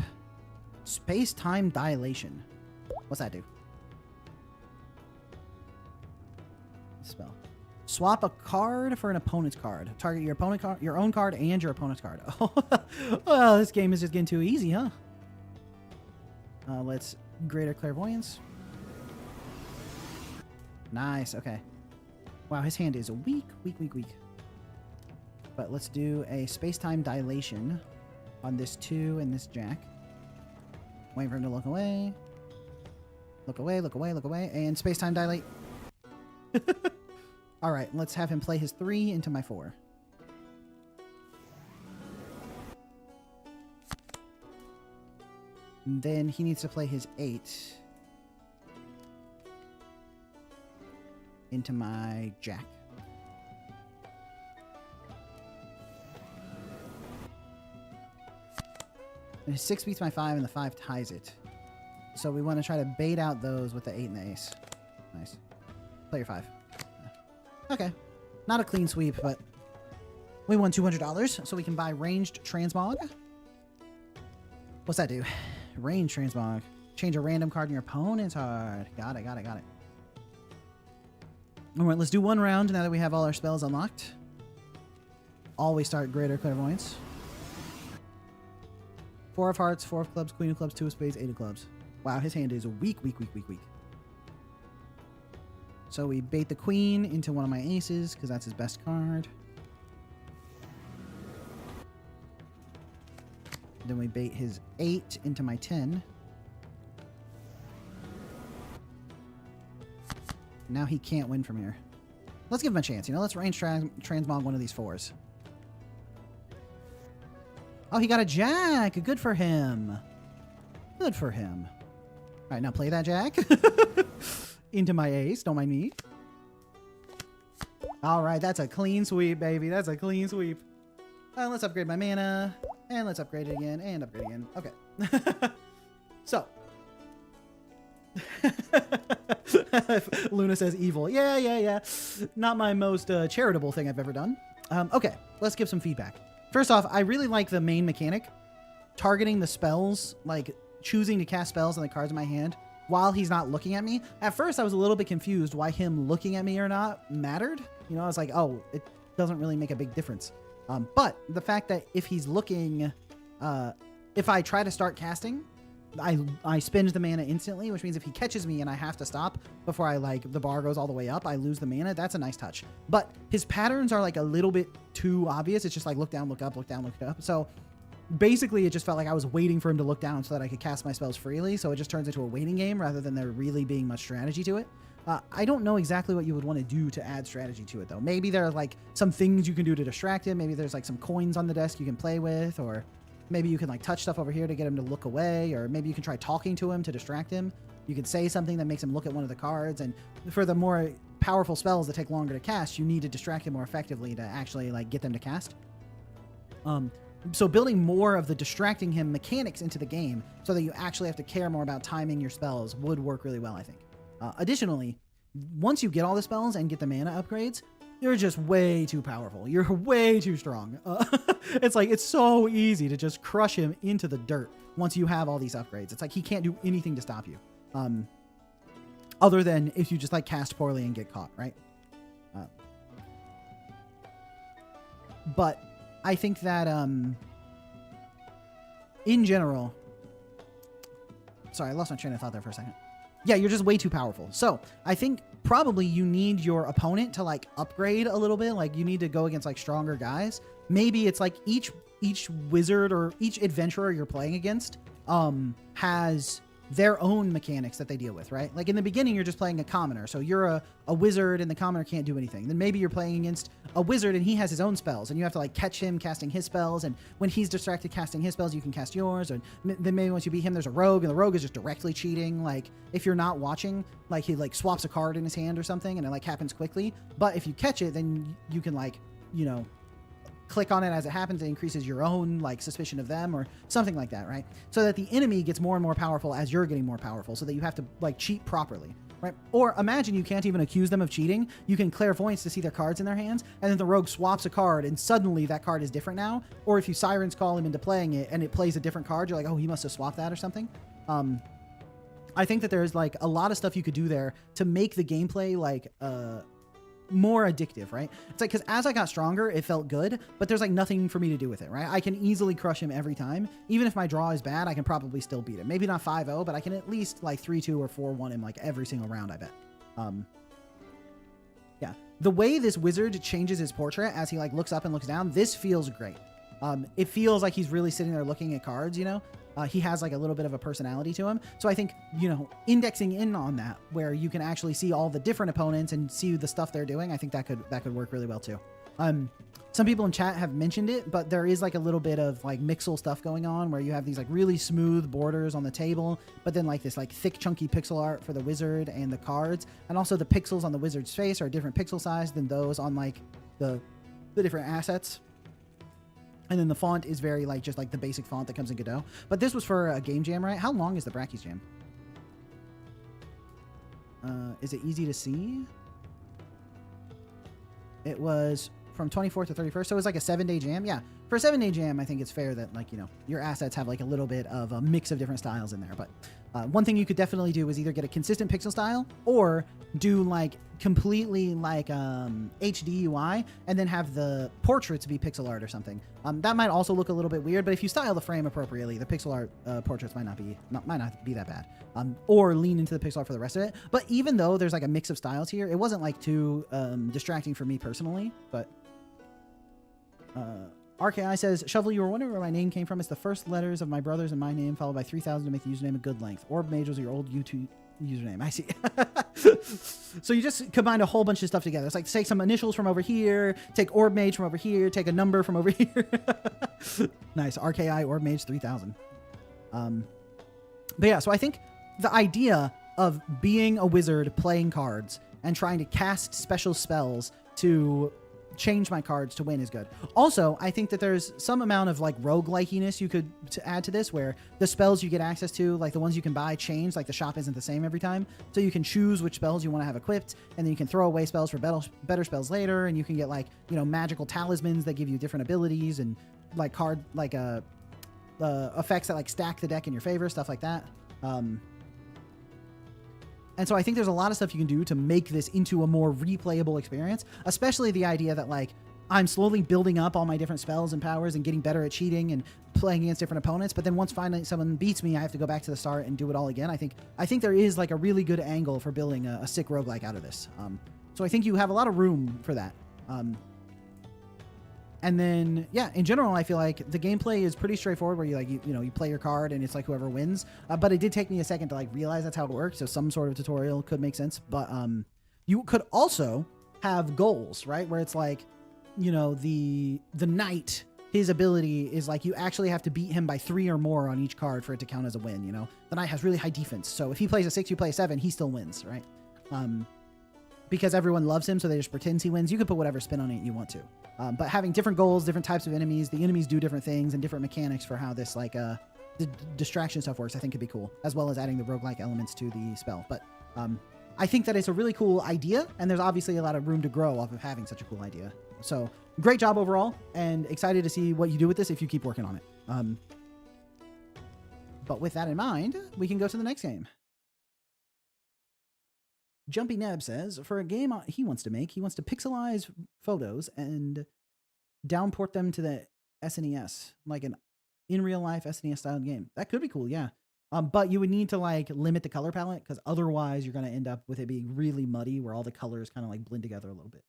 Space-time dilation. What's that do? Spell. Swap a card for an opponent's card. Target your opponent card, your own card, and your opponent's card. Oh, well, this game is just getting too easy, huh? Let's greater clairvoyance. Nice. Okay. Wow, his hand is weak. But let's do a space-time dilation on this 2 and this jack. Waiting for him to look away. Look away, and space-time dilate. All right, let's have him play his 3 into my 4. And then he needs to play his 8 into my jack. And his 6 beats my 5, and the 5 ties it. So we want to try to bait out those with the 8 and the ace. Nice. Play your 5. Okay. Not a clean sweep, but we won $200, so we can buy ranged transmog. What's that do? Ranged transmog. Change a random card in your opponent's card. Got it. All right, let's do one round now that we have all our spells unlocked. Always start greater clairvoyance. 4 of hearts, 4 of clubs, queen of clubs, 2 of spades, 8 of clubs. Wow, his hand is weak. So we bait the queen into one of my aces, because that's his best card. Then we bait his 8 into my 10. Now he can't win from here. Let's give him a chance, let's range transmog one of these 4s. Oh, he got a jack. Good for him. All right, now play that jack. Into my ace. Don't mind me. All right, that's a clean sweep, baby. That's a clean sweep. Let's upgrade my mana. And let's upgrade it again. And upgrade again. Okay. So. Luna says evil. Yeah. Not my most charitable thing I've ever done. Okay, let's give some feedback. First off, I really like the main mechanic. Targeting the spells, like choosing to cast spells on the cards in my hand while he's not looking at me. At first, I was a little bit confused why him looking at me or not mattered. I was like, oh, it doesn't really make a big difference. But the fact that if he's looking, if I try to start casting, I spend the mana instantly, which means if he catches me and I have to stop before the bar goes all the way up, I lose the mana. That's a nice touch. But his patterns are like a little bit too obvious. It's just like look down, look up, look down, look up. So basically it just felt like I was waiting for him to look down so that I could cast my spells freely. So it just turns into a waiting game rather than there really being much strategy to it. I don't know exactly what you would want to do to add strategy to it though. Maybe there are like some things you can do to distract him. Maybe there's like some coins on the desk you can play with, or Maybe you can like touch stuff over here to get him to look away, or maybe you can try talking to him to distract him. You can say something that makes him look at one of the cards, and for the more powerful spells that take longer to cast, you need to distract him more effectively to actually like get them to cast. So building more of the distracting him mechanics into the game so that you actually have to care more about timing your spells would work really well, I think. Additionally, once you get all the spells and get the mana upgrades, you're just way too powerful. You're way too strong. It's like, it's so easy to just crush him into the dirt once you have all these upgrades. It's like he can't do anything to stop you. Other than if you just like cast poorly and get caught, right? But I think that in general, sorry, I lost my train of thought there for a second. Yeah, you're just way too powerful. So I think probably you need your opponent to like upgrade a little bit. Like you need to go against like stronger guys. Maybe it's like each wizard or each adventurer you're playing against has their own mechanics that they deal with, right? Like in the beginning, you're just playing a commoner. So you're a wizard and the commoner can't do anything. Then maybe you're playing against a wizard and he has his own spells and you have to like catch him casting his spells. And when he's distracted casting his spells, you can cast yours. And then maybe once you beat him, there's a rogue and the rogue is just directly cheating. Like if you're not watching, like he like swaps a card in his hand or something and it like happens quickly. But if you catch it, then you can like, you know, click on it as it happens. It increases your own like suspicion of them or something like that, right? So that the enemy gets more and more powerful as you're getting more powerful, so that you have to like cheat properly, right? Or imagine you can't even accuse them of cheating. You can clairvoyance to see their cards in their hands, and then the rogue swaps a card and suddenly that card is different now. Or if you Siren's Call him into playing it and it plays a different card, you're like, oh, he must have swapped that or something. I think that there's like a lot of stuff you could do there to make the gameplay like more addictive, right? It's like, because as I got stronger, it felt good, but there's like nothing for me to do with it, right? I can easily crush him every time. Even if my draw is bad, I can probably still beat him. Maybe not 5-0, but I can at least like 3-2 or 4-1 him like every single round, I bet. Yeah. The way this wizard changes his portrait as he like looks up and looks down, this feels great. It feels like he's really sitting there looking at cards, you know? He has like a little bit of a personality to him. So I think, you know, indexing in on that where you can actually see all the different opponents and see the stuff they're doing, I think that could work really well too. Some people in chat have mentioned it, but there is like a little bit of like mixel stuff going on where you have these like really smooth borders on the table, but then like this like thick chunky pixel art for the wizard and the cards. And also the pixels on the wizard's face are different pixel size than those on like the different assets. And then the font is very like just like the basic font that comes in Godot. But this was for a game jam, right? How long is the Brackeys jam? Is it easy to see? It was from 24th to 31st. So it was like a 7-day jam. Yeah. For a 7-day jam, I think it's fair that like, you know, your assets have like a little bit of a mix of different styles in there. But one thing you could definitely do is either get a consistent pixel style or do like completely like HD UI and then have the portraits be pixel art or something. That might also look a little bit weird, but if you style the frame appropriately, the pixel art portraits might not be that bad. Or lean into the pixel art for the rest of it. But even though there's like a mix of styles here, it wasn't like too distracting for me personally. But RKI says, Shovel, you were wondering where my name came from. It's the first letters of my brothers and my name, followed by 3,000 to make the username a good length. Orb Mage was your old YouTube username. I see. So you just combined a whole bunch of stuff together. It's like take some initials from over here, take Orb Mage from over here, take a number from over here. Nice. RKI Orb Mage 3000. But yeah, so I think the idea of being a wizard playing cards and trying to cast special spells to change my cards to win is good. Also, I think that there's some amount of like roguelikiness you could add to this, where the spells you get access to, like the ones you can buy, change. Like the shop isn't the same every time, so you can choose which spells you want to have equipped, and then you can throw away spells for better spells later, and you can get like, you know, magical talismans that give you different abilities and like effects that like stack the deck in your favor, stuff like that. And so I think there's a lot of stuff you can do to make this into a more replayable experience, especially the idea that like I'm slowly building up all my different spells and powers and getting better at cheating and playing against different opponents. But then once finally someone beats me, I have to go back to the start and do it all again. I think there is like a really good angle for building a sick roguelike out of this. So I think you have a lot of room for that. And then, yeah, in general, I feel like the gameplay is pretty straightforward, where you play your card and it's like whoever wins. But it did take me a second to like realize that's how it works. So some sort of tutorial could make sense. But you could also have goals, right? Where it's like, you know, the knight his ability is like you actually have to beat him by 3 or more on each card for it to count as a win, you know? The knight has really high defense, so if he plays a 6, you play a 7, he still wins, right? Because everyone loves him, so they just pretend he wins. You can put whatever spin on it you want to. But having different goals, different types of enemies, the enemies do different things, and different mechanics for how this, like, the distraction stuff works, I think could be cool, as well as adding the roguelike elements to the spell. But I think that it's a really cool idea, and there's obviously a lot of room to grow off of having such a cool idea. So great job overall, and excited to see what you do with this if you keep working on it. But with that in mind, we can go to the next game. Jumpy Neb says, for a game he wants to make, he wants to pixelize photos and downport them to the SNES, like an in real life SNES style game. That could be cool, yeah. But you would need to like limit the color palette, because otherwise you're going to end up with it being really muddy where all the colors kind of like blend together a little bit.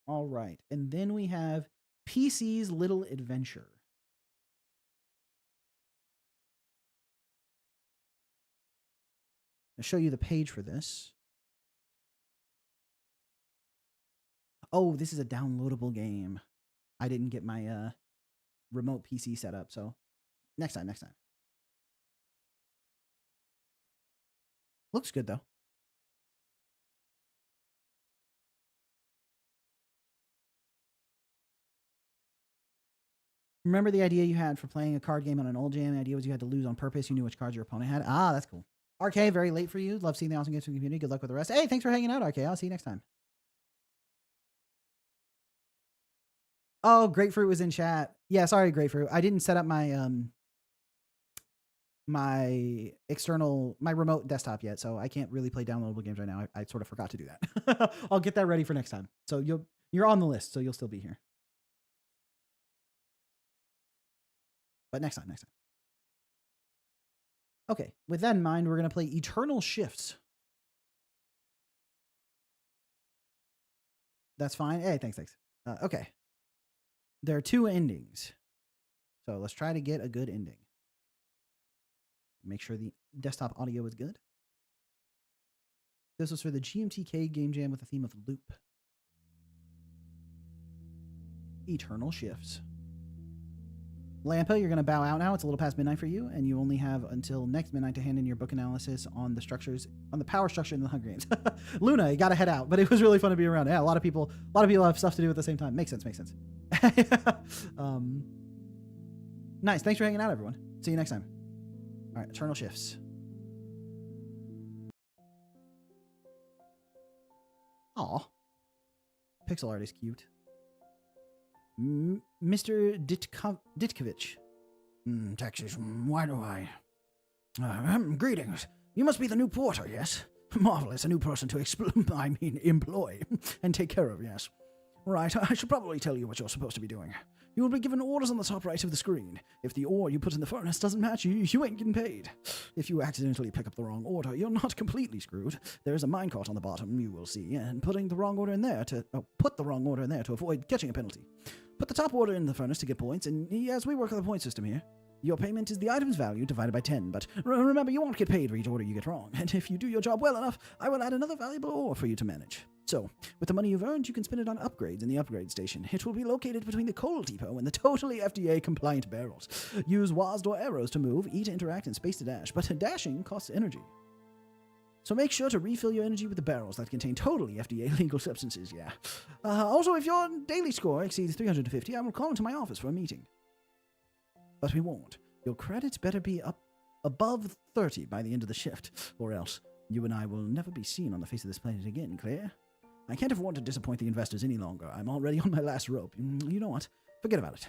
All right. And then we have PC's Little Adventure. I'll show you the page for this. Oh, this is a downloadable game. I didn't get my remote PC set up, so next time. Looks good, though. Remember the idea you had for playing a card game on an old jam? The idea was you had to lose on purpose. You knew which cards your opponent had. Ah, that's cool. RK, very late for you. Love seeing the awesome games from the community. Good luck with the rest. Hey, thanks for hanging out, RK. I'll see you next time. Oh, Grapefruit was in chat. Yeah, sorry, Grapefruit. I didn't set up my my remote desktop yet, so I can't really play downloadable games right now. I sort of forgot to do that. I'll get that ready for next time. So you're on the list, so you'll still be here. But next time. Okay, with that in mind, we're going to play Eternal Shifts. That's fine. Hey, thanks. Okay. There are 2 endings. So let's try to get a good ending. Make sure the desktop audio is good. This was for the GMTK Game Jam with the theme of loop. Eternal Shifts. Lampa, you're going to bow out now. It's a little past midnight for you, and you only have until next midnight to hand in your book analysis on the structures, on the power structure in the Hunger Games. Luna, you got to head out, but it was really fun to be around. Yeah, a lot of people have stuff to do at the same time. Makes sense. Nice. Thanks for hanging out, everyone. See you next time. All right, Eternal Shifts. Aw. Pixel art is cute. Mr. Ditkovich. Texas, why do I? Greetings. You must be the new porter, yes? Marvelous, a new person to employ and take care of, yes. Right, I should probably tell you what you're supposed to be doing. You will be given orders on the top right of the screen. If the ore you put in the furnace doesn't match, you ain't getting paid. If you accidentally pick up the wrong order, you're not completely screwed. There is a minecart on the bottom, you will see, and put the wrong order in there to avoid catching a penalty. Put the top order in the furnace to get points, and yes, we work on the point system here. Your payment is the item's value divided by 10, but remember, you won't get paid for each order you get wrong, and if you do your job well enough, I will add another valuable ore for you to manage. So, with the money you've earned, you can spend it on upgrades in the upgrade station. It will be located between the coal depot and the totally FDA-compliant barrels. Use WASD or arrows to move, E to interact, and space to dash, but dashing costs energy. So make sure to refill your energy with the barrels that contain totally FDA legal substances, yeah. Also, if your daily score exceeds 350, I will call into my office for a meeting. But we won't. Your credits better be up above 30 by the end of the shift, or else you and I will never be seen on the face of this planet again, Claire. I can't afford to disappoint the investors any longer. I'm already on my last rope. You know what? Forget about it.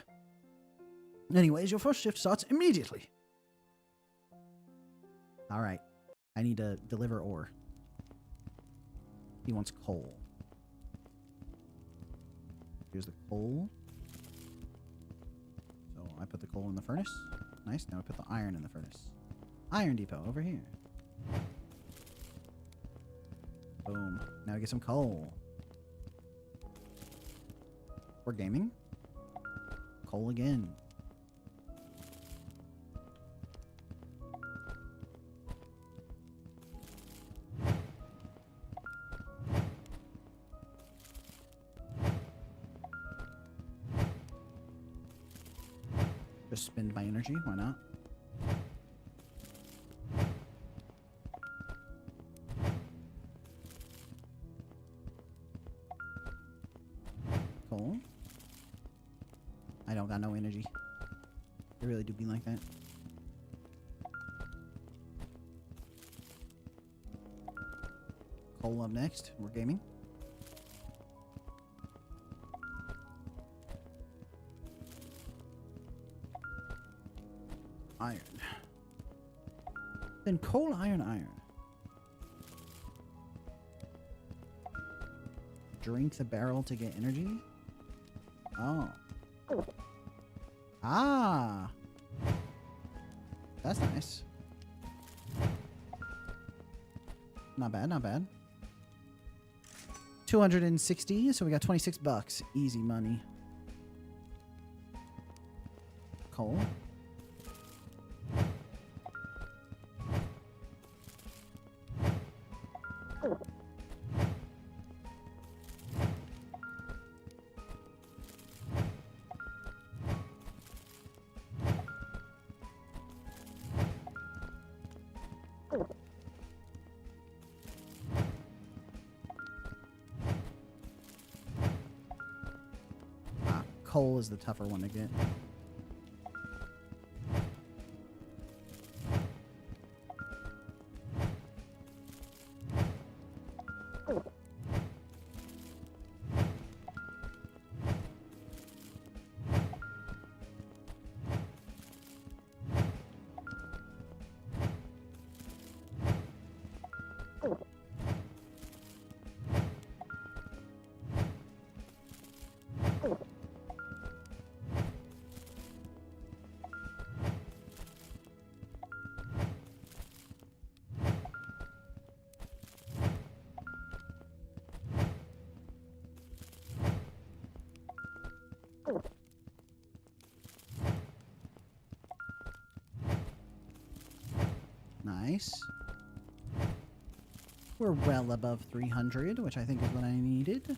Anyways, your first shift starts immediately. All right. I need to deliver ore. He wants coal. Here's the coal. So I put the coal in the furnace. Nice. Now I put the iron in the furnace. Iron depot over here. Boom. Now we get some coal. We're gaming. Coal again. Just spend my energy. Why not? Cool. I don't got no energy. I really do be like that. Coal up next. We're gaming. Iron. Then coal, iron, iron. Drink the barrel to get energy? Oh. Ah. That's nice. Not bad, not bad. 260, so we got 26 bucks. Easy money. Coal. Coal is the tougher one to get. Nice. We're well above 300, which I think is what I needed.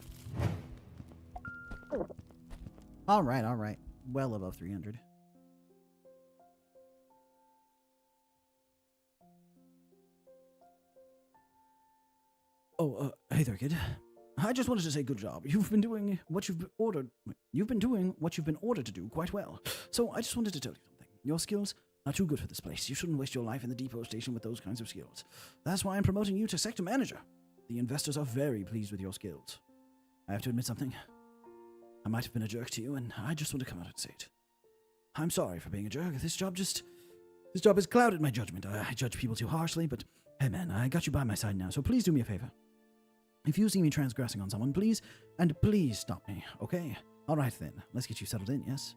All right, all right. Well above 300. Oh, hey there, kid. I just wanted to say good job. You've been doing what you've been ordered. You've been doing what you've been ordered to do quite well. So I just wanted to tell you something. Your skills are too good for this place. You shouldn't waste your life in the depot station with those kinds of skills. That's why I'm promoting you to sector manager. The investors are very pleased with your skills. I have to admit something. I might have been a jerk to you, and I just want to come out and say it. I'm sorry for being a jerk. This job has clouded my judgment. I judge people too harshly, but hey man, I got you by my side now, so please do me a favor. If you see me transgressing on someone, please stop me, okay? All right then, let's get you settled in, yes?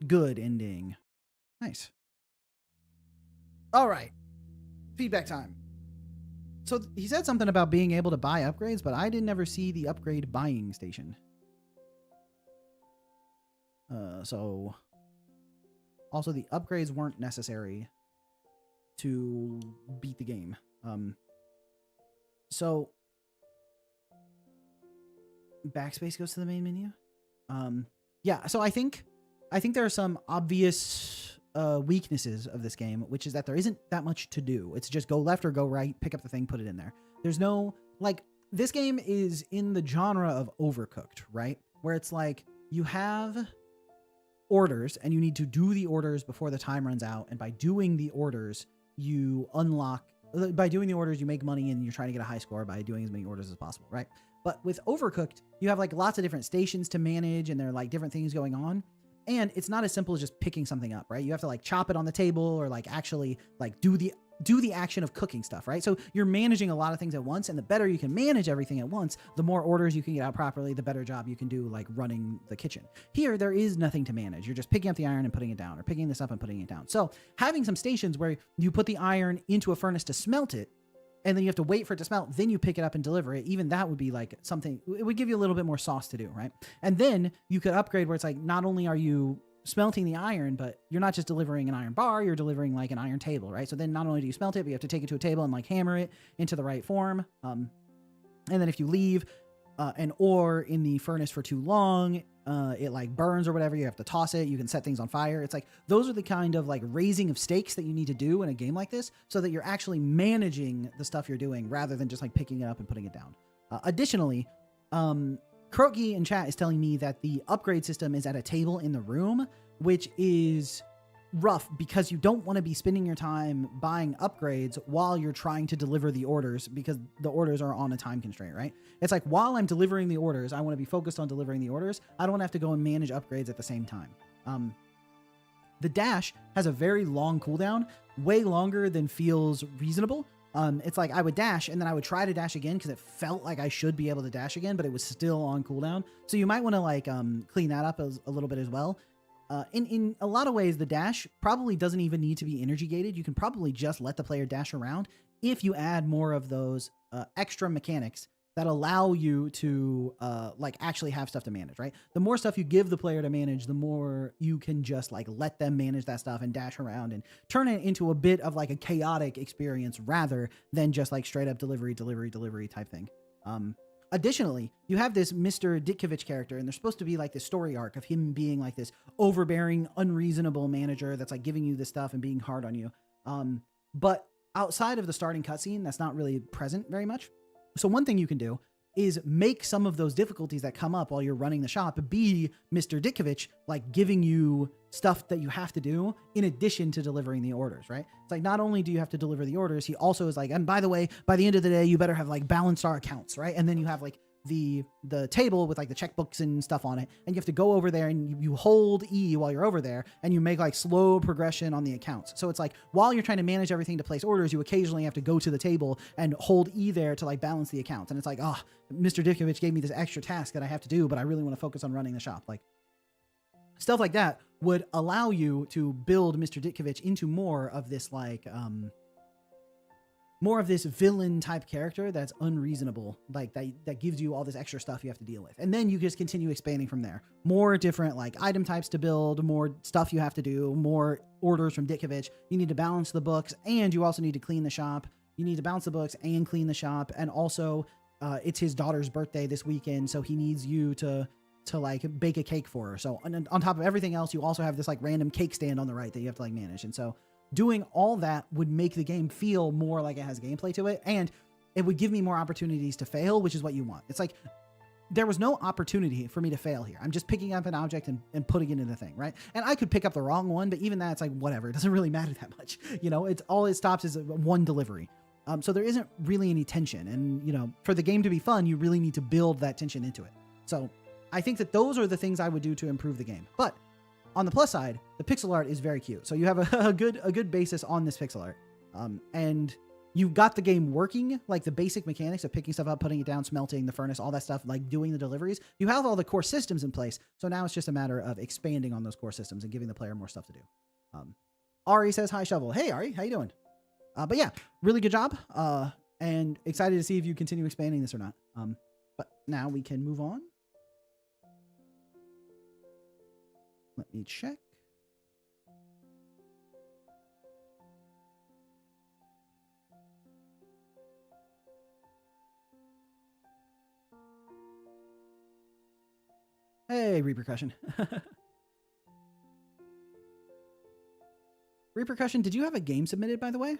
Good ending. Nice. All right. Feedback time. So he said something about being able to buy upgrades, but I didn't ever see the upgrade buying station. So also the upgrades weren't necessary to beat the game. So backspace goes to the main menu. Yeah, so I think there are some obvious weaknesses of this game, which is that there isn't that much to do. It's just go left or go right, pick up the thing, put it in there. There's no, like, this game is in the genre of Overcooked, right? Where it's like, you have orders, and you need to do the orders before the time runs out, and by doing the orders, you make money, and you're trying to get a high score by doing as many orders as possible, right? But with Overcooked, you have, like, lots of different stations to manage, and there are, like, different things going on. And it's not as simple as just picking something up, right? You have to like chop it on the table or like actually like do the action of cooking stuff, right? So you're managing a lot of things at once, and the better you can manage everything at once, the more orders you can get out properly, the better job you can do like running the kitchen. Here, there is nothing to manage. You're just picking up the iron and putting it down, or picking this up and putting it down. So having some stations where you put the iron into a furnace to smelt it, and then you have to wait for it to smelt, then you pick it up and deliver it. Even that would be like something, it would give you a little bit more sauce to do, right? And then you could upgrade where it's like, not only are you smelting the iron, but you're not just delivering an iron bar, you're delivering like an iron table, right? So then not only do you smelt it, but you have to take it to a table and like hammer it into the right form. And then if you leave, an ore in the furnace for too long, it like burns or whatever. You have to toss it. You can set things on fire. It's like those are the kind of like raising of stakes that you need to do in a game like this, so that you're actually managing the stuff you're doing rather than just like picking it up and putting it down. Additionally, Kroki in chat is telling me that the upgrade system is at a table in the room, which is rough because you don't want to be spending your time buying upgrades while you're trying to deliver the orders, because the orders are on a time constraint, right? It's like while I'm delivering the orders, I want to be focused on delivering the orders. I don't want to have to go and manage upgrades at the same time. The dash has a very long cooldown, way longer than feels reasonable. It's like I would dash and then I would try to dash again because it felt like I should be able to dash again, but it was still on cooldown. So you might want to like clean that up a little bit as well. In a lot of ways, the dash probably doesn't even need to be energy gated. You can probably just let the player dash around if you add more of those extra mechanics that allow you to like actually have stuff to manage, right? The more stuff you give the player to manage, the more you can just like let them manage that stuff and dash around and turn it into a bit of like a chaotic experience rather than just like straight up delivery type thing. Additionally, you have this Mr. Ditkovich character, and there's supposed to be like this story arc of him being like this overbearing, unreasonable manager that's like giving you this stuff and being hard on you. But outside of the starting cutscene, that's not really present very much. So one thing you can do is make some of those difficulties that come up while you're running the shop be Mr. Ditkovich, like giving you stuff that you have to do in addition to delivering the orders, right? It's like, not only do you have to deliver the orders, he also is like, and by the way, by the end of the day, you better have like balanced our accounts, right? And then you have like the table with like the checkbooks and stuff on it, and you have to go over there and you hold E while you're over there, and you make like slow progression on the accounts. So it's like while you're trying to manage everything to place orders, you occasionally have to go to the table and hold E there to like balance the accounts. And it's like, oh, Mr. Ditkovich gave me this extra task that I have to do, but I really want to focus on running the shop. Like stuff like that would allow you to build Mr. Ditkovich into more of this like more of this villain type character that's unreasonable, like that gives you all this extra stuff you have to deal with. And then you just continue expanding from there. More different like item types to build, more stuff you have to do, more orders from Ditkovich. You need to balance the books, and you also need to clean the shop. You need to balance the books and clean the shop. And also it's his daughter's birthday this weekend, so he needs you to like bake a cake for her. So on top of everything else, you also have this like random cake stand on the right that you have to like manage. And so doing all that would make the game feel more like it has gameplay to it, and it would give me more opportunities to fail, which is what you want. It's like there was no opportunity for me to fail here. I'm just picking up an object and putting it in the thing, right? And I could pick up the wrong one, but even that's like whatever. It doesn't really matter that much. You know, it's all it stops is one delivery. So there isn't really any tension. And, you know, for the game to be fun, you really need to build that tension into it. So I think that those are the things I would do to improve the game. But on the plus side, the pixel art is very cute. So you have a good basis on this pixel art. And you've got the game working, like the basic mechanics of picking stuff up, putting it down, smelting the furnace, all that stuff, like doing the deliveries. You have all the core systems in place. So now it's just a matter of expanding on those core systems and giving the player more stuff to do. Ari says, hi, Shovel. Hey, Ari, how you doing? But yeah, really good job. And excited to see if you continue expanding this or not. But now we can move on. Let me check. Hey, Repercussion. Repercussion, did you have a game submitted, by the way?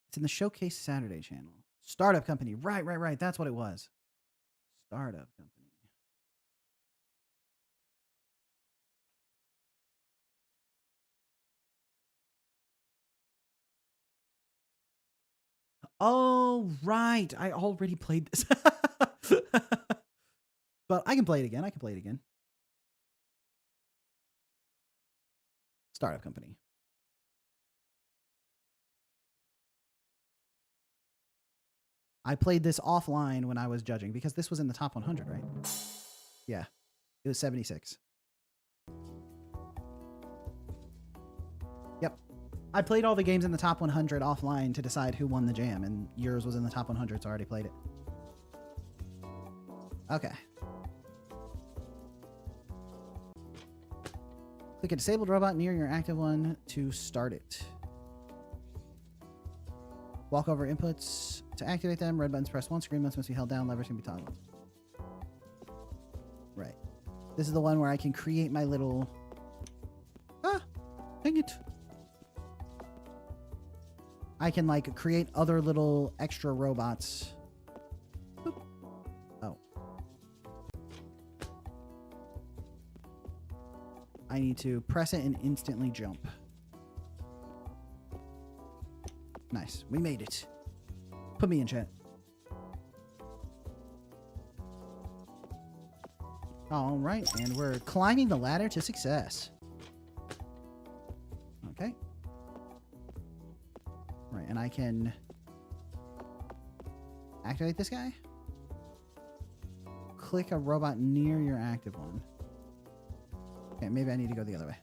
It's in the Showcase Saturday channel. Startup company. Right. That's what it was. Startup company. Oh, right. I already played this. But I can play it again. Startup company. I played this offline when I was judging because this was in the top 100, right? Yeah, it was 76. Yep. I played all the games in the top 100 offline to decide who won the jam, and yours was in the top 100, so I already played it. Okay. Click a disabled robot near your active one to start it. Walk over inputs to activate them. Red buttons press once. Green buttons must be held down. Levers can be toggled. Right. This is the one where I can create my little... Ah! Dang it. I can, like, create other little extra robots. Boop. Oh. I need to press it and instantly jump. Nice. We made it. Put me in chat. All right, and we're climbing the ladder to success. Okay. Right, and I can activate this guy. Click a robot near your active one. Okay, maybe I need to go the other way.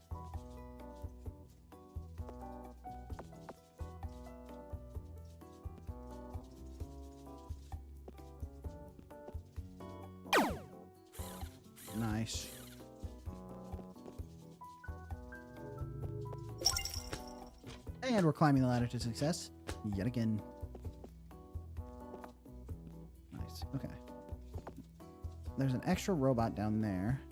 Nice. And we're climbing the ladder to success yet again. Nice. Okay. There's an extra robot down there.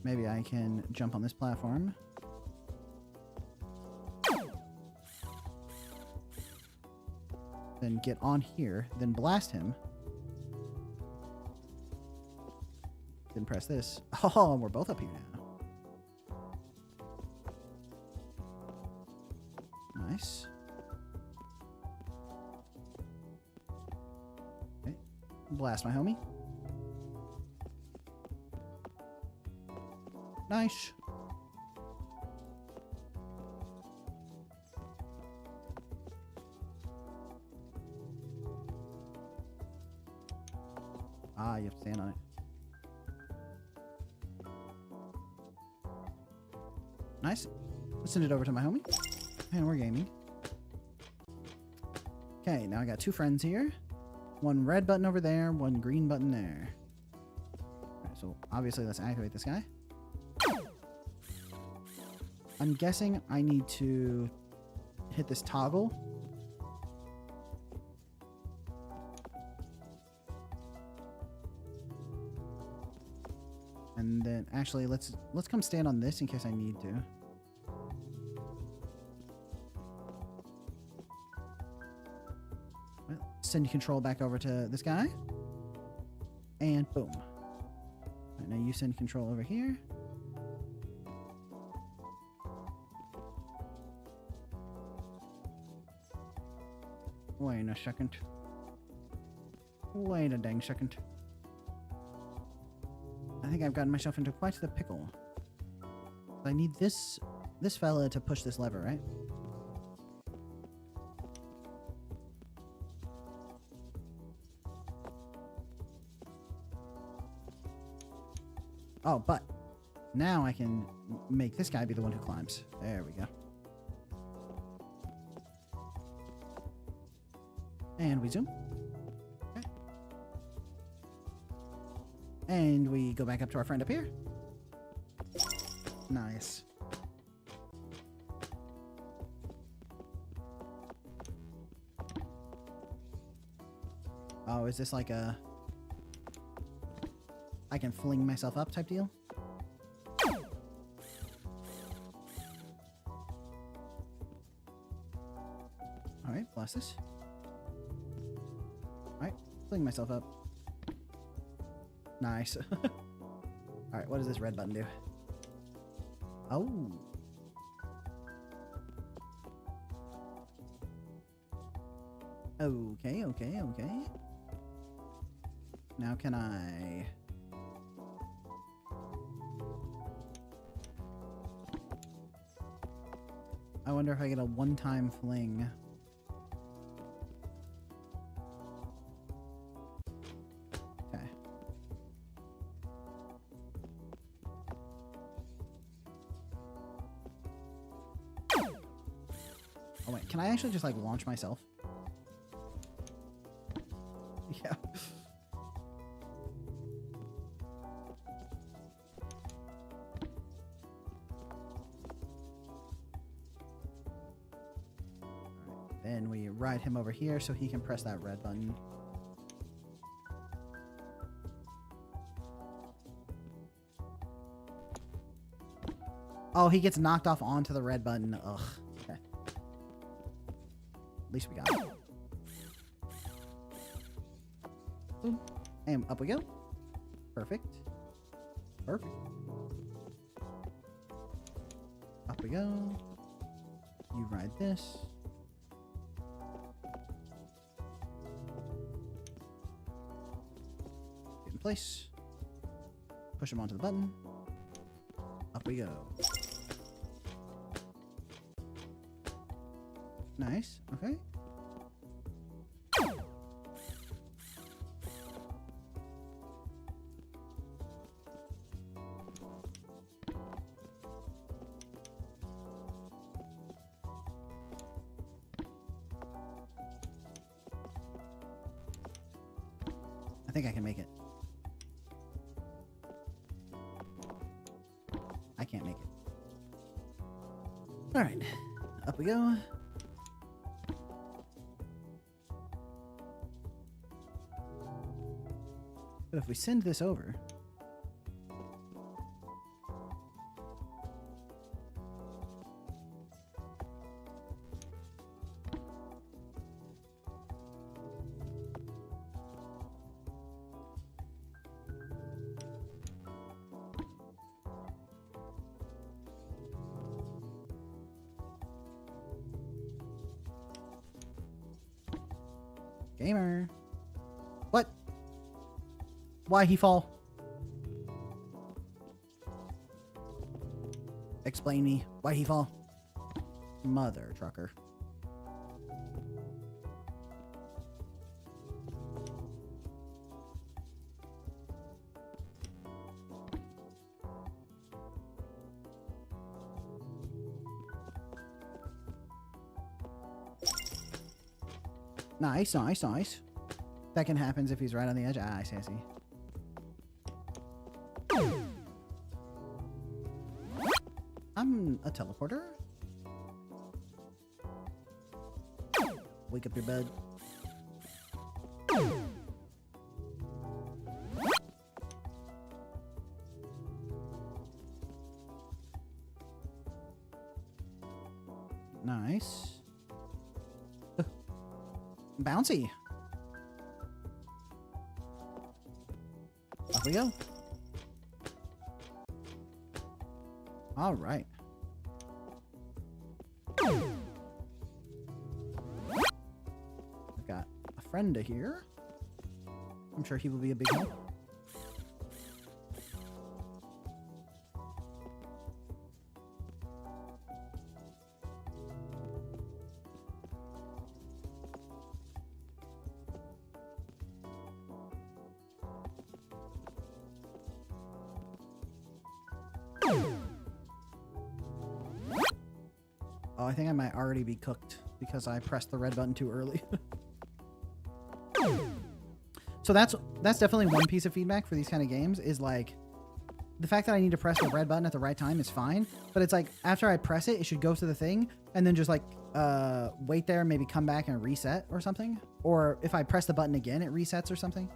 Maybe I can jump on this platform. Then get on here, then blast him. Then press this. Oh, and we're both up here now. Nice. Okay. Blast my homie. Nice. Ah, you have to stand on it. Nice. Let's send it over to my homie. And we're gaming. Okay, now I got two friends here. One red button over there, one green button there. Alright, so obviously let's activate this guy. I'm guessing I need to hit this toggle. And then actually let's come stand on this in case I need to. Well, send control back over to this guy. And boom. Right, now you send control over here. Wait a second. Wait a dang second. I think I've gotten myself into quite the pickle. I need this fella to push this lever, right? Oh, but now I can make this guy be the one who climbs. There we go. And we zoom. Okay. And we go back up to our friend up here. Nice. Oh, is this like a... I can fling myself up type deal? Alright, blast this. Alright, fling myself up. Nice. Alright, what does this red button do? Oh. Okay, okay, okay. Now can I... I wonder if I get a one-time fling. Okay. Oh wait, can I actually just like launch myself? Yeah. Then we ride him over here so he can press that red button. Oh, he gets knocked off onto the red button. Ugh. Okay. At least we got it. Boom. And up we go. Perfect. Perfect. Up we go. You ride this. Get in place. Push him onto the button. Up we go. Nice. Okay. I think I can make it. I can't make it. All right. Up we go. But if we send this over... Gamer. What? Why he fall? Explain me. Why he fall? Mother trucker. Nice, nice, nice. Second happens if he's right on the edge. Ah, I see, I see. I'm a teleporter. Wake up your bed. Nice. Bouncy. Up we go. All right. I've got a friend here. I'm sure he will be a big help. Oh, I think I might already be cooked because I pressed the red button too early. So that's definitely one piece of feedback for these kind of games is like the fact that I need to press the red button at the right time is fine, but it's like after I press it, it should go to the thing and then just like wait there, maybe come back and reset or something. Or if I press the button again, it resets or something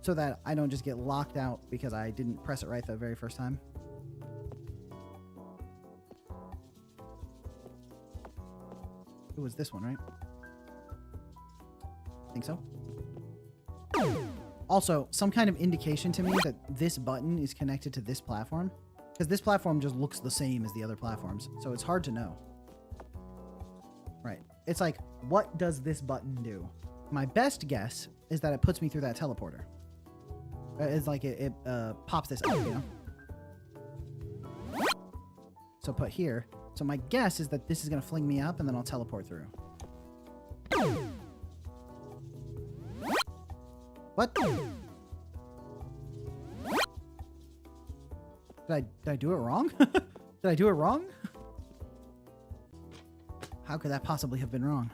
so that I don't just get locked out because I didn't press it right the very first time. It was this one, right? I think so. Also, some kind of indication to me that this button is connected to this platform, because this platform just looks the same as the other platforms, so it's hard to know. Right. It's like, what does this button do? My best guess is that it puts me through that teleporter. It's like it pops this up, you know? So put here. So my guess is that this is going to fling me up and then I'll teleport through. What? Did I do it wrong? Did I do it wrong? How could that possibly have been wrong?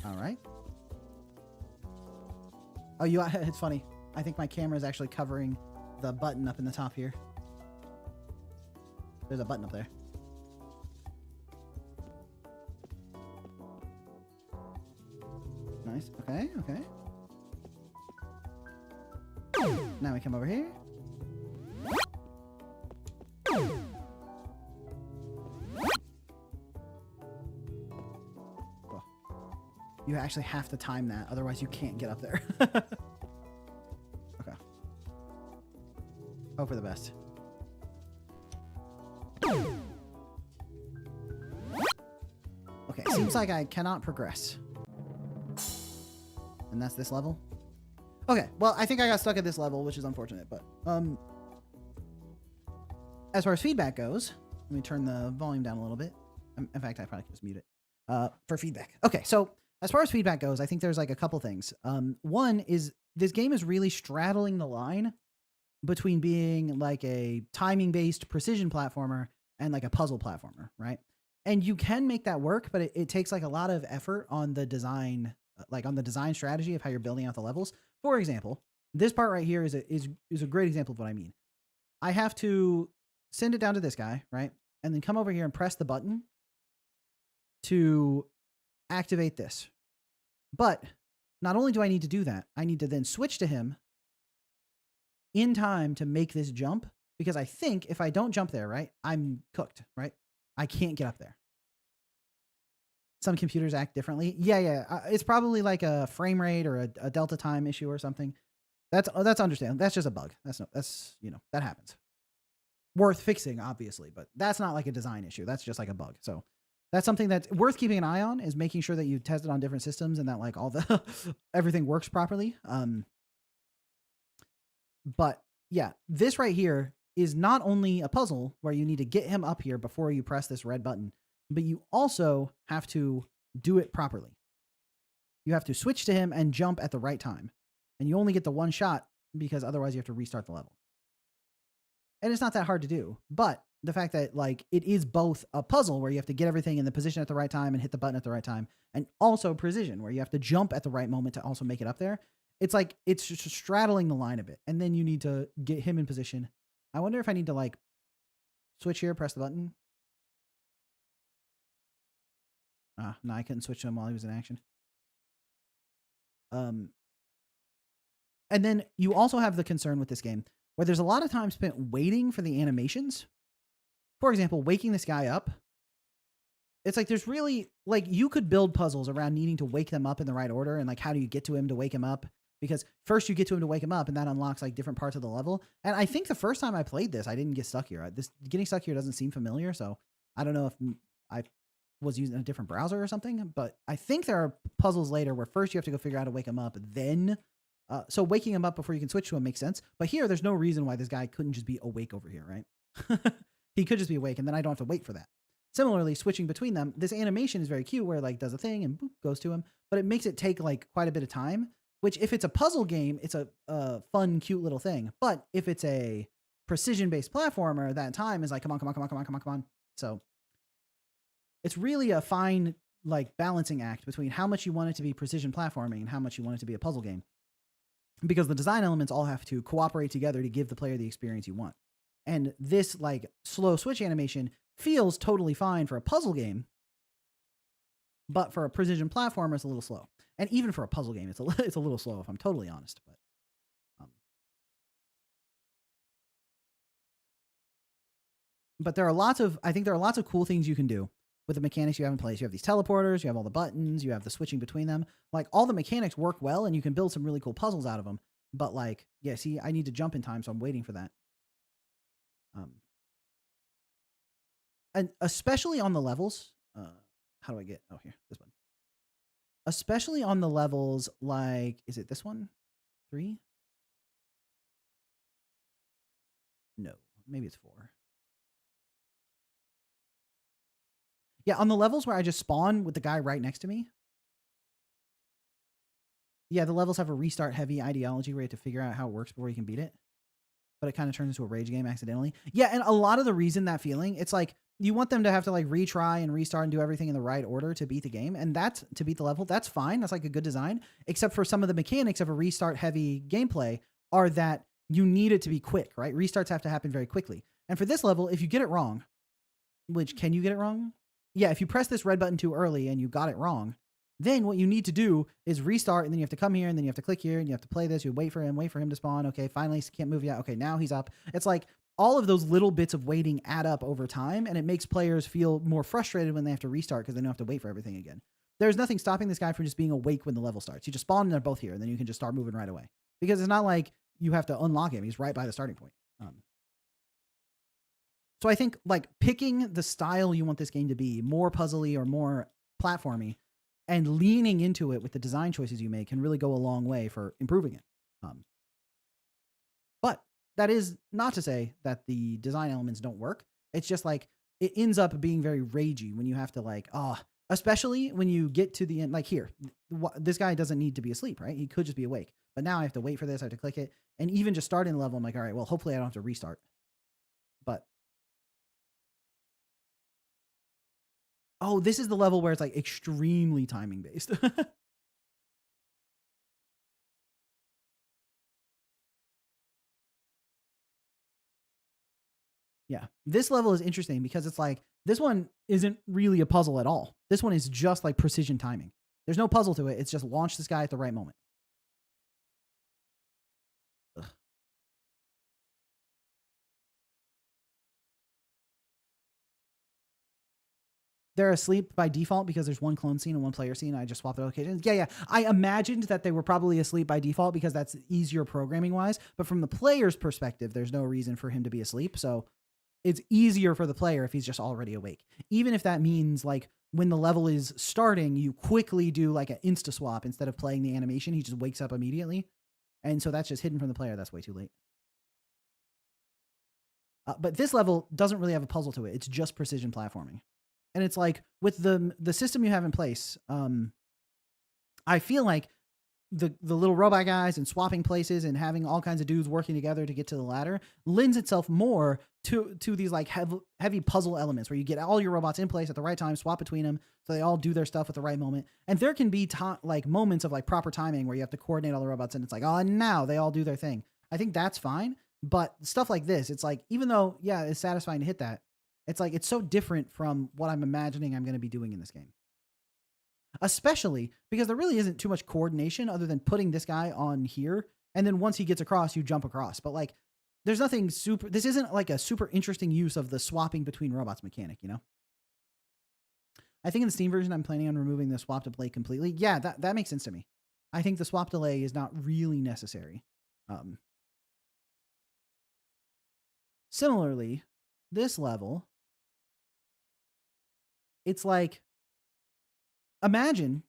All right. Oh, it's funny. I think my camera is actually covering the button up in the top here. There's a button up there. Nice. Okay, okay. Now we come over here. Oh. You actually have to time that, otherwise you can't get up there. Okay. Hope for the best. Okay, seems like I cannot progress. And that's this level? Okay, well, I think I got stuck at this level, which is unfortunate, but as far as feedback goes, let me turn the volume down a little bit. In fact, I probably could just mute it for feedback. Okay, so as far as feedback goes, I think there's like a couple things. One is this game is really straddling the line between being like a timing-based precision platformer and like a puzzle platformer, right? And you can make that work, but it takes like a lot of effort on the design, like on the design strategy of how you're building out the levels. For example, this part right here is a great example of what I mean. I have to send it down to this guy, right? And then come over here and press the button to activate this. But not only do I need to do that, I need to then switch to him in time to make this jump, because I think if I don't jump there, right, I'm cooked, right? I can't get up there. Some computers act differently. Yeah. It's probably like a frame rate or a delta time issue or something. That's understandable. That's just a bug. That's that happens. Worth fixing, obviously, but that's not like a design issue. That's just like a bug. So that's something that's worth keeping an eye on, is making sure that you test it on different systems and that like all the everything works properly. But yeah, this right here is not only a puzzle where you need to get him up here before you press this red button, but you also have to do it properly. You have to switch to him and jump at the right time. And you only get the one shot because otherwise you have to restart the level. And it's not that hard to do, but the fact that like it is both a puzzle where you have to get everything in the position at the right time and hit the button at the right time, and also precision where you have to jump at the right moment to also make it up there. It's like it's just straddling the line a bit, and then you need to get him in position. I wonder if I need to like switch here, press the button. No, I couldn't switch to him while he was in action. And then you also have the concern with this game where there's a lot of time spent waiting for the animations. For example, waking this guy up. It's like there's really, like, you could build puzzles around needing to wake them up in the right order, and like how do you get to him to wake him up? Because first you get to him to wake him up, and that unlocks like different parts of the level. And I think the first time I played this, I didn't get stuck here. This getting stuck here doesn't seem familiar, so I don't know if I was using a different browser or something, but I think there are puzzles later where first you have to go figure out how to wake him up, then so waking him up before you can switch to him makes sense. But here, there's no reason why this guy couldn't just be awake over here, right? He could just be awake, and then I don't have to wait for that. Similarly, switching between them, this animation is very cute where it like does a thing and boop, goes to him, but it makes it take like quite a bit of time, which if it's a puzzle game, it's a fun, cute little thing. But if it's a precision-based platformer, that time is like, come on. So it's really a fine like balancing act between how much you want it to be precision platforming and how much you want it to be a puzzle game, because the design elements all have to cooperate together to give the player the experience you want. And this like slow switch animation feels totally fine for a puzzle game, but for a precision platformer, it's a little slow. And even for a puzzle game, it's a little slow, if I'm totally honest. But there are lots of cool things you can do with the mechanics you have in place. You have these teleporters, you have all the buttons, you have the switching between them. Like all the mechanics work well, and you can build some really cool puzzles out of them. But like, yeah, see, I need to jump in time, so I'm waiting for that. And especially on the levels, how do I get, oh, here, this one. Especially on the levels like, is it this one? 3? No, maybe it's 4. Yeah, on the levels where I just spawn with the guy right next to me. Yeah, the levels have a restart heavy ideology where you have to figure out how it works before you can beat it. But it kind of turns into a rage game accidentally. Yeah, and a lot of the reason that feeling, it's like you want them to have to like retry and restart and do everything in the right order to beat the game. And that's to beat the level. That's fine. That's like a good design. Except for some of the mechanics of a restart heavy gameplay are that you need it to be quick, right? Restarts have to happen very quickly. And for this level, if you get it wrong, which can you get it wrong? Yeah, if you press this red button too early and you got it wrong, then what you need to do is restart, and then you have to come here, and then you have to click here, and you have to play this. You wait for him to spawn. Okay, finally, can't move yet. Okay, now he's up. It's like all of those little bits of waiting add up over time, and it makes players feel more frustrated when they have to restart because they don't have to wait for everything again. There's nothing stopping this guy from just being awake when the level starts. You just spawn, and they're both here, and then you can just start moving right away. Because it's not like you have to unlock him. He's right by the starting point. So I think like picking the style you want this game to be, more puzzly or more platformy, and leaning into it with the design choices you make can really go a long way for improving it. But that is not to say that the design elements don't work. It's just like it ends up being very ragey when you have to like, especially when you get to the end. Like here, this guy doesn't need to be asleep, right? He could just be awake. But now I have to wait for this. I have to click it. And even just starting the level, I'm like, all right, well, hopefully I don't have to restart. But oh, this is the level where it's like extremely timing based. Yeah, this level is interesting because it's like this one isn't really a puzzle at all. This one is just like precision timing. There's no puzzle to it. It's just launch this guy at the right moment. Ugh. They're asleep by default because there's one clone scene and one player scene. I just swapped the locations. Yeah. I imagined that they were probably asleep by default because that's easier programming wise. But from the player's perspective, there's no reason for him to be asleep. So it's easier for the player if he's just already awake. Even if that means like when the level is starting, you quickly do like an insta swap instead of playing the animation. He just wakes up immediately. And so that's just hidden from the player. That's way too late. But this level doesn't really have a puzzle to it. It's just precision platforming. And it's like with the system you have in place, I feel like the little robot guys and swapping places and having all kinds of dudes working together to get to the ladder lends itself more to these like heavy puzzle elements where you get all your robots in place at the right time, swap between them so they all do their stuff at the right moment. And there can be like moments of like proper timing where you have to coordinate all the robots and it's like, oh, now they all do their thing. I think that's fine. But stuff like this, it's like, even though, yeah, it's satisfying to hit that, it's like, it's so different from what I'm imagining I'm going to be doing in this game. Especially because there really isn't too much coordination other than putting this guy on here. And then once he gets across, you jump across. But like, there's nothing super, this isn't like a super interesting use of the swapping between robots mechanic, you know? I think in the Steam version, I'm planning on removing the swap delay completely. Yeah, that makes sense to me. I think the swap delay is not really necessary. Similarly, this level, it's like, imagine,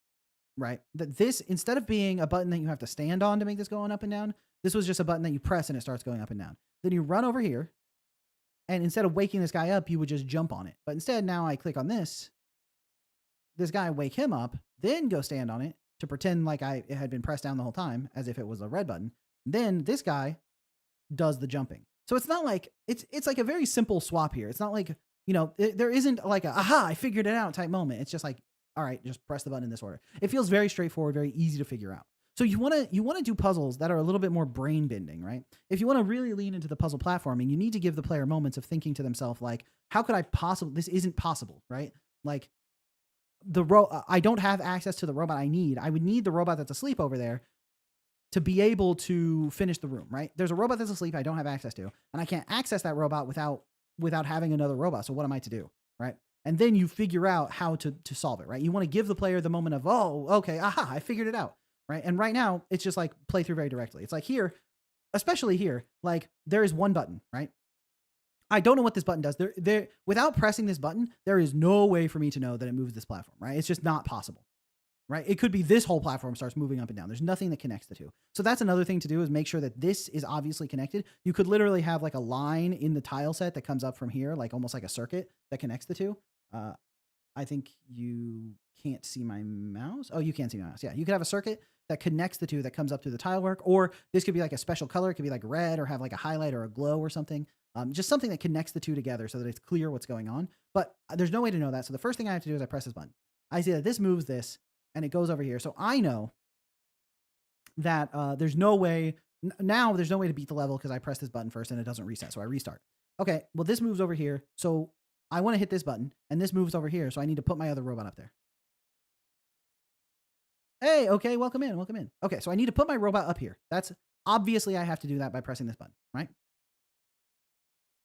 right, that this, instead of being a button that you have to stand on to make this go up and down, this was just a button that you press and it starts going up and down. Then you run over here, and instead of waking this guy up, you would just jump on it. But instead, now I click on this guy, wake him up, then go stand on it to pretend like it had been pressed down the whole time, as if it was a red button. Then this guy does the jumping. So it's not like, it's like a very simple swap here. It's not like, you know, there isn't like a, aha, I figured it out type moment. It's just like, all right, just press the button in this order. It feels very straightforward, very easy to figure out. So you want to do puzzles that are a little bit more brain bending, right? If you want to really lean into the puzzle platforming, you need to give the player moments of thinking to themselves, like, how could I possibly, this isn't possible, right? Like I don't have access to the robot I need. I would need the robot that's asleep over there to be able to finish the room, right? There's a robot that's asleep I don't have access to, and I can't access that robot without having another robot. So what am I to do, right? And then you figure out how to solve it, right? You want to give the player the moment of, oh, okay, aha, I figured it out, right? And right now, it's just like play through very directly. It's like here, especially here, like there is one button, right? I don't know what this button does. Without pressing this button, there is no way for me to know that it moves this platform, right? It's just not possible, right? It could be this whole platform starts moving up and down. There's nothing that connects the two. So that's another thing to do, is make sure that this is obviously connected. You could literally have like a line in the tile set that comes up from here, like almost like a circuit that connects the two. I think you can't see my mouse. Oh, you can see my mouse. Yeah, you could have a circuit that connects the two that comes up through the tile work, or this could be like a special color. It could be like red or have like a highlight or a glow or something. Just something that connects the two together so that it's clear what's going on. But there's no way to know that. So the first thing I have to do is I press this button. I see that this moves this and it goes over here. So I know that there's no way Now there's no way to beat the level because I pressed this button first and it doesn't reset. So I restart. Okay, well, this moves over here. So I want to hit this button and this moves over here. So I need to put my other robot up there. Hey, okay, welcome in, welcome in. Okay, so I need to put my robot up here. That's obviously I have to do that by pressing this button, right?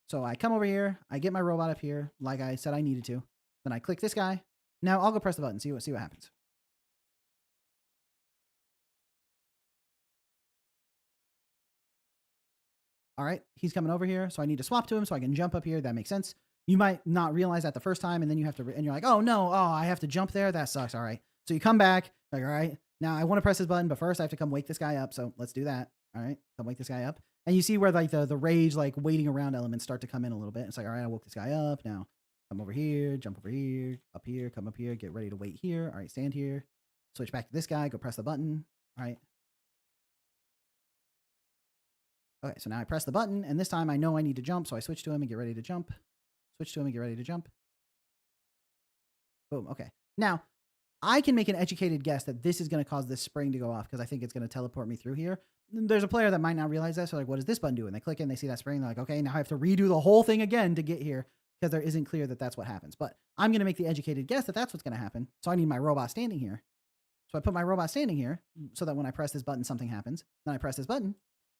So I come over here, I get my robot up here like I said I needed to. Then I click this guy. Now I'll go press the button, see what happens. All right, he's coming over here, so I need to swap to him so I can jump up here. That makes sense. You might not realize that the first time, and then you have to, and you're like, oh no, I have to jump there. That sucks. All right, so you come back, like, all right, now I want to press this button, but first I have to come wake this guy up. So let's do that. All right, come wake this guy up, and you see where like the rage, like waiting around elements start to come in a little bit. It's like, all right, I woke this guy up. Now come over here, jump over here, come up here, get ready to wait here. All right, stand here, switch back to this guy, go press the button. All right. Okay, so now I press the button, and this time I know I need to jump, so I switch to him and get ready to jump. Switch to him and get ready to jump. Boom, okay. Now, I can make an educated guess that this is going to cause this spring to go off because I think it's going to teleport me through here. There's a player that might not realize that, so like, what does this button do? And they click it, and they see that spring, they're like, okay, now I have to redo the whole thing again to get here because there isn't clear that that's what happens. But I'm going to make the educated guess that that's what's going to happen, so I need my robot standing here. So I put my robot standing here so that when I press this button, something happens. Then I press this button.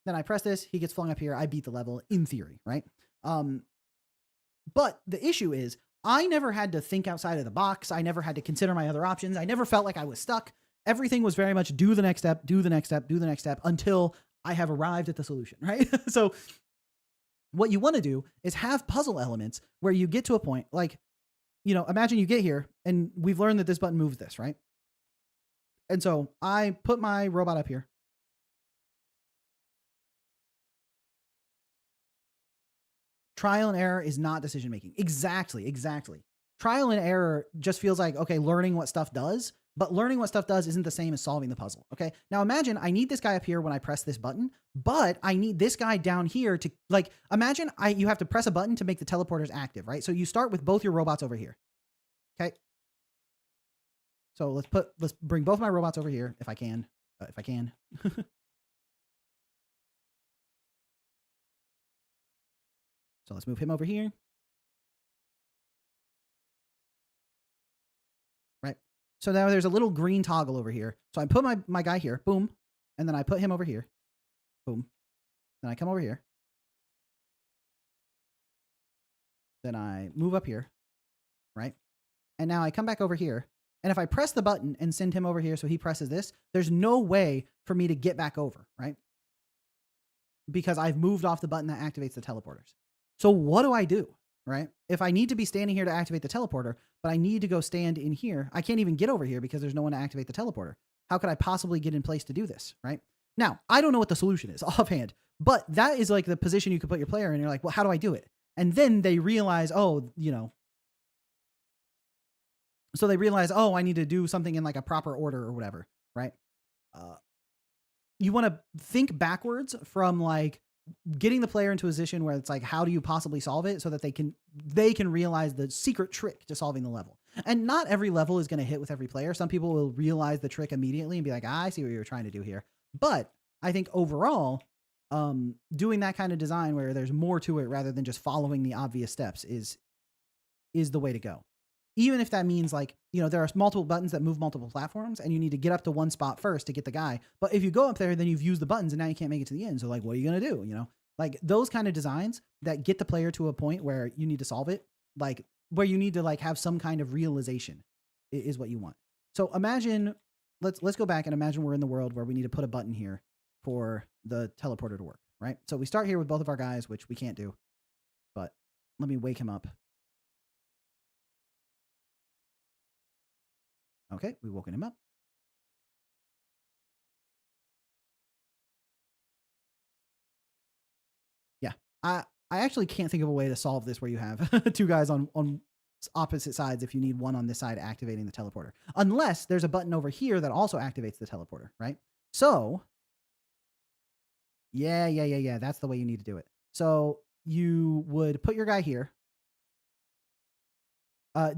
Then I press this, he gets flung up here. I beat the level in theory, right? But the issue is I never had to think outside of the box. I never had to consider my other options. I never felt like I was stuck. Everything was very much do the next step, do the next step, do the next step until I have arrived at the solution, right? So what you want to do is have puzzle elements where you get to a point like, imagine you get here and we've learned that this button moves this, right? And so I put my robot up here. Trial and error is not decision making. Exactly. Trial and error just feels like, okay, learning what stuff does, but learning what stuff does isn't the same as solving the puzzle. Okay. Now imagine I need this guy up here when I press this button, but I need this guy down here to imagine you have to press a button to make the teleporters active, right? So you start with both your robots over here. Okay. So let's bring both my robots over here if I can. So let's move him over here. Right. So now there's a little green toggle over here. So I put my guy here, boom. And then I put him over here, boom. Then I come over here. Then I move up here, right? And now I come back over here. And if I press the button and send him over here so he presses this, there's no way for me to get back over, right? Because I've moved off the button that activates the teleporters. So what do I do, right? If I need to be standing here to activate the teleporter, but I need to go stand in here, I can't even get over here because there's no one to activate the teleporter. How could I possibly get in place to do this, right? Now, I don't know what the solution is offhand, but that is like the position you could put your player in. You're like, well, how do I do it? And then they realize, so they realize, I need to do something in like a proper order or whatever, right? You want to think backwards from like getting the player into a position where it's like, how do you possibly solve it so that they can realize the secret trick to solving the level. And not every level is going to hit with every player. Some people will realize the trick immediately and be like, I see what you're trying to do here. But I think overall, doing that kind of design where there's more to it rather than just following the obvious steps is the way to go. Even if that means like, there are multiple buttons that move multiple platforms and you need to get up to one spot first to get the guy. But if you go up there, then you've used the buttons and now you can't make it to the end. So like, what are you going to do? Like those kind of designs that get the player to a point where you need to solve it, like where you need to like have some kind of realization is what you want. So imagine, let's go back and imagine we're in the world where we need to put a button here for the teleporter to work, right? So we start here with both of our guys, which we can't do, but let me wake him up. Okay, we woken him up. Yeah, I actually can't think of a way to solve this where you have two guys on opposite sides if you need one on this side activating the teleporter. Unless there's a button over here that also activates the teleporter, right? So, yeah, that's the way you need to do it. So you would put your guy here.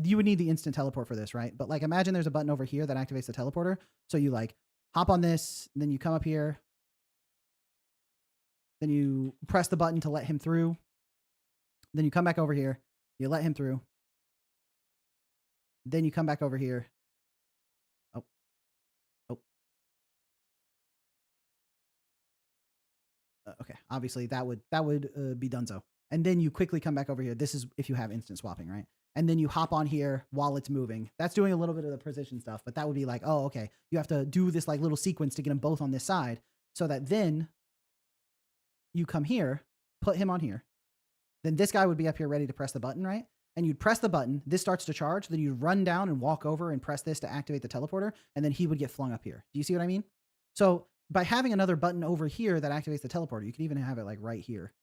You would need the instant teleport for this, right? But like, imagine there's a button over here that activates the teleporter. So you like hop on this, and then you come up here, Then you press the button to let him through. Then you come back over here. You let him through. Then you come back over here. Oh, oh. Okay. Obviously, that would be done so. And then you quickly come back over here. This is if you have instant swapping, right? And then you hop on here while it's moving. That's doing a little bit of the precision stuff, but that would be like, oh, okay. You have to do this like little sequence to get them both on this side so that then you come here, put him on here. Then this guy would be up here ready to press the button, right? And you'd press the button. This starts to charge. Then you'd run down and walk over and press this to activate the teleporter. And then he would get flung up here. Do you see what I mean? So by having another button over here that activates the teleporter, you can even have it like right here.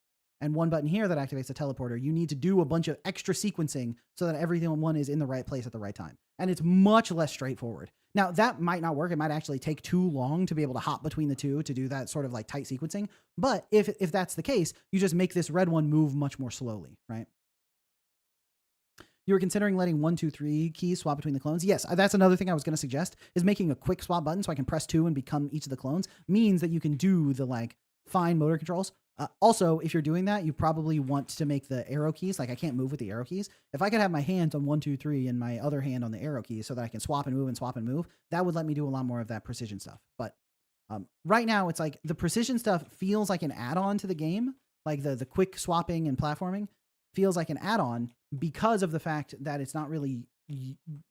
And one button here that activates the teleporter, you need to do a bunch of extra sequencing so that everyone is in the right place at the right time. And it's much less straightforward. Now, that might not work. It might actually take too long to be able to hop between the two to do that sort of like tight sequencing. But if that's the case, you just make this red one move much more slowly, right? You were considering letting 1, 2, 3 keys swap between the clones? Yes, that's another thing I was going to suggest, is making a quick swap button so I can press 2 and become each of the clones. Means that you can do the like fine motor controls. Also, if you're doing that, you probably want to make the arrow keys. Like I can't move with the arrow keys. If I could have my hands on 1, 2, 3 and my other hand on the arrow keys so that I can swap and move, that would let me do a lot more of that precision stuff. But right now, it's like the precision stuff feels like an add-on to the game. Like the quick swapping and platforming feels like an add-on because of the fact that it's not really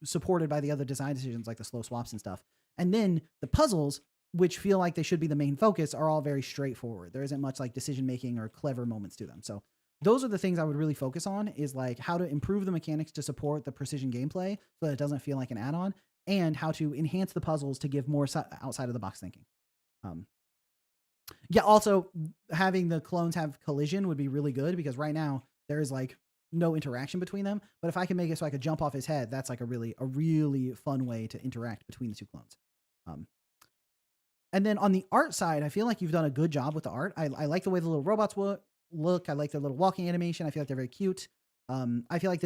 supported by the other design decisions like the slow swaps and stuff. And then the puzzles, which feel like they should be the main focus, are all very straightforward. There isn't much like decision making or clever moments to them. So those are the things I would really focus on, is like how to improve the mechanics to support the precision gameplay so that it doesn't feel like an add-on, and how to enhance the puzzles to give more outside of the box thinking. Yeah, also having the clones have collision would be really good, because right now there is like no interaction between them. But if I can make it so I could jump off his head, that's like a really fun way to interact between the two clones. And then on the art side, I feel like you've done a good job with the art. I like the way the little robots look. I like their little walking animation. I feel like they're very cute. I feel like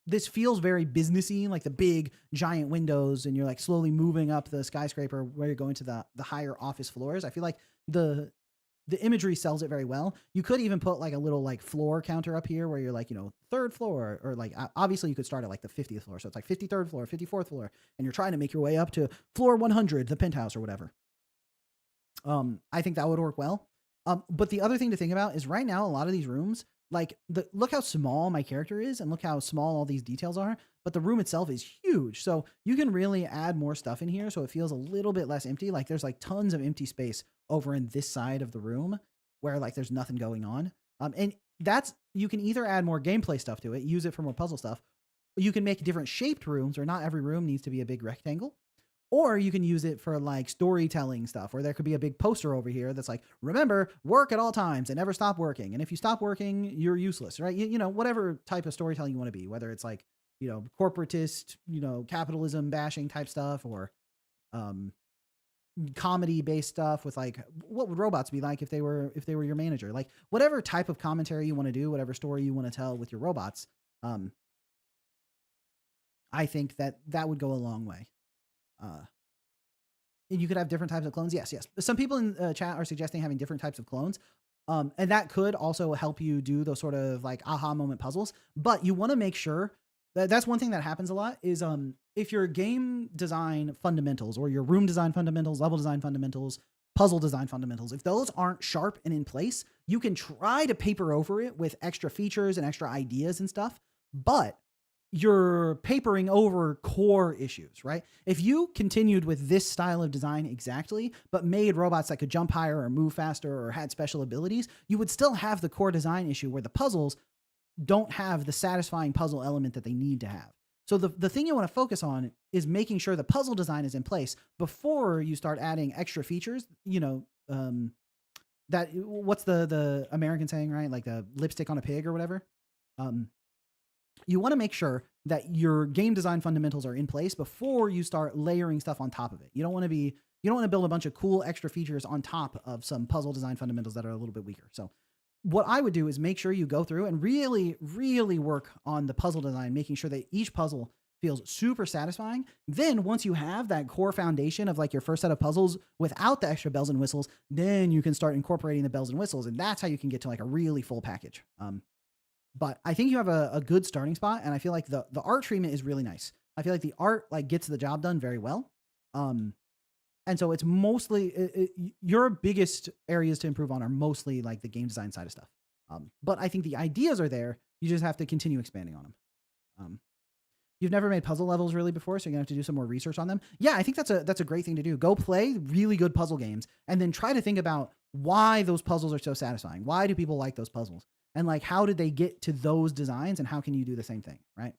this feels very businessy, like the big giant windows, and you're like slowly moving up the skyscraper where you're going to the higher office floors. I feel like the imagery sells it very well. You could even put like a little like floor counter up here where you're like, 3rd floor, or like obviously you could start at like the 50th floor. So it's like 53rd floor, 54th floor, and you're trying to make your way up to floor 100, the penthouse or whatever. I think that would work well. But the other thing to think about is right now, a lot of these rooms, like look how small my character is and look how small all these details are, but the room itself is huge. So you can really add more stuff in here so it feels a little bit less empty. Like there's like tons of empty space over in this side of the room where like there's nothing going on. And you can either add more gameplay stuff to it, use it for more puzzle stuff. You can make different shaped rooms, or not every room needs to be a big rectangle. Or you can use it for like storytelling stuff, where there could be a big poster over here that's like, remember, work at all times and never stop working. And if you stop working, you're useless, right? Whatever type of storytelling you want to be, whether it's like, corporatist, capitalism bashing type stuff, or comedy based stuff with like, what would robots be like if they were your manager? Like whatever type of commentary you want to do, whatever story you want to tell with your robots. I think that would go a long way. And you could have different types of clones. Yes. Some people in chat are suggesting having different types of clones. And that could also help you do those sort of like aha moment puzzles. But you want to make sure that's one thing that happens a lot is if your game design fundamentals, or your room design fundamentals, level design fundamentals, puzzle design fundamentals, if those aren't sharp and in place, you can try to paper over it with extra features and extra ideas and stuff. But you're papering over core issues, right? If you continued with this style of design exactly, but made robots that could jump higher or move faster or had special abilities, you would still have the core design issue where the puzzles don't have the satisfying puzzle element that they need to have. So the thing you want to focus on is making sure the puzzle design is in place before you start adding extra features, that what's the American saying, right? Like the lipstick on a pig or whatever. You want to make sure that your game design fundamentals are in place before you start layering stuff on top of it. You don't want to build a bunch of cool extra features on top of some puzzle design fundamentals that are a little bit weaker. So what I would do is make sure you go through and really, really work on the puzzle design, making sure that each puzzle feels super satisfying. Then once you have that core foundation of like your first set of puzzles without the extra bells and whistles, then you can start incorporating the bells and whistles, and that's how you can get to like a really full package. But I think you have a good starting spot, and I feel like the art treatment is really nice. I feel like the art like gets the job done very well. And so it's mostly your biggest areas to improve on are mostly like the game design side of stuff. But I think the ideas are there. You just have to continue expanding on them. You've never made puzzle levels really before, so you're gonna have to do some more research on them. Yeah, I think that's a great thing to do. Go play really good puzzle games, and then try to think about why those puzzles are so satisfying. Why do people like those puzzles? And like, how did they get to those designs, and how can you do the same thing, right?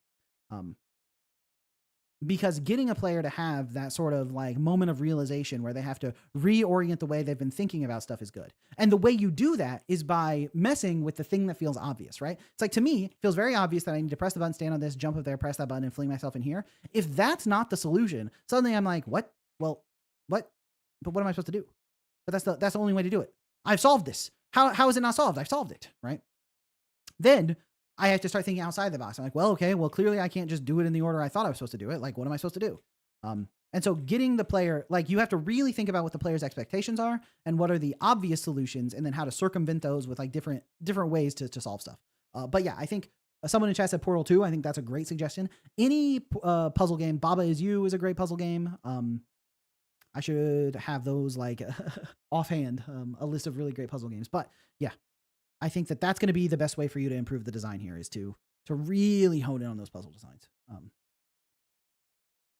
Because getting a player to have that sort of like moment of realization where they have to reorient the way they've been thinking about stuff is good. And the way you do that is by messing with the thing that feels obvious, right? It's like, to me, it feels very obvious that I need to press the button, stand on this, jump up there, press that button, and fling myself in here. If that's not the solution, suddenly I'm like, what? Well, what? But what am I supposed to do? But that's the only way to do it. I've solved this. How is it not solved? I've solved it, right? Then I have to start thinking outside the box. I'm like, well, okay, well, clearly I can't just do it in the order I thought I was supposed to do it. Like, what am I supposed to do? And so getting the player, like, you have to really think about what the player's expectations are and what are the obvious solutions, and then how to circumvent those with like different ways to solve stuff. But yeah, I think someone in chat said Portal 2. I think that's a great suggestion. Any puzzle game, Baba Is You is a great puzzle game. I should have those like offhand, a list of really great puzzle games. But yeah, I think that's going to be the best way for you to improve the design here, is to really hone in on those puzzle designs.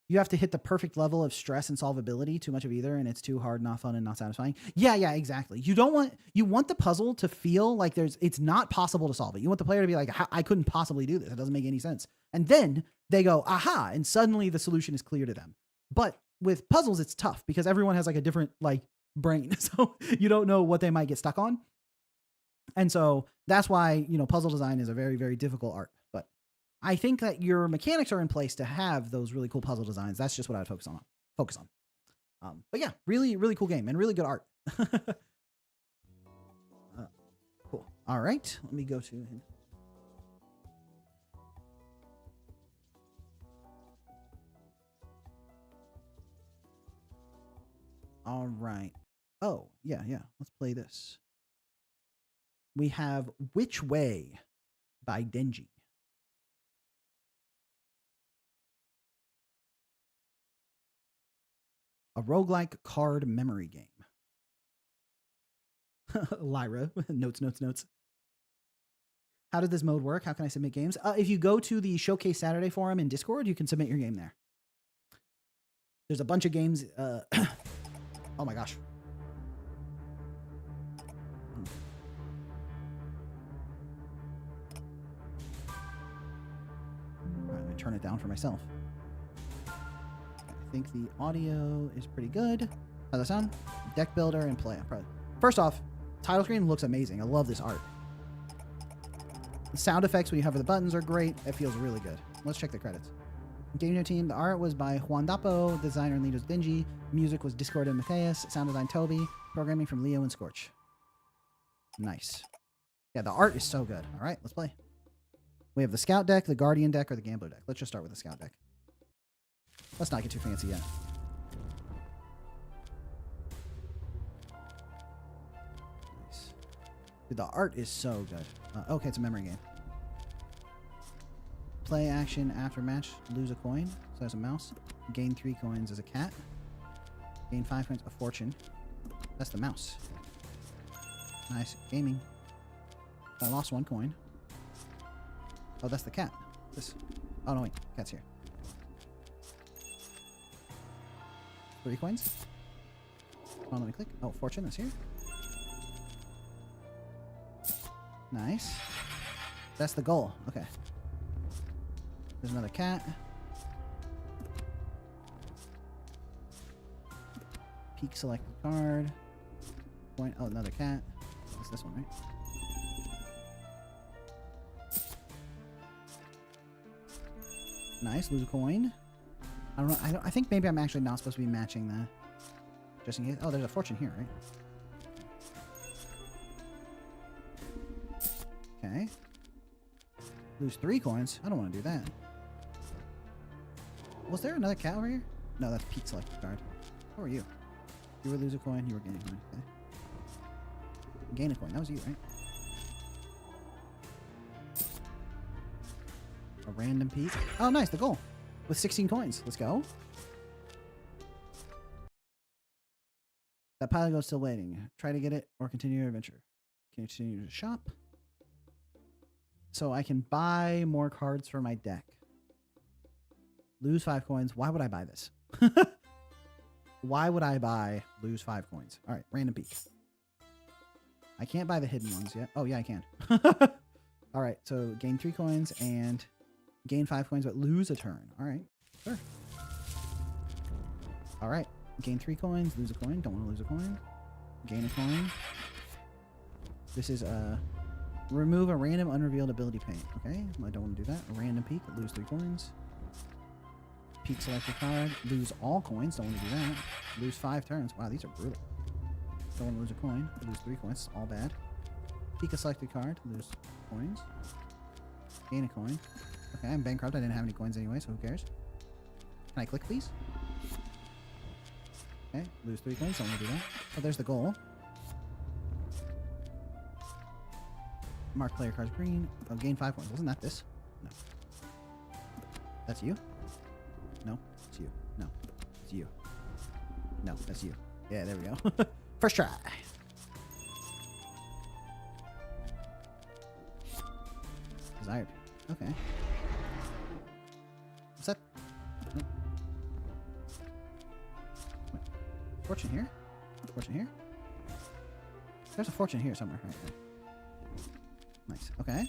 You have to hit the perfect level of stress and solvability. Too much of either, and it's too hard, not fun, and not satisfying. Yeah, exactly. You want the puzzle to feel like it's not possible to solve it. You want the player to be like, I couldn't possibly do this. It doesn't make any sense. And then they go, aha, and suddenly the solution is clear to them. But with puzzles, it's tough because everyone has like a different like brain. So you don't know what they might get stuck on. And so that's why, puzzle design is a very, very difficult art. But I think that your mechanics are in place to have those really cool puzzle designs. That's just what I'd focus on. But yeah, really, really cool game and really good art. Cool. All right. Let me go to him. All right. Oh, yeah. Let's play this. We have Which Way by Denji. A roguelike card memory game. Lyra, notes. How does this mode work? How can I submit games? If you go to the Showcase Saturday forum in Discord, you can submit your game there. There's a bunch of games. Oh my gosh. Let me turn it down for myself. I think the audio is pretty good. How's that sound? Deck builder and play. First off, title screen looks amazing. I love this art. The sound effects when you hover the buttons are great. It feels really good. Let's check the credits. Game team. The art was by Juan Dapo. Designer and lead was Denji. Music was Discord and Matthias. Sound design Toby. Programming from Leo and Scorch. Nice. Yeah, the art is so good. All right, let's play. We have the Scout deck, the Guardian deck, or the Gambler deck. Let's just start with the Scout deck. Let's not get too fancy yet. Nice. Dude, the art is so good. Okay, it's a memory game. Play action after match. Lose a coin. So there's a mouse. Gain 3 coins as a cat. Gain 5 coins. A fortune. That's the mouse. Nice. Gaming. I lost 1 coin. Oh, that's the cat. This. Oh, no, wait. Cat's here. 3 coins. Come on, let me click. Oh, fortune is here. Nice. That's the goal. Okay. There's another cat. Peek select the card. Point. Oh, another cat. That's this one, right? Nice. Lose a coin. I don't know. I think maybe I'm actually not supposed to be matching that. Just in case. Oh, there's a fortune here, right? Okay. Lose 3 coins. I don't want to do that. Was there another cat over here? No, that's Pete selected card. How are you? You were lose a coin, you were gain a coin. Okay. Gain a coin, that was you, right? A random Pete. Oh, nice, the goal. With 16 coins. Let's go. That pile of gold's still waiting. Try to get it or continue your adventure. Can you continue to shop? So I can buy more cards for my deck. Lose 5 coins. Why would I buy this? Why would I buy lose 5 coins? All right, random peak. I can't buy the hidden ones yet. Oh, yeah, I can. All right, so gain 3 coins and gain 5 coins, but lose a turn. All right, sure. All right, gain 3 coins, lose a coin. Don't want to lose a coin. Gain a coin. This is remove a random unrevealed ability pane. Okay, I don't want to do that. A random peak, lose 3 coins. Peak select a card, lose all coins. Don't want to do that. Lose 5 turns. Wow, these are brutal. Don't want to lose a coin. Lose 3 coins. All bad. Peek a selected card. Lose coins. Gain a coin. Okay, I'm bankrupt. I didn't have any coins anyway, so who cares? Can I click, please? Okay, lose 3 coins. Don't want to do that. Oh, there's the goal. Mark player cards green. Oh, gain 5 coins. Wasn't that this? No. That's you? No, it's you. No, it's you. No, that's you. Yeah, there we go. First try. Desired. Okay. What's that? Nope. Wait. Fortune here? Fortune here? There's a fortune here somewhere. Right there. Nice. Okay.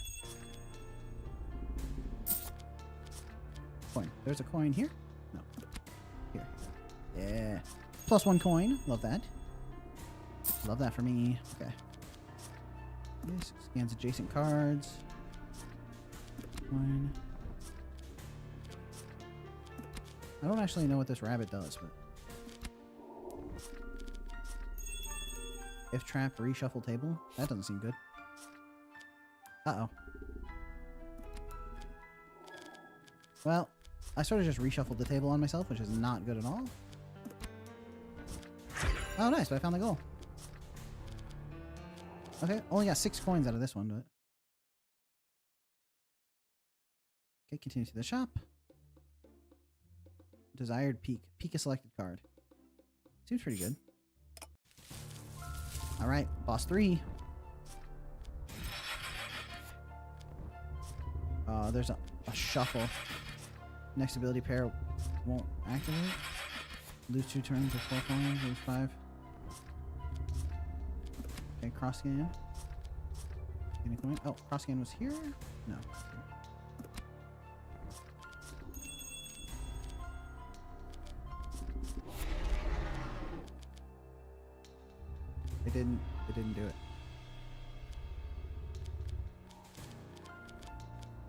Coin. There's a coin here? No. Here. Yeah. Plus 1 coin. Love that. Love that for me. Okay. This scans adjacent cards. Coin. I don't actually know what this rabbit does, but... If trapped, reshuffle table? That doesn't seem good. Uh-oh. Well, I sort of just reshuffled the table on myself, which is not good at all. Oh, nice. But I found the goal. Okay, only got 6 coins out of this one, but... Okay, continue to the shop. Desired peak. Peak a selected card. Seems pretty good. Alright, boss 3. There's a shuffle. Next ability pair won't activate. Lose 2 turns with 4 coins. Lose 5. Okay, cross scan. Gain a coin. Oh, cross scan was here? No. It didn't do it.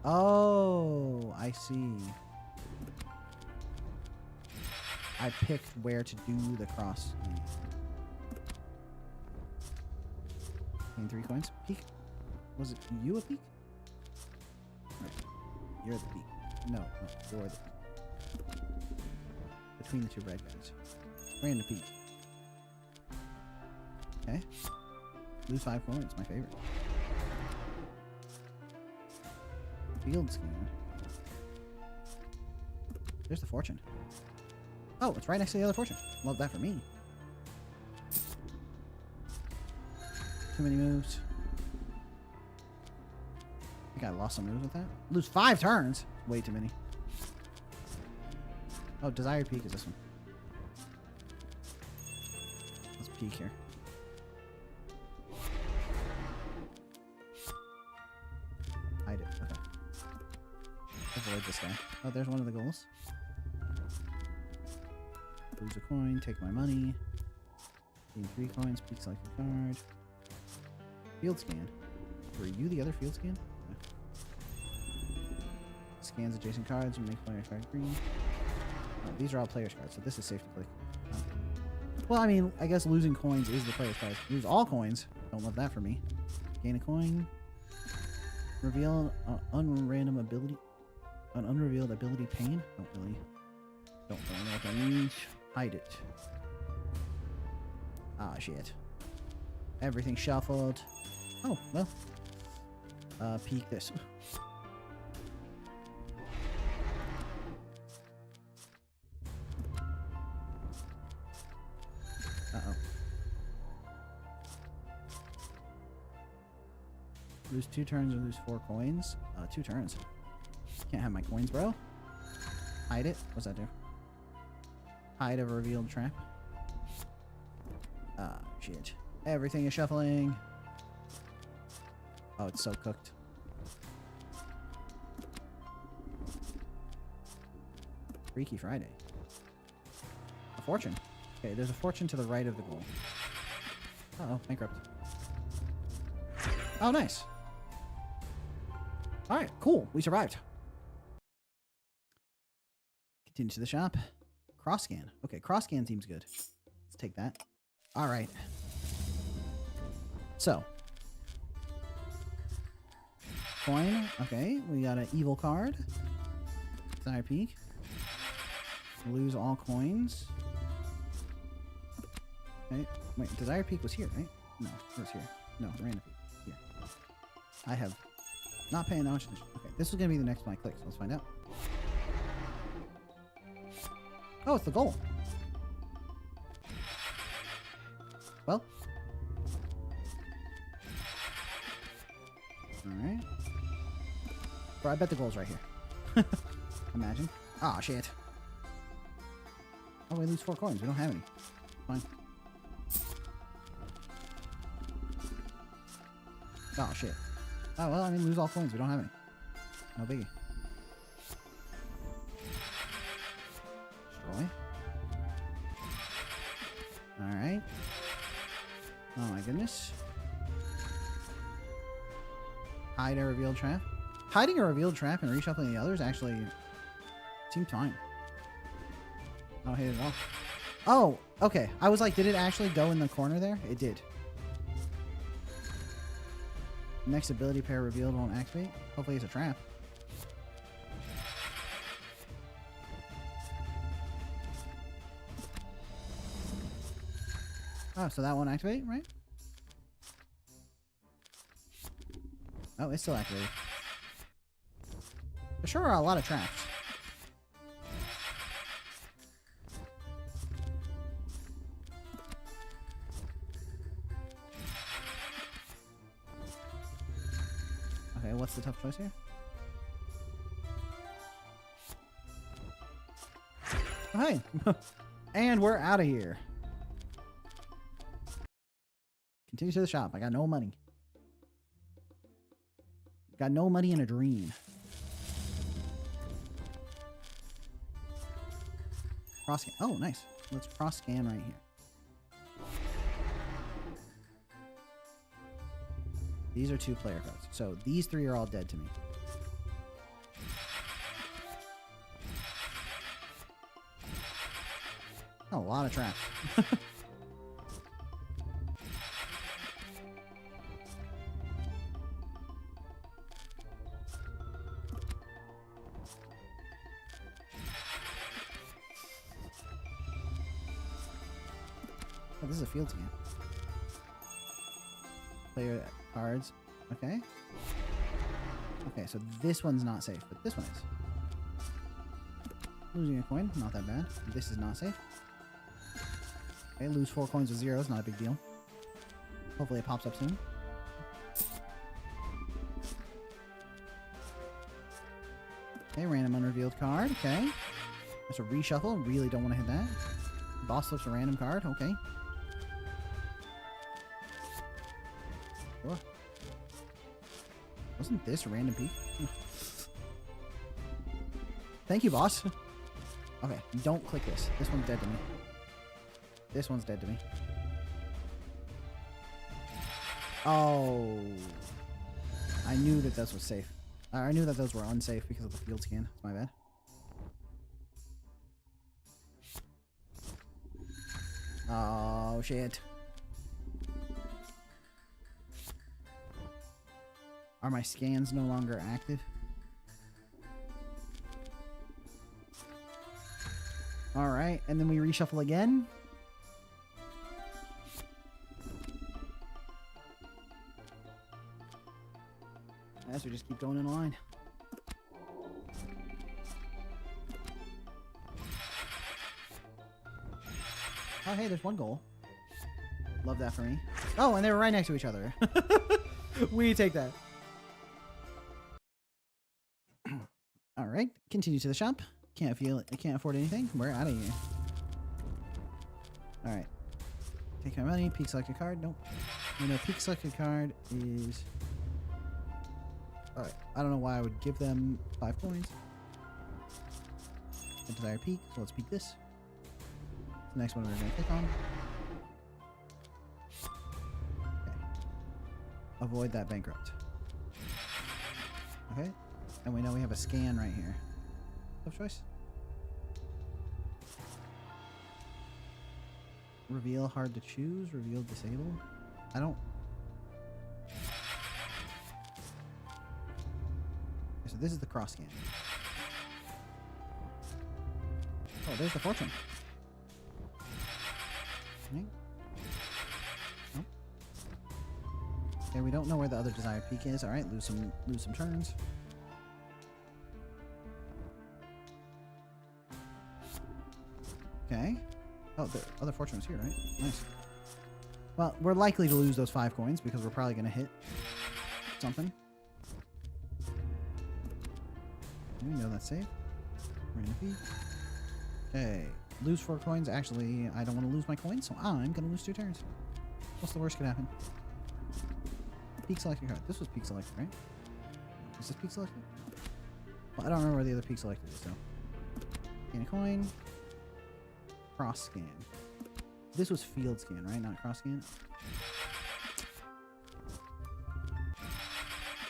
Oh, I see. I picked where to do the cross. Gain 3 coins. Peak. Was it you a peak? No, you're the peak. No, you're the peak. Between the 2 red guys. Random peak. Okay. Lose 5 coins. My favorite. Field scan. There's the fortune. Oh, it's right next to the other fortune. Love that for me. Too many moves. I think I lost some moves with that. Lose 5 turns. Way too many. Oh, desired peak is this one. Let's peek here. Hide it. Okay. Avoid this guy. Oh, there's one of the goals. Lose a coin, take my money. Gain 3 coins, peek select a card. Field scan. Were you the other field scan? Yeah. Scans adjacent cards and make player card green. Oh, these are all player's cards, so this is safe to click. Oh. Well, I mean, I guess losing coins is the player's cards. Lose all coins. Don't love that for me. Gain a coin. Reveal an unrevealed ability pane. Don't really Don't know what that means. Hide it. Ah, shit. Everything shuffled. Oh, well. Peek this. Uh-oh. Lose 2 turns or lose 4 coins? 2 turns. Can't have my coins, bro. Hide it. What's that do? Hide a revealed trap. Ah, shit. Everything is shuffling. Oh, it's so cooked. Freaky Friday. A fortune. Okay, there's a fortune to the right of the goal. Uh-oh, bankrupt. Oh, nice. Alright, cool. We survived. Continue to the shop. Cross scan. Okay, cross scan seems good. Let's take that. Alright. So. Coin. Okay, we got an evil card. Desire peak. Lose all coins. Okay. Wait, Desire peak was here, right? No, it was here. No, random peak. Here. I have not paying that much attention. Okay, this is going to be the next one I click, so let's find out. Oh, it's the goal. Well. Alright. Bro, I bet the goal's right here. Imagine. Aw, shit. Oh, we lose 4 coins. We don't have any. Fine. Oh, shit. Oh, well, I mean, lose all coins. We don't have any. No biggie. Destroy. Alright. Oh, my goodness. Hide a revealed trap. Hiding a revealed trap and reshuffling the others actually seemed fine. I don't hate it at all. Oh, okay. I was like, did it actually go in the corner there? It did. Next ability pair revealed won't activate. Hopefully it's a trap. Oh, so that won't activate, right? Oh, it's still activated. There sure are a lot of traps. Okay, what's the tough choice here? Oh, hey! And we're out of here. Continue to the shop. I got no money. Got no money in a dream. Cross scan. Oh, nice. Let's cross scan right here. These are 2 player cards. So these 3 are all dead to me. Oh, a lot of traps. Oh, this is a field scan. Player cards. Okay. Okay, so this one's not safe, but this one is. Losing a coin, not that bad. This is not safe. Okay, lose 4 coins with 0s, not a big deal. Hopefully it pops up soon. Okay, random unrevealed card. Okay. That's a reshuffle. Really don't want to hit that. Boss flips a random card. Okay. Sure. Wasn't this a random peak? Thank you, boss. Okay, don't click this. This one's dead to me. This one's dead to me. Oh. I knew that this was safe. I knew that those were unsafe because of the field scan. That's my bad. Oh, shit. Are my scans no longer active? All right, and then we reshuffle again. As we just keep going in line. Oh, hey, there's one goal. Love that for me. Oh, and they were right next to each other. We take that. All right, continue to the shop. Can't afford anything. We're out of here. All right. Take my money. Peak selected card. Nope. You know, peak selected card is... Alright, I don't know why I would give them 5 coins. A desired peak, so let's peek this. The next one we're going to click on. Okay. Avoid that bankrupt. Okay, and we know we have a scan right here. Tough choice. Reveal hard to choose, reveal disable. I don't... So this is the cross scan. Oh, there's the fortune. Okay. Nope. Okay, we don't know where the other desired peak is. All right, lose some turns. Okay. Oh, the other fortune was here, right? Nice. Well, we're likely to lose those 5 coins because we're probably going to hit something. We know that's safe. Okay. Lose 4 coins. Actually, I don't want to lose my coins, so I'm going to lose 2 turns. What's the worst could happen? Peak selected card. This was peak selected, right? Is this peak selected? Well, I don't remember where the other peak selected is, so. Gain a coin. Cross scan. This was field scan, right? Not cross scan.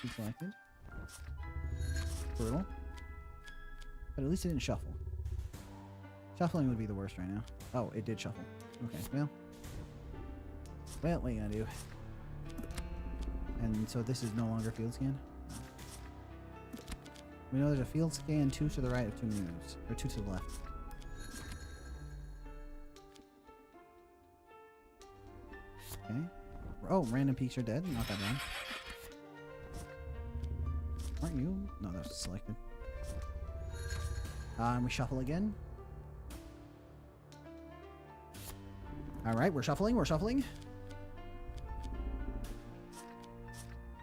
Peak selected. Brutal. But at least it didn't shuffle. Shuffling would be the worst right now. Oh, it did shuffle. Okay, well. Well, what are you gonna do? And so this is no longer field scan? No. We know there's a field scan 2 to the right of 2 moves. Or 2 to the left. Okay. Oh, random peaks are dead. Not that bad. Aren't you? No, that's selected. We shuffle again. Alright, we're shuffling, we're shuffling.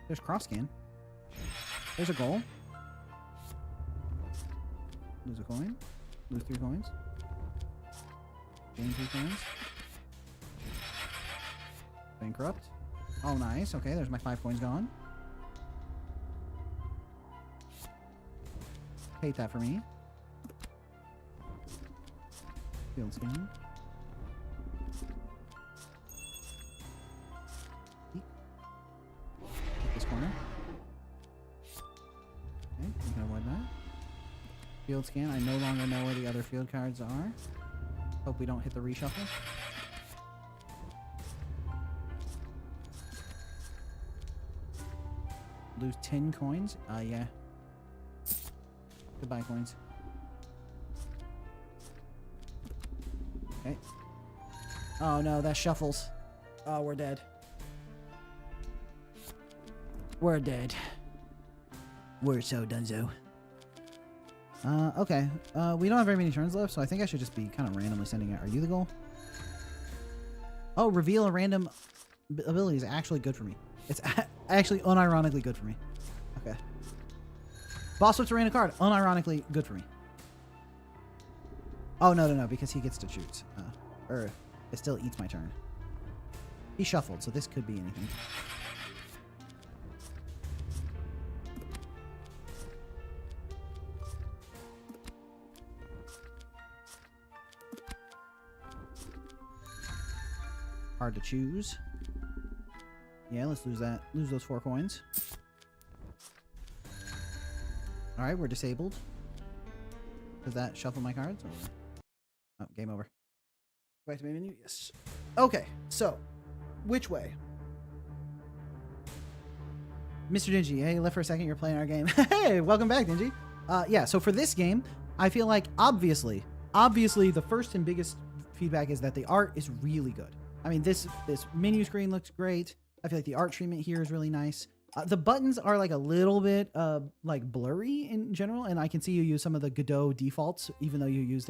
There's cross scan. There's a goal. Lose a coin. Lose 3 coins. Gain 3 coins. Bankrupt. Oh, nice. Okay, there's my 5 coins gone. Hate that for me. Field scan. Peek. Take this corner. Okay, we can avoid that. Field scan. I no longer know where the other field cards are. Hope we don't hit the reshuffle. Lose 10 coins? Yeah. Goodbye, coins. Okay. Oh no, that shuffles. Oh, we're dead. We're dead. We're so donezo. Okay. We don't have very many turns left, so I think I should just be kind of randomly sending out. Are you the goal? Oh, reveal a random ability is actually good for me. It's actually unironically good for me. Okay. Boss flips a random card. Unironically good for me. Oh, no, because he gets to choose. Or it still eats my turn. He shuffled, so this could be anything. Hard to choose. Yeah, let's lose that. Lose those 4 coins. Alright, we're disabled. Does that shuffle my cards? Or... Oh, game over. Back to main menu? Yes. Okay, so, which way? Mr. Dingy, hey, left for a second, you're playing our game. Hey, welcome back, Dingy. Yeah, so for this game, I feel like, obviously, obviously the first and biggest feedback is that the art is really good. I mean, this menu screen looks great. I feel like the art treatment here is really nice. The buttons are like a little bit like blurry in general, and I can see you use some of the Godot defaults, even though you used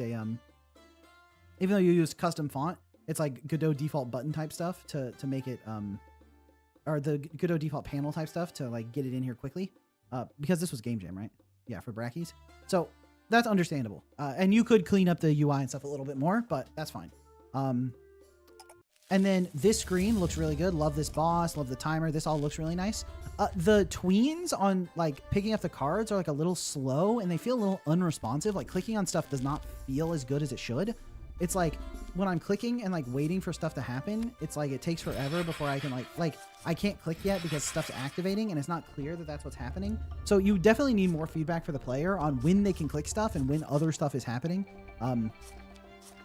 custom font. It's like Godot default button type stuff to make it or the Godot default panel type stuff to like get it in here quickly. Because this was Game Jam, right? Yeah, for brackies. So that's understandable. And you could clean up the UI and stuff a little bit more, but that's fine. And then this screen looks really good. Love this boss. Love the timer. This all looks really nice. The tweens on like picking up the cards are like a little slow and they feel a little unresponsive. Like clicking on stuff does not feel as good as it should. It's like when I'm clicking and like waiting for stuff to happen, it's like it takes forever before I can like I can't click yet because stuff's activating and it's not clear that that's what's happening. So you definitely need more feedback for the player on when they can click stuff and when other stuff is happening.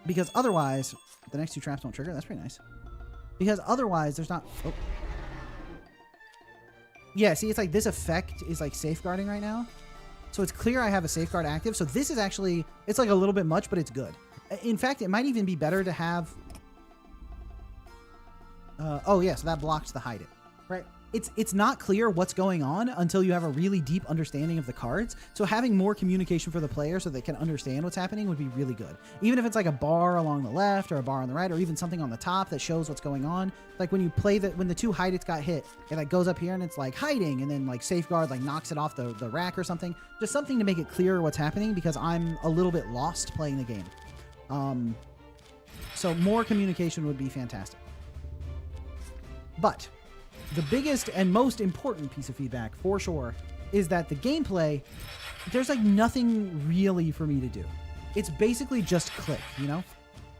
Because otherwise, the next two traps don't trigger. That's pretty nice. Because otherwise, there's not... Oh. Yeah, see, it's like this effect is like safeguarding right now. So it's clear I have a safeguard active. So this is actually... It's like a little bit much, but it's good. In fact, it might even be better to have... oh, yeah, so that blocks the hide it. Right? It's not clear what's going on until you have a really deep understanding of the cards. So having more communication for the player so they can understand what's happening would be really good. Even if it's like a bar along the left or a bar on the right or even something on the top that shows what's going on. Like when you play when the two hide it's got hit, it like goes up here and it's like hiding and then like safeguard like knocks it off the rack or something. Just something to make it clear what's happening because I'm a little bit lost playing the game. So more communication would be fantastic. But the biggest and most important piece of feedback, for sure, is that the gameplay, there's like nothing really for me to do. It's basically just click, you know?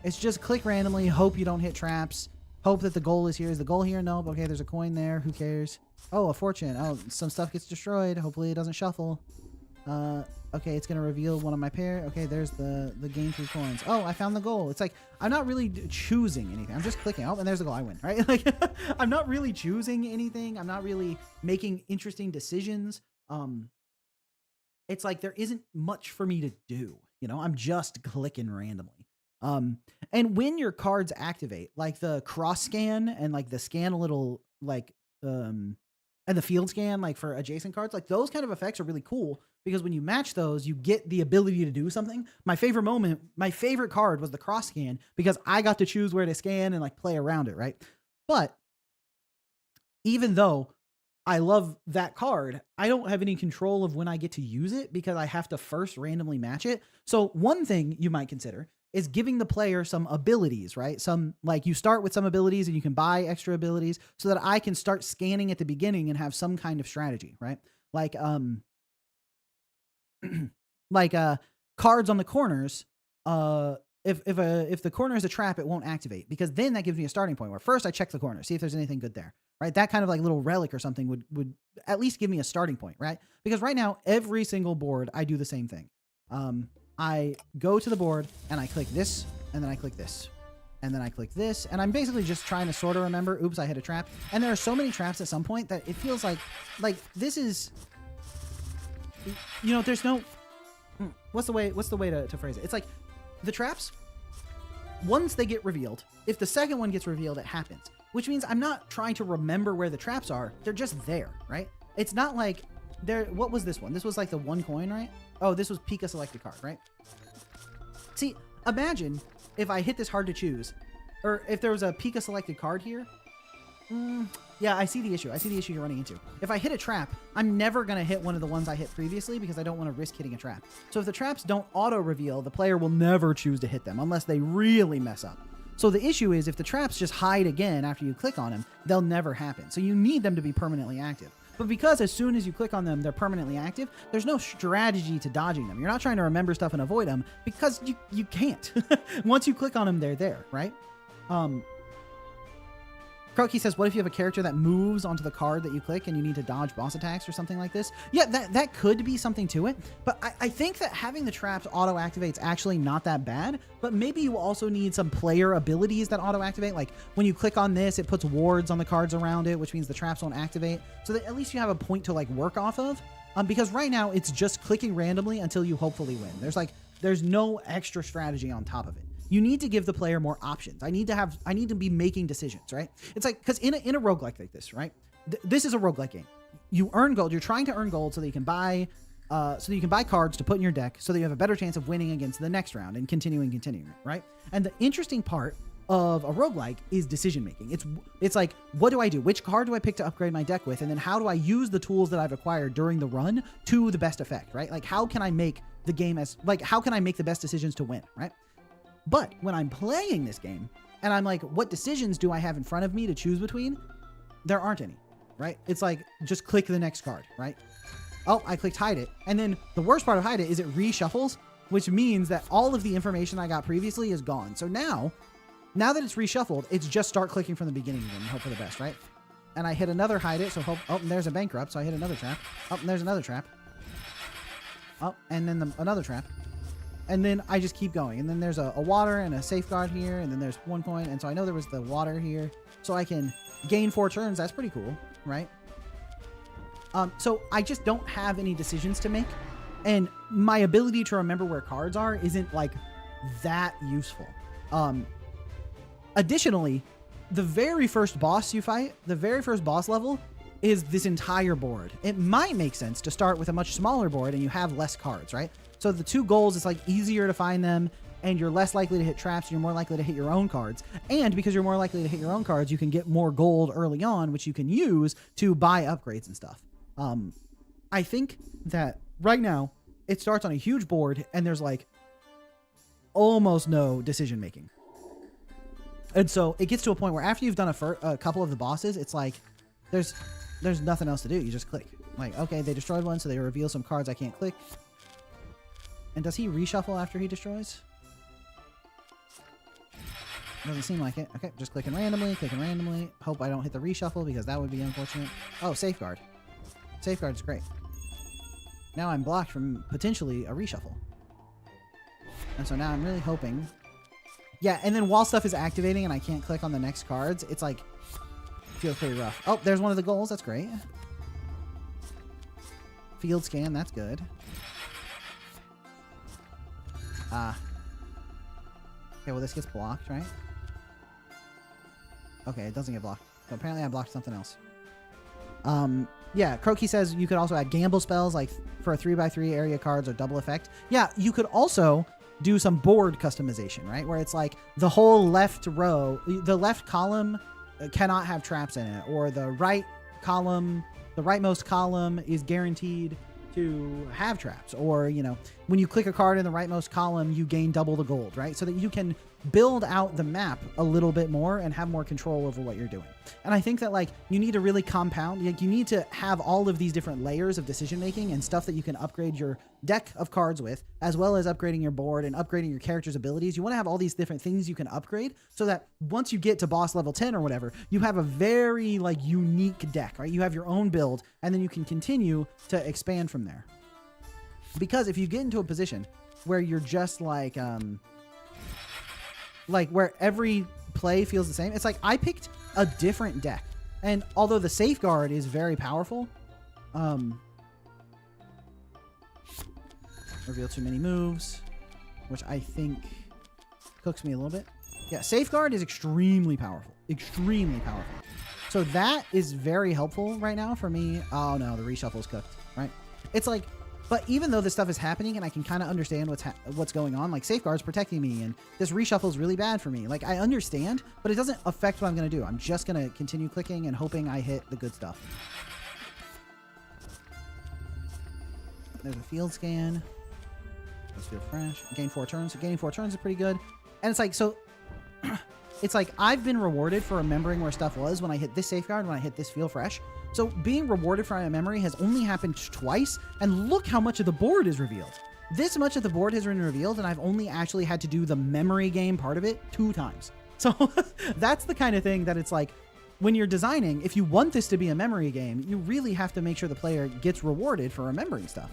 It's just click randomly, hope you don't hit traps, hope that the goal is here. Is the goal here? Nope. Okay, there's a coin there. Who cares? Oh, a fortune. Oh, some stuff gets destroyed. Hopefully it doesn't shuffle. Okay, it's going to reveal one of my pair. Okay, there's the gain 3 coins. Oh, I found the goal. It's like, I'm not really choosing anything. I'm just clicking. Oh, and there's the goal. I win, right? Like, I'm not really choosing anything. I'm not really making interesting decisions. It's like, there isn't much for me to do. You know, I'm just clicking randomly. And when your cards activate, like the cross scan and like the scan a little, like, and the field scan, like for adjacent cards, like those kind of effects are really cool because when you match those, you get the ability to do something. My favorite card was the cross scan because I got to choose where to scan and like play around it, right? But even though I love that card, I don't have any control of when I get to use it because I have to first randomly match it. So one thing you might consider is giving the player some abilities, right? Some, like you start with some abilities and you can buy extra abilities so that I can start scanning at the beginning and have some kind of strategy, right? Like, cards on the corners, if the corner is a trap, it won't activate because then that gives me a starting point where first I check the corner, see if there's anything good there, right? That kind of like little relic or something would at least give me a starting point, right? Because right now, every single board, I do the same thing. I go to the board and I click this and then I click this and then I click this. And I'm basically just trying to sort of remember, oops, I hit a trap. And there are so many traps at some point that it feels like this is, you know, there's no, what's the way to phrase it? It's like the traps, once they get revealed, if the second one gets revealed, it happens, which means I'm not trying to remember where the traps are. They're just there, right? It's not like what was this one? This was like the 1 coin, right? Oh, this was Pika selected card, right? See, imagine if I hit this hard to choose, or if there was a Pika selected card here. Yeah, I see the issue. I see the issue you're running into. If I hit a trap, I'm never going to hit one of the ones I hit previously because I don't want to risk hitting a trap. So if the traps don't auto-reveal, the player will never choose to hit them unless they really mess up. So the issue is if the traps just hide again after you click on them, they'll never happen. So you need them to be permanently active. But because as soon as you click on them, they're permanently active, there's no strategy to dodging them. You're not trying to remember stuff and avoid them because you can't. Once you click on them, they're there, right? Croaky says, what if you have a character that moves onto the card that you click and you need to dodge boss attacks or something like this? Yeah, that could be something to it. But I think that having the traps auto-activate is actually not that bad. But maybe you also need some player abilities that auto-activate. Like when you click on this, it puts wards on the cards around it, which means the traps won't activate. So that at least you have a point to like work off of. Because right now it's just clicking randomly until you hopefully win. There's like there's no extra strategy on top of it. You need to give the player more options. I need to be making decisions, right? It's like, because in a roguelike like this, right? This is a roguelike game. You earn gold. You're trying to earn gold so that you can buy cards to put in your deck so that you have a better chance of winning against the next round and continuing, right? And the interesting part of a roguelike is decision making. It's like, what do I do? Which card do I pick to upgrade my deck with? And then how do I use the tools that I've acquired during the run to the best effect, right? Like, how can I make the game how can I make the best decisions to win, right? But when I'm playing this game and I'm like, what decisions do I have in front of me to choose between? There aren't any, right? It's like, just click the next card, right? Oh, I clicked hide it. And then the worst part of hide it is it reshuffles, which means that all of the information I got previously is gone. So now that it's reshuffled, it's just start clicking from the beginning again and hope for the best, right? And I hit another hide it, so hope, oh, and there's a bankrupt, so I hit another trap. Oh, and there's another trap. Oh, and then another trap. And then I just keep going. And then there's a water and a safeguard here, and then there's 1 coin. And so I know there was the water here, so I can gain 4 turns. That's pretty cool, right? So I just don't have any decisions to make. And my ability to remember where cards are isn't like that useful. Additionally, the very first boss you fight, the very first boss level, is this entire board. It might make sense to start with a much smaller board and you have less cards, right? So the 2 goals, it's like easier to find them and you're less likely to hit traps and you're more likely to hit your own cards. And because you're more likely to hit your own cards, you can get more gold early on, which you can use to buy upgrades and stuff. I think that right now it starts on a huge board and there's like almost no decision making. And so it gets to a point where after you've done a couple of the bosses, it's like there's nothing else to do. You just click. Like, okay, they destroyed one, so they reveal some cards I can't click. And does he reshuffle after he destroys? Doesn't seem like it. Okay, just clicking randomly. Hope I don't hit the reshuffle because that would be unfortunate. Oh, safeguard. Safeguard is great. Now I'm blocked from potentially a reshuffle. And so now I'm really hoping. Yeah, and then while stuff is activating and I can't click on the next cards, it's like, feels pretty rough. Oh, there's one of the goals. That's great. Field scan. That's good. Okay, well, this gets blocked, right? Okay, it doesn't get blocked. So apparently I blocked something else. Yeah, Croaky says you could also add gamble spells, like for a 3x3 area cards or double effect. Yeah, you could also do some board customization, right? Where it's like the whole left row, the left column cannot have traps in it, or the right column, the rightmost column is guaranteed to have traps, or, you know, when you click a card in the rightmost column, you gain double the gold, right? So that you can build out the map a little bit more and have more control over what you're doing. And I think that, like, you need to really compound, like, you need to have all of these different layers of decision making and stuff that you can upgrade your deck of cards with, as well as upgrading your board and upgrading your character's abilities. You want to have all these different things you can upgrade so that once you get to boss level 10 or whatever, you have a very, like, unique deck, right? You have your own build, and then you can continue to expand from there. Because if you get into a position where you're just like where every play feels the same, it's like I picked a different deck, and although the safeguard is very powerful, reveal too many moves, which I think cooks me a little bit. Yeah, safeguard is extremely powerful, so that is very helpful right now for me. Oh no, the reshuffle is cooked, right? It's like, but even though this stuff is happening and I can kind of understand what's going on, like safeguard's protecting me and this reshuffle is really bad for me. Like, I understand, but it doesn't affect what I'm going to do. I'm just going to continue clicking and hoping I hit the good stuff. There's a field scan. Let's feel fresh. Gain 4 turns. So gaining 4 turns is pretty good. And it's like, so it's like I've been rewarded for remembering where stuff was when I hit this safeguard, when I hit this feel fresh. So being rewarded for my memory has only happened twice, and look how much of the board is revealed. This much of the board has been revealed, and I've only actually had to do the memory game part of it 2 times. So that's the kind of thing that it's like, when you're designing, if you want this to be a memory game, you really have to make sure the player gets rewarded for remembering stuff.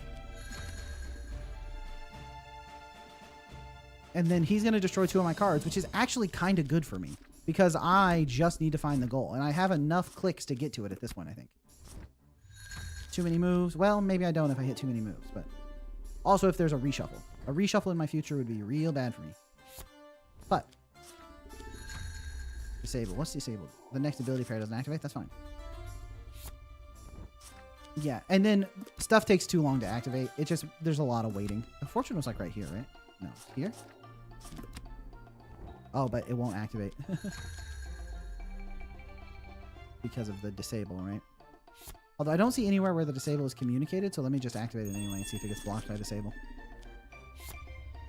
And then he's going to destroy 2 of my cards, which is actually kind of good for me, because I just need to find the goal, and I have enough clicks to get to it at this point, I think. Too many moves. Well, maybe I don't if I hit too many moves, but also if there's a reshuffle. A reshuffle in my future would be real bad for me. But disable. What's disabled? The next ability pair doesn't activate. That's fine. Yeah, and then stuff takes too long to activate. It just, there's a lot of waiting. The fortune was like right here, right? No, here? Oh, but it won't activate. Because of the disable, right? Although I don't see anywhere where the disable is communicated, so let me just activate it anyway and see if it gets blocked by disable.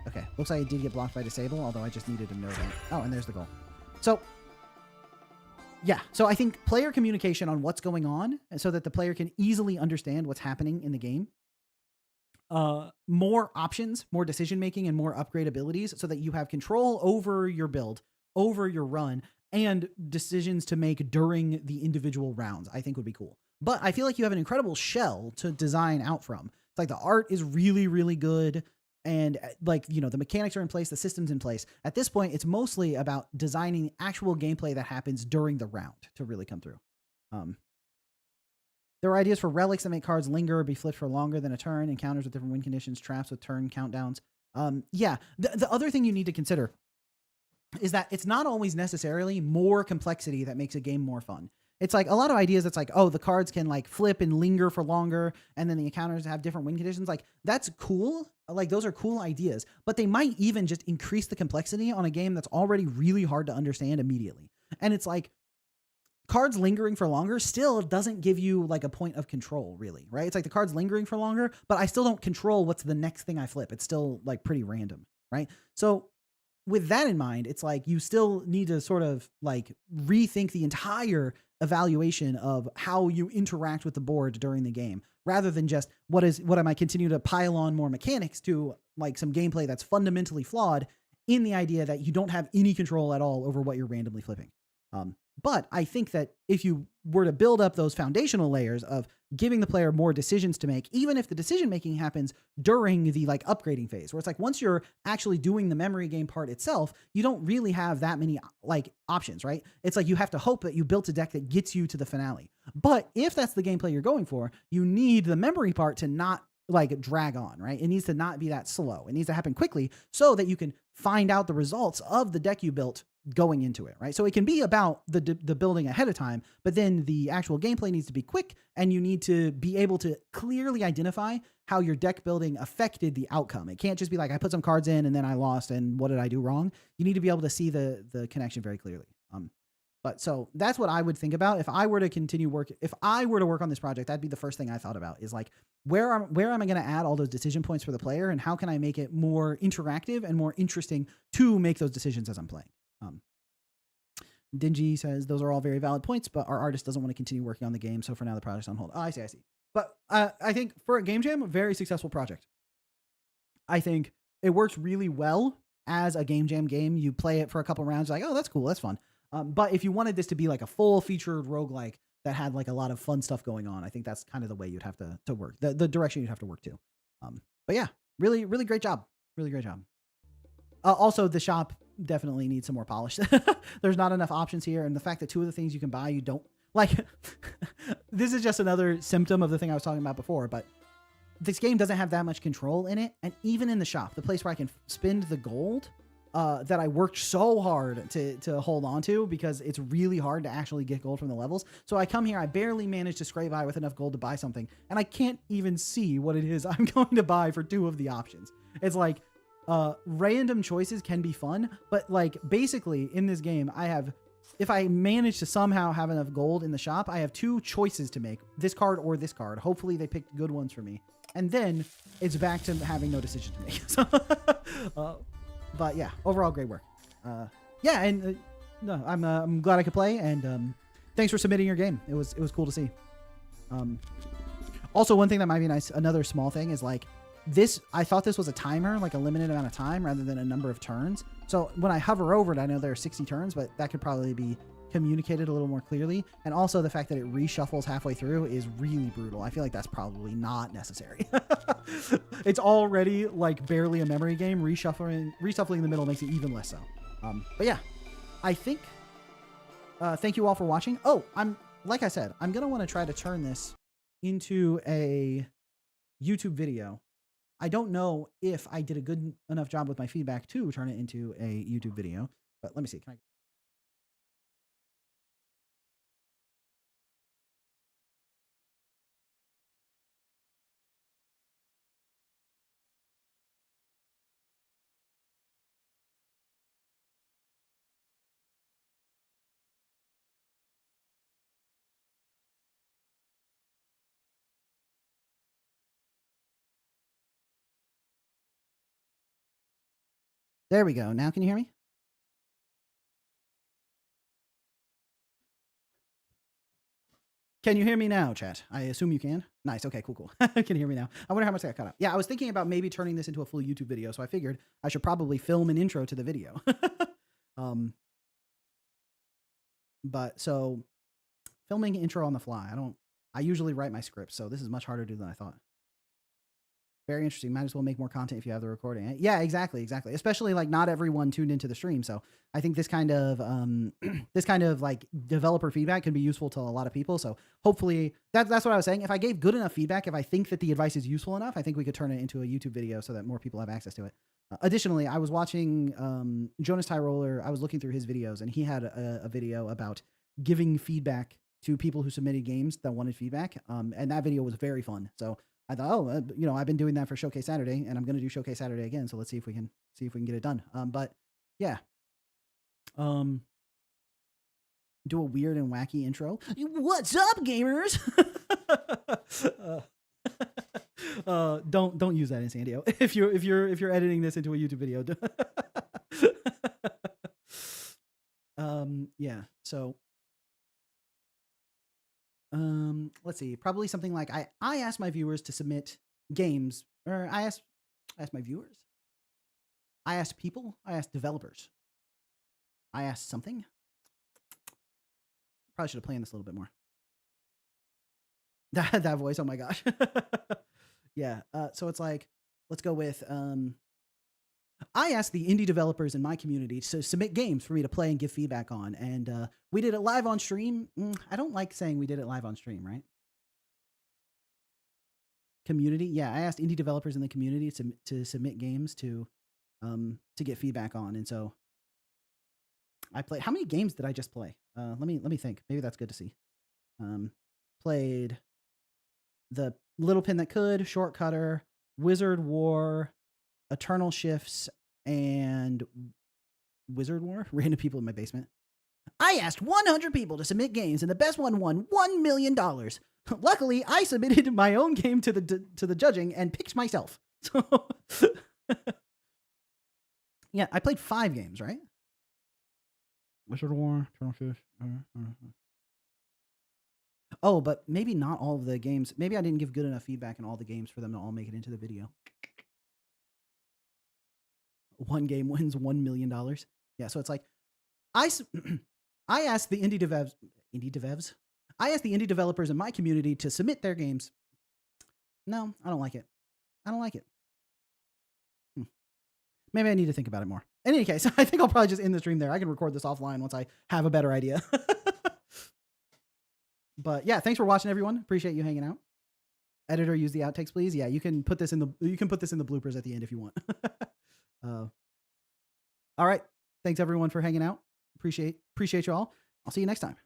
Okay, looks like it did get blocked by disable, although I just needed to know that. Oh, and there's the goal. So, yeah. So I think player communication on what's going on so that the player can easily understand what's happening in the game. More options, more decision-making, and more upgrade abilities so that you have control over your build, over your run, and decisions to make during the individual rounds, I think would be cool. But I feel like you have an incredible shell to design out from. It's like the art is really, really good. And like, you know, the mechanics are in place, the system's in place. At this point, it's mostly about designing actual gameplay that happens during the round to really come through. There are ideas for relics that make cards linger or be flipped for longer than a turn, encounters with different win conditions, traps with turn countdowns. Yeah, the other thing you need to consider is that it's not always necessarily more complexity that makes a game more fun. It's like a lot of ideas that's like, oh, the cards can like flip and linger for longer, and then the encounters have different win conditions. Like, that's cool. Like, those are cool ideas, but they might even just increase the complexity on a game that's already really hard to understand immediately. And it's like, cards lingering for longer still doesn't give you like a point of control, really, right? It's like the cards lingering for longer, but I still don't control what's the next thing I flip. It's still like pretty random, right? So with that in mind, it's like you still need to sort of like rethink the entire evaluation of how you interact with the board during the game, rather than just what am I continue to pile on more mechanics to like some gameplay that's fundamentally flawed in the idea that you don't have any control at all over what you're randomly flipping. But I think that if you were to build up those foundational layers of giving the player more decisions to make, even if the decision making happens during the like upgrading phase, where it's like once you're actually doing the memory game part itself, you don't really have that many like options, right? It's like you have to hope that you built a deck that gets you to the finale. But if that's the gameplay you're going for, you need the memory part to not like drag on, right? It needs to not be that slow. It needs to happen quickly so that you can find out the results of the deck you built going into it, right? So it can be about the building ahead of time, but then the actual gameplay needs to be quick, and you need to be able to clearly identify how your deck building affected the outcome. It can't just be like, I put some cards in and then I lost, and what did I do wrong? You need to be able to see the connection very clearly. But so that's what I would think about if I were to work on this project. That'd be the first thing I thought about, is like, where am I going to add all those decision points for the player, and how can I make it more interactive and more interesting to make those decisions as I'm playing? Dingy says those are all very valid points, but our artist doesn't want to continue working on the game, so for now the project's on hold. Oh, I see. But I think for a game jam, a very successful project. I think it works really well as a game jam game. You play it for a couple rounds, like, oh, that's cool, that's fun. But if you wanted this to be like a full featured roguelike that had like a lot of fun stuff going on, I think that's kind of the way you'd have to work, the direction you'd have to work to. But yeah, really, really great job. Really great job. Also, the shop definitely needs some more polish. There's not enough options here. And the fact that two of the things you can buy, you don't like, this is just another symptom of the thing I was talking about before, but this game doesn't have that much control in it. And even in the shop, the place where I can spend the gold that I worked so hard to hold on to, because it's really hard to actually get gold from the levels. So I come here, I barely manage to scrape by with enough gold to buy something, and I can't even see what it is I'm going to buy for two of the options. It's like, random choices can be fun, but like basically in this game, if I manage to somehow have enough gold in the shop, I have two choices to make, this card or this card. Hopefully they picked good ones for me. And then it's back to having no decision to make. So, but yeah, overall great work. Yeah. And no, I'm glad I could play, and thanks for submitting your game. It was cool to see. Also, one thing that might be nice, another small thing, is like, I thought this was a timer, like a limited amount of time rather than a number of turns. So when I hover over it, I know there are 60 turns, but that could probably be communicated a little more clearly. And also the fact that it reshuffles halfway through is really brutal. I feel like that's probably not necessary. It's already like barely a memory game. Reshuffling in the middle makes it even less so. But yeah, I think, thank you all for watching. Oh, like I said, I'm going to want to try to turn this into a YouTube video. I don't know if I did a good enough job with my feedback to turn it into a YouTube video, but let me see. Can I? There we go. Now can you hear me? Can you hear me now, chat? I assume you can. Nice. Okay, cool. Can you hear me now? I wonder how much that cut out. Yeah, I was thinking about maybe turning this into a full YouTube video, so I figured I should probably film an intro to the video. But so filming intro on the fly. I usually write my scripts, so this is much harder to do than I thought. Very interesting. Might as well make more content if you have the recording. Yeah, exactly. Especially like not everyone tuned into the stream. So I think this kind of like developer feedback can be useful to a lot of people. So hopefully that's what I was saying. If I gave good enough feedback, if I think that the advice is useful enough, I think we could turn it into a YouTube video so that more people have access to it. Additionally, I was watching Jonas Tyroller. I was looking through his videos, and he had a video about giving feedback to people who submitted games that wanted feedback. And that video was very fun. So I thought, I've been doing that for Showcase Saturday, and I'm going to do Showcase Saturday again. So let's see if we can get it done. But yeah, do a weird and wacky intro. What's up, gamers? Don't use that, Insandio. If you're editing this into a YouTube video. Yeah. So. Let's see. Probably something like I asked my viewers to submit games, or I asked my viewers. I asked people. I asked developers. I asked something. Probably should have planned this a little bit more. That voice. Oh my gosh. Yeah. So it's like, let's go with I asked the indie developers in my community to submit games for me to play and give feedback on. And we did it live on stream. I don't like saying we did it live on stream, right? Community. Yeah, I asked indie developers in the community to submit games to get feedback on. And so I played. How many games did I just play? Let me think. Maybe that's good to see. Played The Little Pin That Could, Shortcutter, Wizard War, Eternal Shifts, and Wizard War. Random people in my basement. I asked 100 people to submit games, and the best one won $1 million. Luckily, I submitted my own game to the judging and picked myself. So, yeah, I played 5 games, right? Wizard War, Eternal Shifts. Oh, but maybe not all of the games. Maybe I didn't give good enough feedback on all the games for them to all make it into the video. One game wins $1 million. Yeah, so it's like I asked the indie devs. I asked the indie developers in my community to submit their games. No, I don't like it. Maybe I need to think about it more. In any case, I think I'll probably just end the stream there. I can record this offline once I have a better idea. But yeah, thanks for watching, everyone. Appreciate you hanging out. Editor, use the outtakes, please. Yeah, you can put this in the bloopers at the end if you want. All right. Thanks everyone for hanging out. Appreciate you all. I'll see you next time.